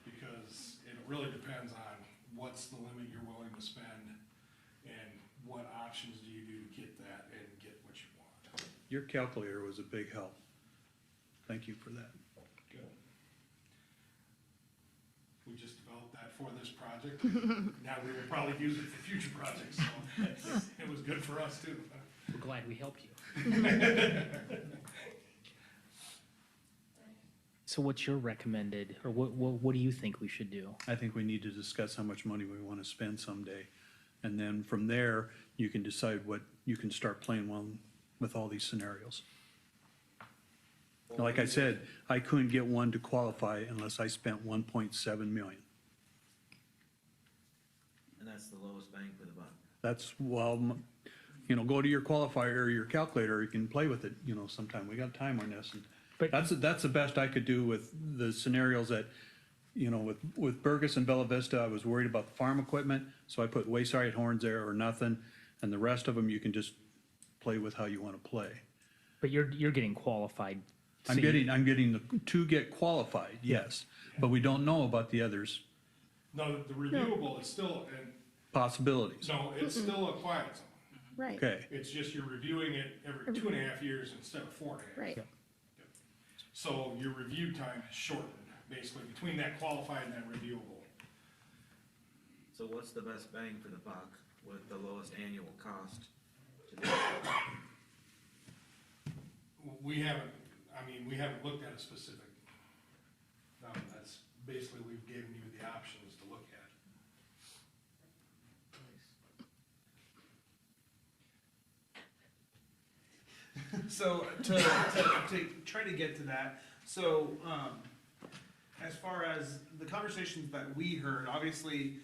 Because it really depends on what's the limit you're willing to spend and what options do you do to get that and get what you want. Your calculator was a big help. Thank you for that. Good. We just developed that for this project. Now we will probably use it for future projects, so it was good for us too. We're glad we helped you. So what's your recommended, or what do you think we should do? I think we need to discuss how much money we want to spend someday. And then from there, you can decide what, you can start playing with all these scenarios. Like I said, I couldn't get one to qualify unless I spent 1.7 million. And that's the lowest bang for the buck. That's, well, go to your qualifier or your calculator, you can play with it, sometime. We got time on this. And But- that's the best I could do with the scenarios that, with Burgess and Bella Vista, I was worried about the farm equipment, so I put wayside horns there or nothing. And the rest of them, you can just play with how you want to play. But you're getting qualified. I'm so you- getting to get qualified, yes, but we don't know about the others No, the reviewable is still, possibilities. no, it's still a quiet zone. Right. Okay, It's just you're reviewing it every 2.5 years instead of 4.5. Right. So your review time is shortened, basically, between that qualified and that reviewable. So what's the best bang for the buck with the lowest annual cost? to do? We haven't looked at a specific, that's basically, we've given you the options to look at. So to try to get to that, so as far as the conversations that we heard, obviously,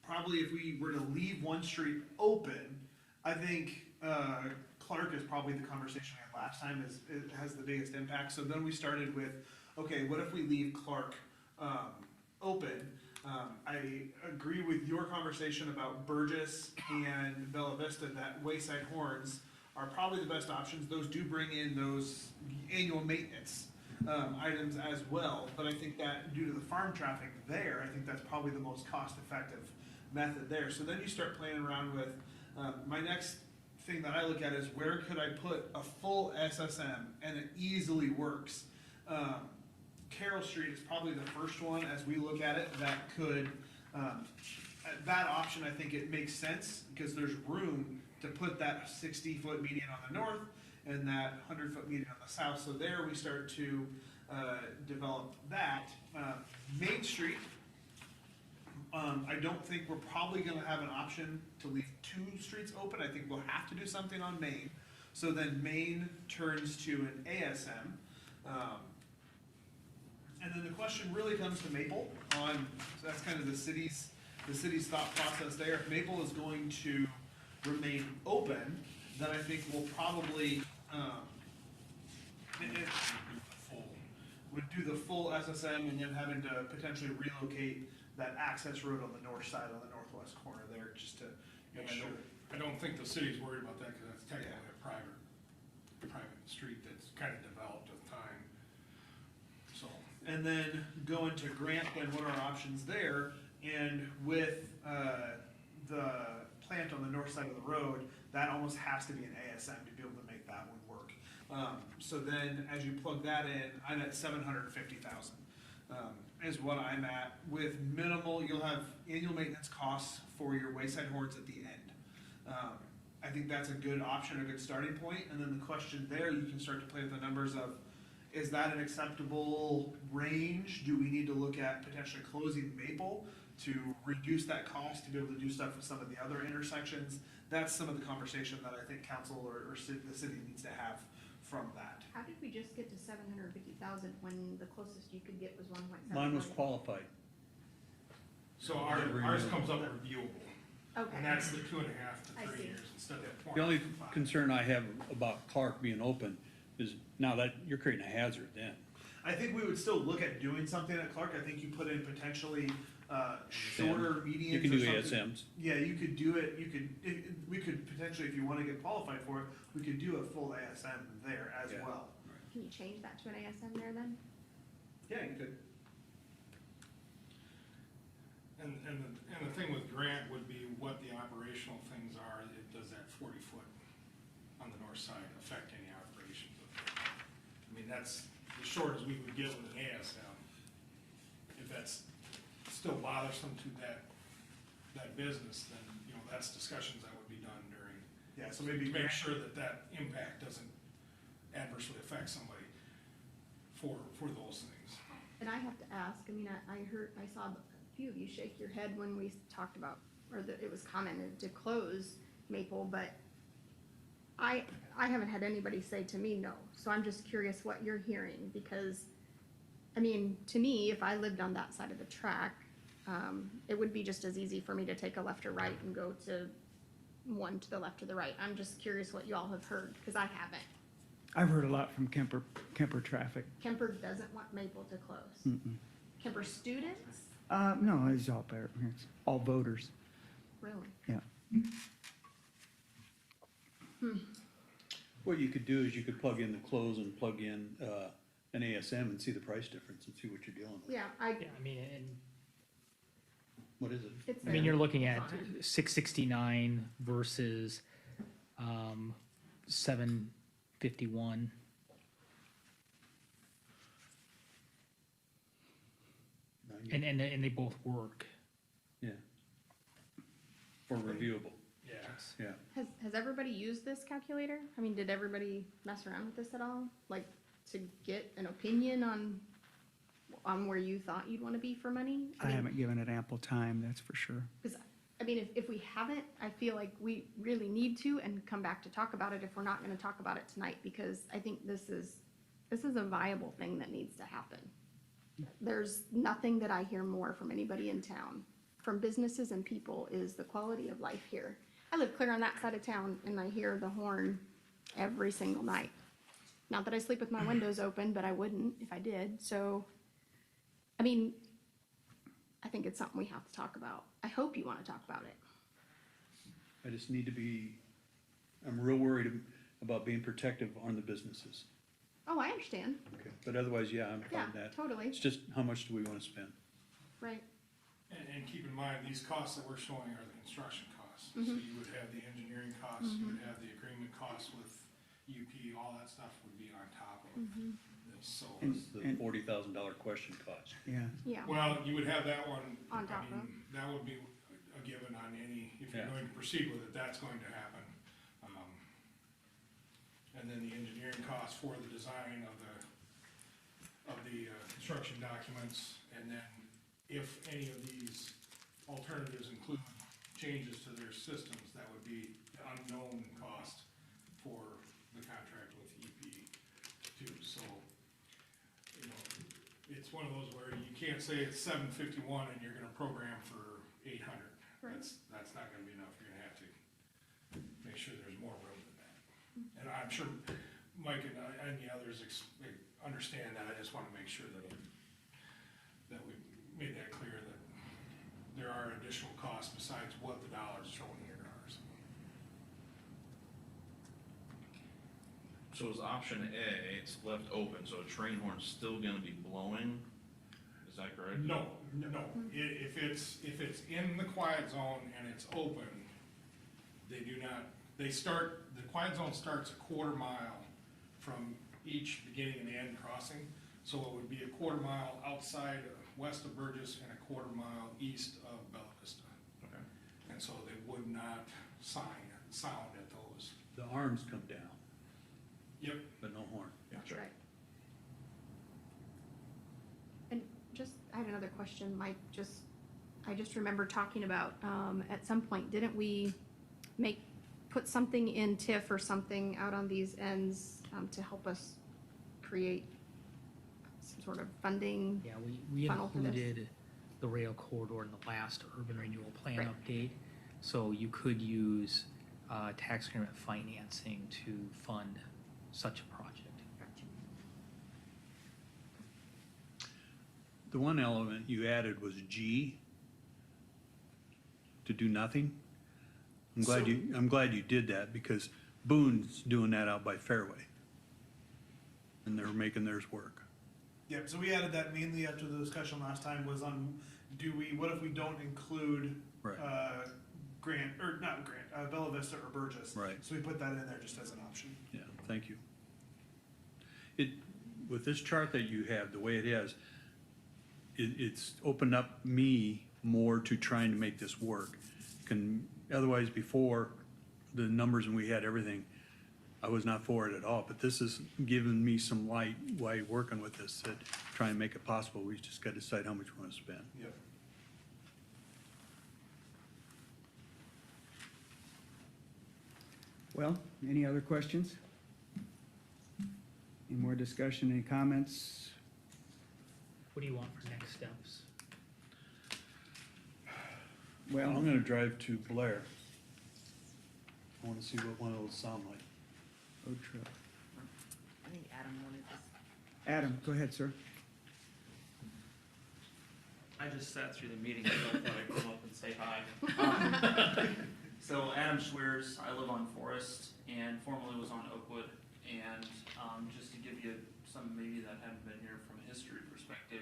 probably if we were to leave one street open, I think Clark is probably the conversation we had last time it has the biggest impact. So then we started with, okay, what if we leave Clark open? I agree with your conversation about Burgess and Bella Vista, that Wayside Horns are probably the best options. Those do bring in those annual maintenance items as well. But I think that due to the farm traffic there, I think that's probably the most cost-effective method there. So then you start playing around with, my next thing that I look at is where could I put a full SSM and it easily works. Carroll Street is probably the first one as we look at it that could, that option, I think it makes sense because there's room to put that 60-foot median on the north and that 100-foot median on the south. So there we start to develop that. Main Street, I don't think we're probably gonna have an option to leave 2 streets open. I think we'll have to do something on Main. So then Main turns to an ASM. And then the question really comes to Maple on, so that's kind of the city's thought process there. If Maple is going to remain open, then I think we'll probably, would do the full SSM and then having to potentially relocate that access road on the north side, on the northwest corner there, just to make sure. I don't think the city's worried about that, cause that's technically a private street that's kind of developed with time. So, And then going to Grant, then what are our options there? And with the plant on the north side of the road, that almost has to be an ASM to be able to make that one work. So then as you plug that in, I'm at 750,000 is what I'm at. With minimal, you'll have annual maintenance costs for your wayside horns at the end. I think that's a good option, a good starting point. And then the question there, you can start to play with the numbers of, is that an acceptable range? Do we need to look at potentially closing Maple to reduce that cost to be able to do stuff with some of the other intersections? That's some of the conversation that I think council or the city needs to have from that. How did we just get to 750,000 when the closest you could get was 1.7? mine was qualified. so ours comes up reviewable, Okay. and that's the 2.5 I to 3 see. years instead of 4. The only 5. concern I have about Clark being open is now that you're creating a hazard then. I think we would still look at doing something at Clark. I think you put in potentially shorter medians. You can or do something. ASMs. Yeah, you could do it. We could potentially, if you want to get qualified for it, we could do a full ASM there as Yeah. well. Can you change that to an ASM there then? Yeah, you could. And the thing with Grant would be what the operational things are. Does that 40-foot on the north side affect any operations? I mean, that's as short as we would get with an ASM. If that's still bothersome to that business, then, that's discussions that would be done during. Yeah, so maybe To make sure that impact doesn't adversely affect somebody for those things. And I have to ask, I mean, I saw a few of you shake your head when we talked about, or that it was commented to close Maple, but I haven't had anybody say to me no. So I'm just curious what you're hearing, because, I mean, to me, if I lived on that side of the track, It would be just as easy for me to take a left or right and go to one to the left or the right. I'm just curious what you all have heard, because I haven't. I've heard a lot from Kemper traffic. Kemper doesn't want Maple to close. Mm-mm. Kemper students? No, it's all voters, Really? yeah. What you could do is you could plug in the close and plug in, an ASM and see the price difference and see what you're dealing with. Yeah, Yeah, I mean, and What is it? it's I mean, there. you're looking at Fine. 669 versus 751. And they both work. Yeah. For reviewable, Yes. yeah. Has everybody used this calculator? I mean, did everybody mess around with this at all? Like, to get an opinion on where you thought you'd want to be for money? I haven't given it ample time, that's for sure. Because, I mean, if we haven't, I feel like we really need to and come back to talk about it if we're not gonna talk about it tonight, because I think this is a viable thing that needs to happen. There's nothing that I hear more from anybody in town, from businesses and people, is the quality of life here. I live clear on that side of town and I hear the horn every single night. Not that I sleep with my windows open, but I wouldn't if I did, so, I mean, I think it's something we have to talk about. I hope you wanna talk about it. I just need to be, I'm real worried about being protective on the businesses. Oh, I understand, Okay, but otherwise, yeah, I'm yeah, fine with that. totally, It's just, how much do we wanna spend? right, And keep in mind, these costs that we're showing are the construction costs. So Mhm. you would have the engineering costs, you would have the agreement costs with UP, all that stuff would be on top of Mhm. this, so. And- What's the $40,000 question cost? Yeah, yeah. Well, you would have that one. On top I mean, that would be a given on any, if you're Yeah. going to proceed with it, that's going to happen. And then the engineering costs for the design of the construction documents, and then if any of these alternatives include changes to their systems, that would be the unknown cost for the contract with EP too, so, you know, it's one of those where you can't say it's 751 and you're gonna program for 800. Right. That's not gonna be enough, you're gonna have to make sure there's more room than that. And I'm sure Mike and the others understand that, I just wanna make sure that we made that clear, that there are additional costs besides what the dollars shown here are, so. So is option A, it's left open, so a train horn's still gonna be blowing? Is that correct? No, if it's in the quiet zone and it's open, they do not, the quiet zone starts a quarter mile from each beginning and end crossing. So it would be a quarter mile outside, west of Burgess, and a quarter mile east of Bella Vista. Okay. And so they would not sound at those. The arms come down, Yep. but no horn. That's right. And just, I had another question, Mike, I just remember talking about, at some point, didn't we put something in TIF or something out on these ends, to help us create some sort of funding? Yeah, we Funnel for this. included the rail corridor in the last urban renewal plan Right. update. So you could use tax increment financing to fund such a project. The one element you added was G, to do nothing. I'm glad you did that, because Boone's doing that out by Fairway. And they're making theirs work. Yep, so we added that mainly after the discussion last time was on, what if we don't include, Right. Bella Vista or Burgess? Right. So we put that in there just as an option. Yeah, thank you. With this chart that you have, the way it is, it's opened up me more to trying to make this work. Otherwise, before, the numbers and we had everything, I was not for it at all, but this has given me some light while working with this, to try and make it possible. We just gotta decide how much we wanna spend. Yep. well, any other questions? Any more discussion, any comments? What do you want for next steps? Well, I'm gonna drive to Blair. I wanna see what one of those sound like. road trip. I think Adam wanted this. Adam, go ahead, sir. I just sat through the meeting, so I thought I'd come up and say hi. So Adam Schweers, I live on Forest and formerly was on Oakwood. And just to give you some maybe that haven't been here from a history perspective,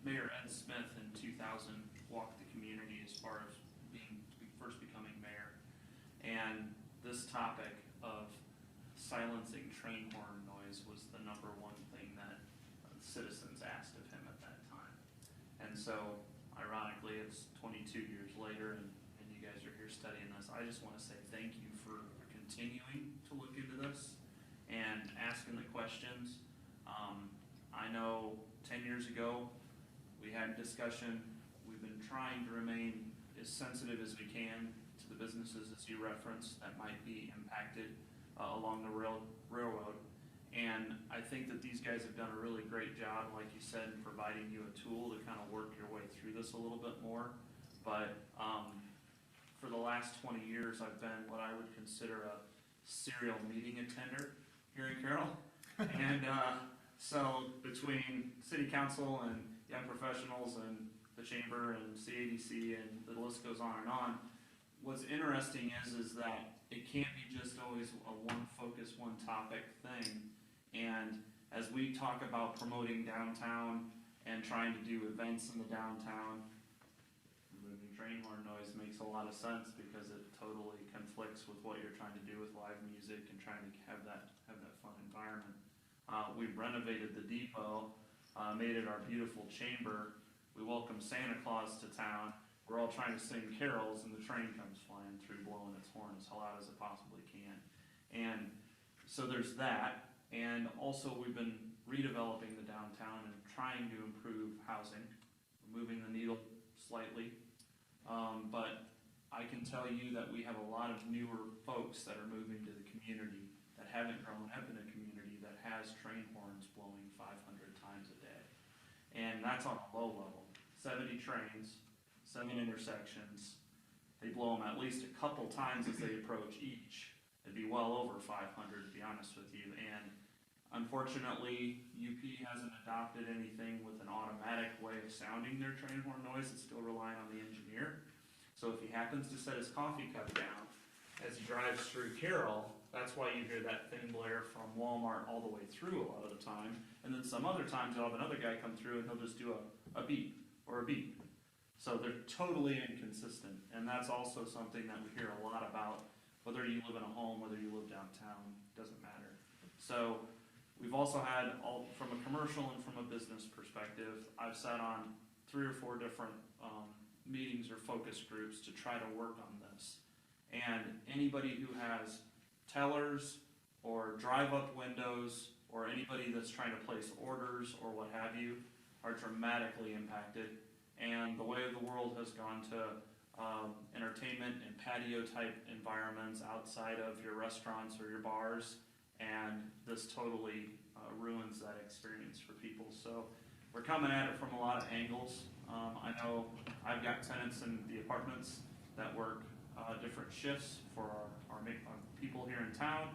Mayor Ed Smith in 2000 walked the community as far as first becoming mayor. And this topic of silencing train horn noise was the number one thing that citizens asked of him at that time. And so, ironically, it's 22 years later, and you guys are here studying this. I just want to say thank you for continuing to look into this and asking the questions. I know 10 years ago, we had discussion. We've been trying to remain as sensitive as we can to the businesses, as you referenced, that might be impacted along the railroad. And I think that these guys have done a really great job, like you said, in providing you a tool to kind of work your way through this a little bit more. But for the last 20 years, I've been what I would consider a serial meeting attender here in Carroll. And so between city council and young professionals and the chamber and CADC and the list goes on, what's interesting is that it can't be just always a one focus, one topic thing. And as we talk about promoting downtown and trying to do events in the downtown, removing train horn noise makes a lot of sense because it totally conflicts with what you're trying to do with live music and trying to have that fun environment. We renovated the depot, made it our beautiful chamber. We welcomed Santa Claus to town. We're all trying to sing carols and the train comes flying through blowing its horn as loud as it possibly can. And so there's that. And also we've been redeveloping the downtown and trying to improve housing, moving the needle slightly. But I can tell you that we have a lot of newer folks that are moving to the community that haven't grown up in a community that has train horns blowing 500 times a day. And that's on a low level. 70 trains, 7 intersections. They blow them at least a couple times as they approach each. It'd be well over 500 to be honest with you. And unfortunately, UP hasn't adopted anything with an automatic way of sounding their train horn noise. It's still relying on the engineer. So if he happens to set his coffee cup down as he drives through Carroll, that's why you hear that thin blare from Walmart all the way through a lot of the time. And then some other times you'll have another guy come through and he'll just do a beep or a beep. So they're totally inconsistent. And that's also something that we hear a lot about, whether you live in a home, whether you live downtown, doesn't matter. So we've also had, from a commercial and from a business perspective, I've sat on 3 or 4 different meetings or focus groups to try to work on this. And anybody who has tellers or drive-up windows or anybody that's trying to place orders or what have you are dramatically impacted. And the way of the world has gone to entertainment and patio-type environments outside of your restaurants or your bars, and this totally ruins that experience for people. So we're coming at it from a lot of angles. I know I've got tenants in the apartments that work different shifts for our people here in town,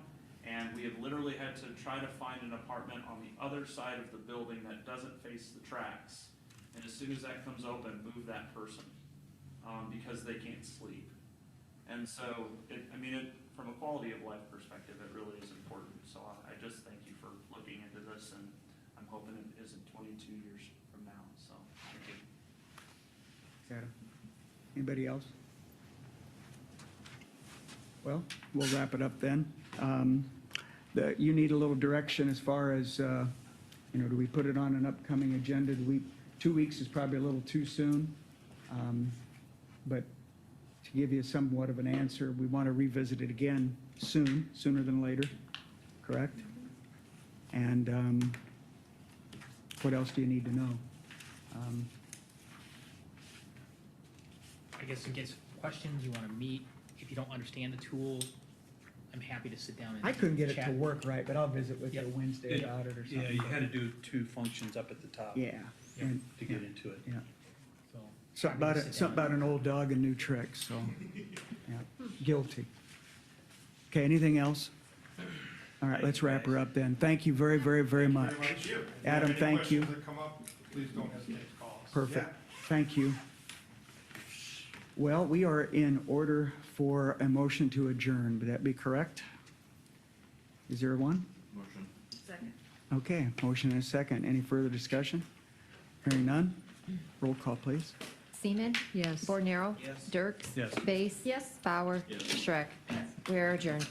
and we have literally had to try to find an apartment on the other side of the building that doesn't face the tracks. And as soon as that comes open, move that person because they can't sleep. And so, from a quality of life perspective, it really is important. So I just thank you for looking into this, and I'm hoping it isn't 22 years from now. So thank you. Adam. Anybody else? Well, we'll wrap it up then. You need a little direction as far as, do we put it on an upcoming agenda? 2 weeks is probably a little too soon. But to give you somewhat of an answer, we want to revisit it again sooner than later, correct? And what else do you need to know? I guess in case questions, you want to meet, if you don't understand the tool, I'm happy to sit down and I couldn't get it to chat. work right, but I'll visit with you Yep. Wednesday about it or something. Yeah, you had to do 2 functions up at the top. Yeah. And- To get into it. Yeah. So Something about an old dog and new tricks, so, yeah, guilty. Okay, anything else? All right, let's wrap her up then. Thank you very, very, very much. If you have Adam, any thank you. questions that come up, please don't hesitate to call us. Perfect. Thank you. Well, we are in order for a motion to adjourn. Would that be correct? Is there one? Motion. Second. Okay, motion and a second. Any further discussion? Hearing none? Roll call, please. Seaman? Yes. Bornero? Yes. Dirks? Yes. Base? Yes. Bauer? Yes. Shrek? We are adjourned.